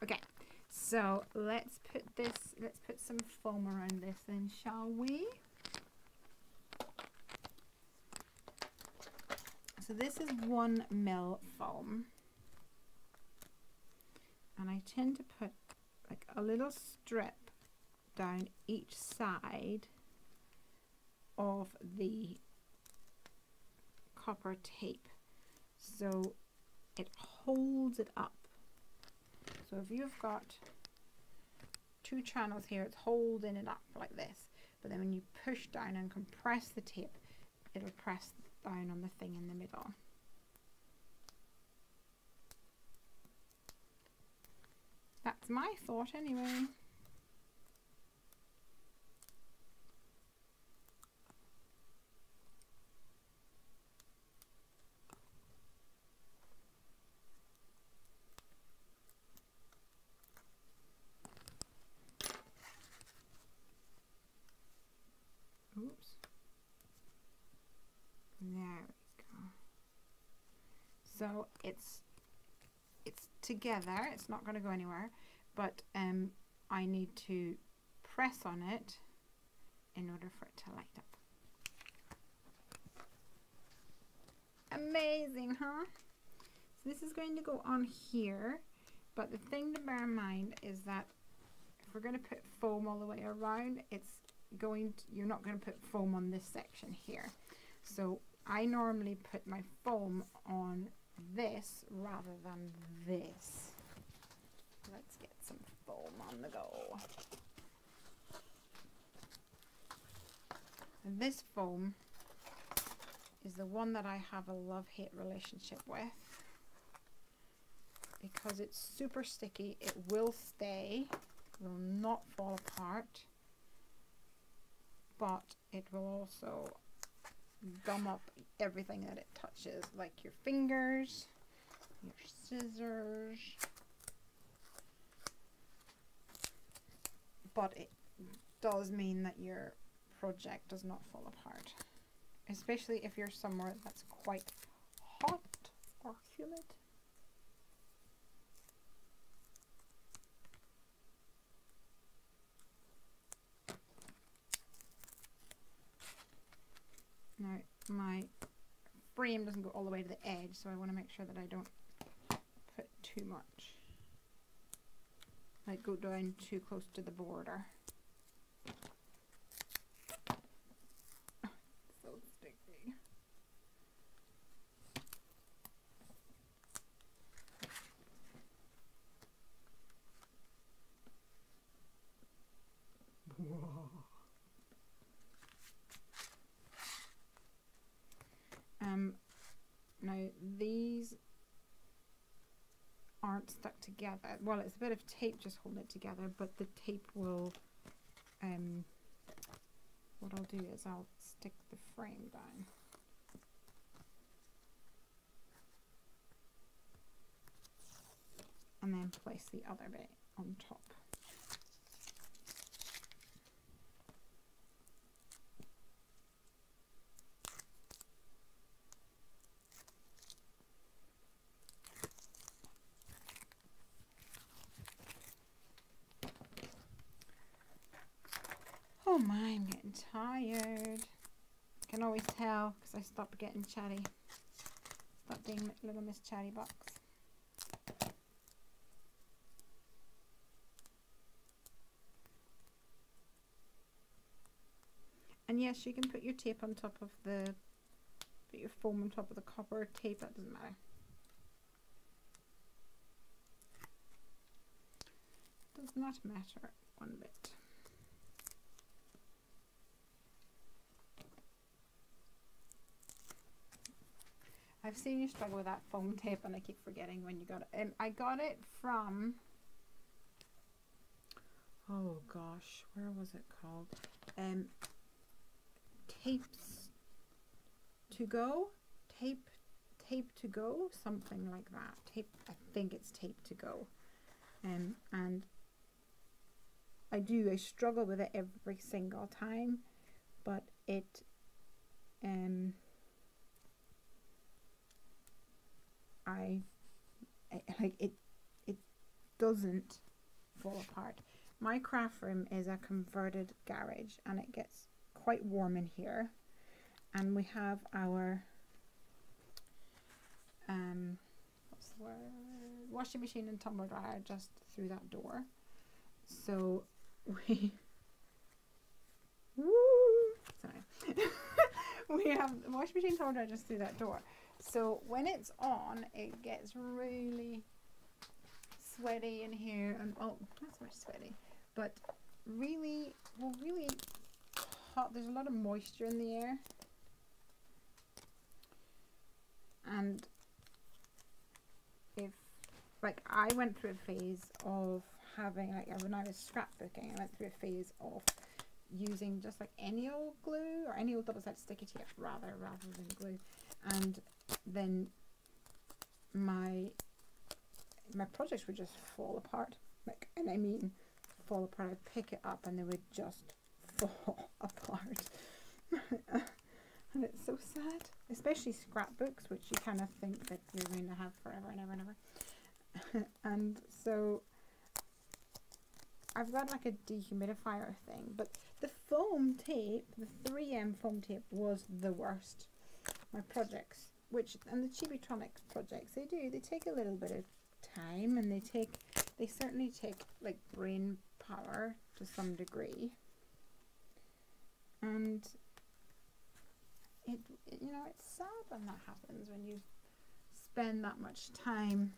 Okay, so let's put some foam around this then, shall we? So this is 1 mil foam, and I tend to put like a little strip down each side of the copper tape so it holds it up. So if you've got 2 channels here, it's holding it up like this, but then when you push down and compress the tape, it'll press down on the thing in the middle. That's my thought anyway. Oops. There we go. So it's together, it's not going to go anywhere, but I need to press on it in order for it to light up. Amazing, huh? So this is going to go on here, but the thing to bear in mind is that if we're going to put foam all the way around, you're not going to put foam on this section here. So I normally put my foam on this rather than this. Let's get some foam on the go. And this foam is the one that I have a love-hate relationship with because it's super sticky. It will stay, will not fall apart, but it will also gum up everything that it touches, like your fingers, your scissors. But it does mean that your project does not fall apart, especially if you're somewhere that's quite hot or humid. Now my frame doesn't go all the way to the edge, so I want to make sure that I don't put too much, like go down too close to the border. So sticky. Whoa. Now these aren't stuck together. Well, it's a bit of tape just holding it together, but the tape will, what I'll do is I'll stick the frame down. And then place the other bit on top. Oh my, I'm getting tired. I can always tell because I stopped getting chatty. Stopped being little Miss Chatty Box. And yes, you can put your tape on top of the, put your foam on top of the copper tape, that doesn't matter. Does not matter one bit. I've seen you struggle with that foam tape and I keep forgetting when you got it. I got it from, oh gosh, where was it called? Tapes to go? Tape to go? Something like that. Tape, I think it's Tape to Go. And I struggle with it every single time, but it, it doesn't fall apart. My craft room is a converted garage and it gets quite warm in here, and we have our what's the word, washing machine and tumble dryer just through that door, so we we have the washing machine tumble dryer just through that door. So when it's on, it gets really sweaty in here, and oh, not so much sweaty, but really, well, really hot. There's a lot of moisture in the air, and if, like, I went through a phase of having, like, when I was scrapbooking, I went through a phase of using just like any old glue or any old double-sided sticky tape rather than glue, and then my projects would just fall apart, like, and I mean fall apart. I'd pick it up and they would just fall apart. And it's so sad, especially scrapbooks, which you kind of think that you're going to have forever and ever and ever. And so I've got like a dehumidifier thing, but the foam tape, the 3M foam tape, was the worst. My projects, and the chibitronics projects, they take a little bit of time, and they certainly take like brain power to some degree, and it you know, it's sad when that happens, when you spend that much time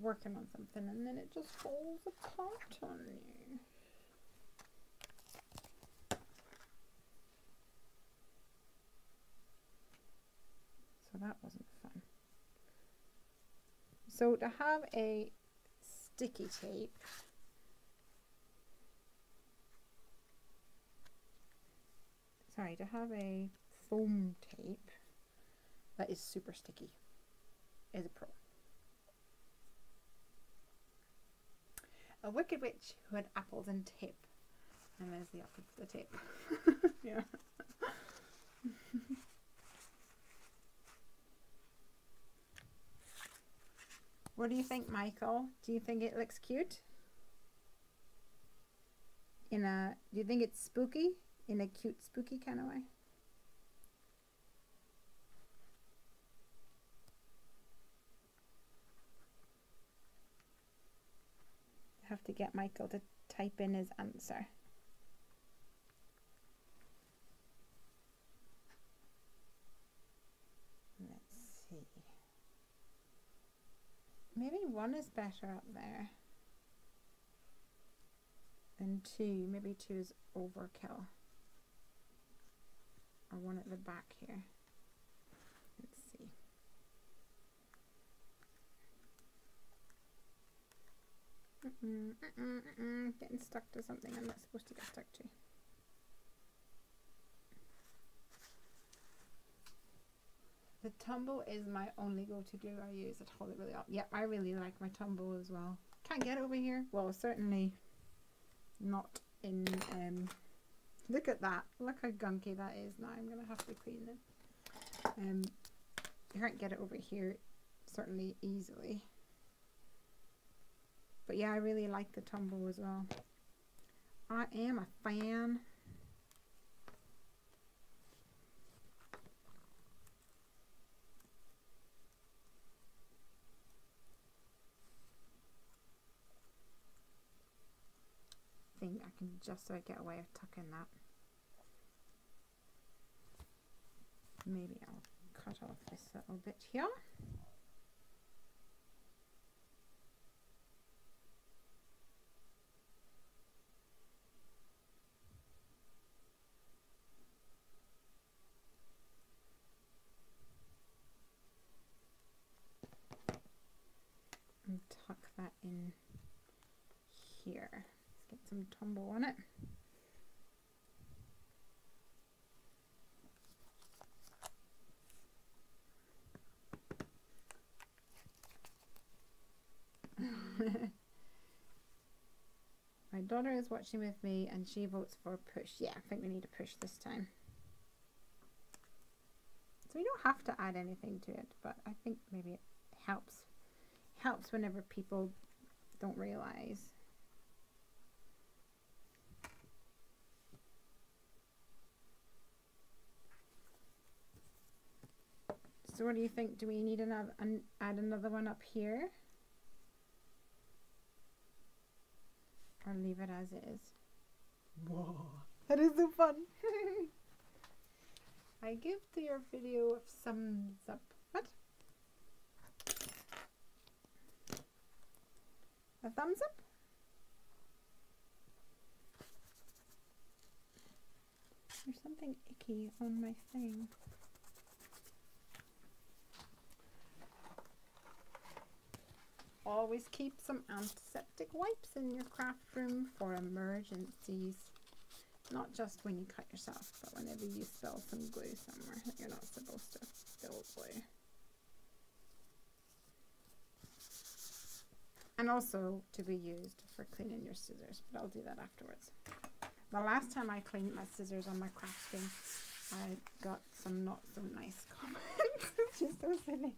working on something and then it just falls apart on you. So that wasn't fun. So to have a sticky tape, to have a foam tape that is super sticky is a pro. A wicked witch who had apples and tape. And there's the apple for the tape. Yeah. What do you think, Michael? Do you think it looks cute? Do you think it's spooky? In a cute, spooky kind of way? to get Michael to type in his answer. Let's see. Maybe 1 is better up there than 2. Maybe 2 is overkill. Or 1 at the back here. Let's see. Getting stuck to something I'm not supposed to get stuck to. The tumble is my only go-to glue I use. It hold it really up. Yep, I really like my tumble as well. Can't get it over here. Well, certainly not in, look at that. Look how gunky that is. Now I'm going to have to clean it. You can't get it over here certainly easily. But yeah, I really like the tumble as well. I am a fan. I think I can just about get away with tucking that. Maybe I'll cut off this little bit here. And tuck that in here. Let's get some tumble on it. My daughter is watching with me and she votes for push. Yeah, I think we need a push this time. So we don't have to add anything to it, but I think maybe it helps whenever people don't realize. So what do you think? Do we need another add another one up here? Or leave it as is? Whoa, that is so fun. I give to your video a thumbs up. What? A thumbs up? There's something icky on my thing. Always keep some antiseptic wipes in your craft room for emergencies. Not just when you cut yourself, but whenever you spill some glue somewhere that you're not supposed to spill glue. And also to be used for cleaning your scissors, but I'll do that afterwards. The last time I cleaned my scissors on my craft room, I got some not so nice comments. It's just so silly.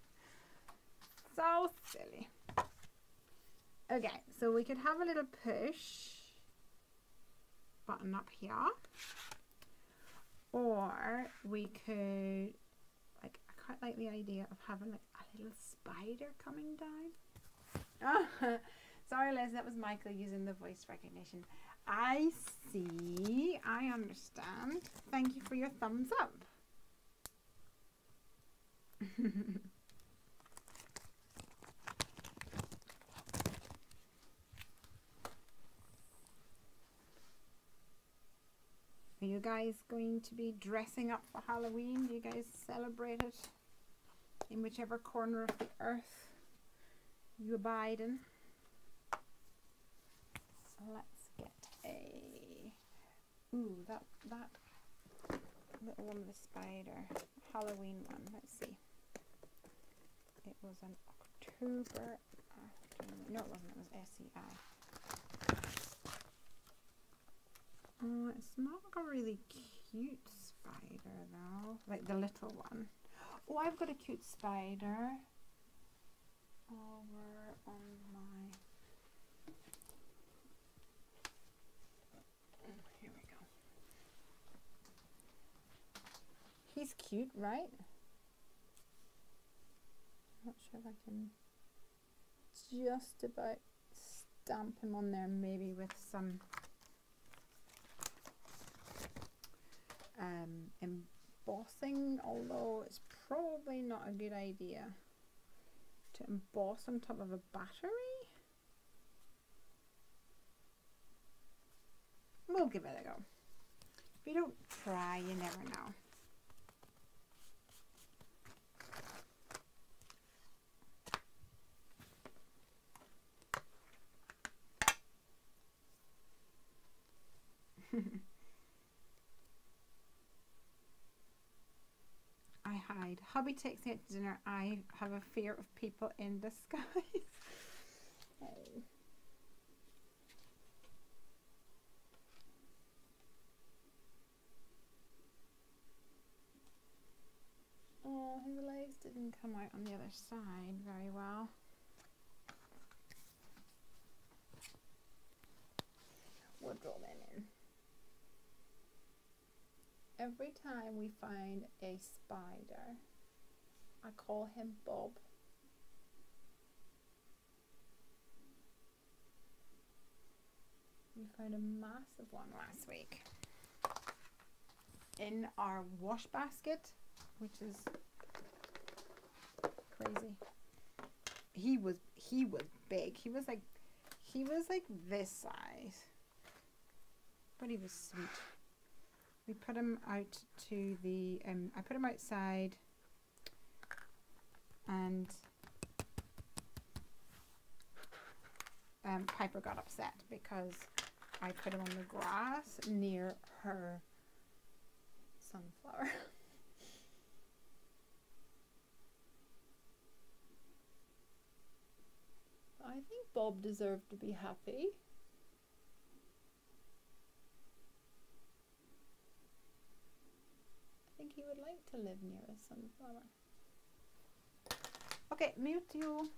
So silly. Okay, so we could have a little push button up here, or we could, like, I quite like the idea of having like a little spider coming down. Oh, sorry Liz, that was Michael using the voice recognition. I see, I understand. Thank you for your thumbs up. Are you guys going to be dressing up for Halloween? Do you guys celebrate it in whichever corner of the earth you abide in? Let's get a... Ooh, that little one with a spider. Halloween one. Let's see. It was an October afternoon. No, it wasn't. It was SEI. Oh, it's not like a really cute spider though, like the little one. Oh, I've got a cute spider over on my... Oh, here we go. He's cute, right? I'm not sure if I can just about stamp him on there maybe with some embossing, although it's probably not a good idea to emboss on top of a battery. We'll give it a go. If you don't try, you never know. I hide. Hubby takes me out to dinner. I have a fear of people in disguise. Oh. Oh, his legs didn't come out on the other side very well. We'll draw them in. Every time we find a spider, I call him Bob. We found a massive one last week in our wash basket, which is crazy. He was big. He was like this size, but he was sweet. We put him out to the I put him outside, and Piper got upset because I put him on the grass near her sunflower. I think Bob deserved to be happy. I think he would like to live near a sunflower. Okay, mute you.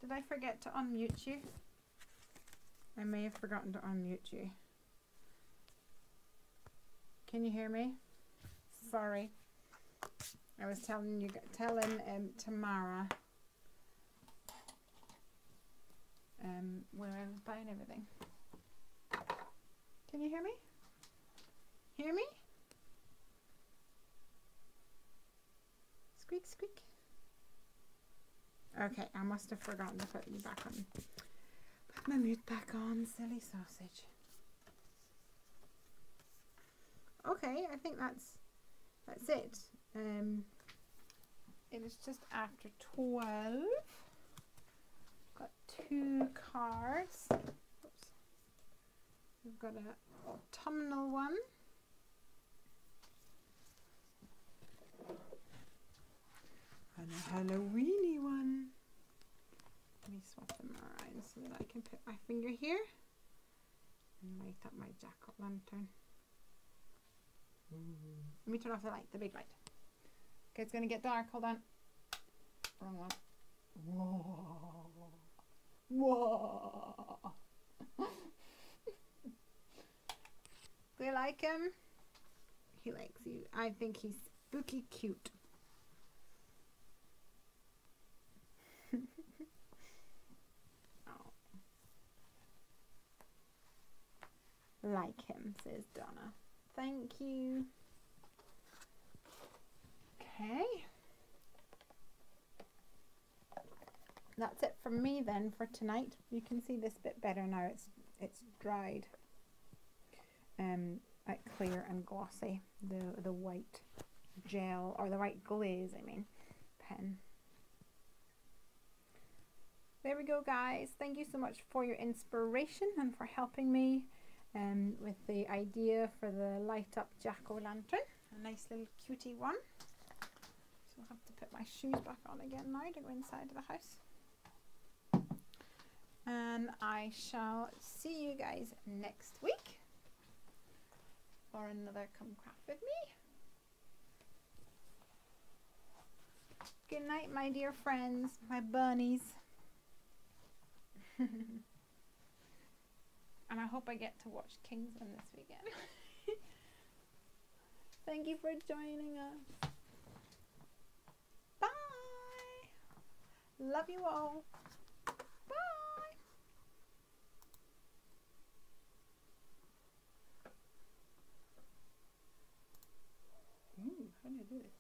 Did I forget to unmute you? I may have forgotten to unmute you. Can you hear me? Sorry. I was telling Tamara where I was buying everything. Can you hear me? Hear me? Squeak, squeak. Okay, I must have forgotten to put you back on. Put my mute back on, silly sausage. Okay, I think that's it. It is just after 12. Got 2 cards. Oops. We've got an autumnal one. And a Halloweeny one. Let me swap them around so that I can put my finger here and light up my jack-o'-lantern. Let me turn off the light, the big light. Okay, it's gonna get dark. Hold on. Wrong one. Whoa. Whoa. Do you like him? He likes you. I think he's spooky cute. Oh. Like him, says Donna. Thank you. Okay. That's it from me then for tonight. You can see this bit better now. It's dried. Like clear and glossy. The white gel, or the white glaze, I mean, pen. There we go, guys. Thank you so much for your inspiration and for helping me with the idea for the light up jack-o'-lantern. A nice little cutie one. So I'll have to put my shoes back on again now to go inside the house. And I shall see you guys next week for another Come Craft With Me. Good night, my dear friends, my bunnies. And I hope I get to watch Kingsman this weekend. Thank you for joining us. Bye. Love you all. Bye. Ooh, how do I do this?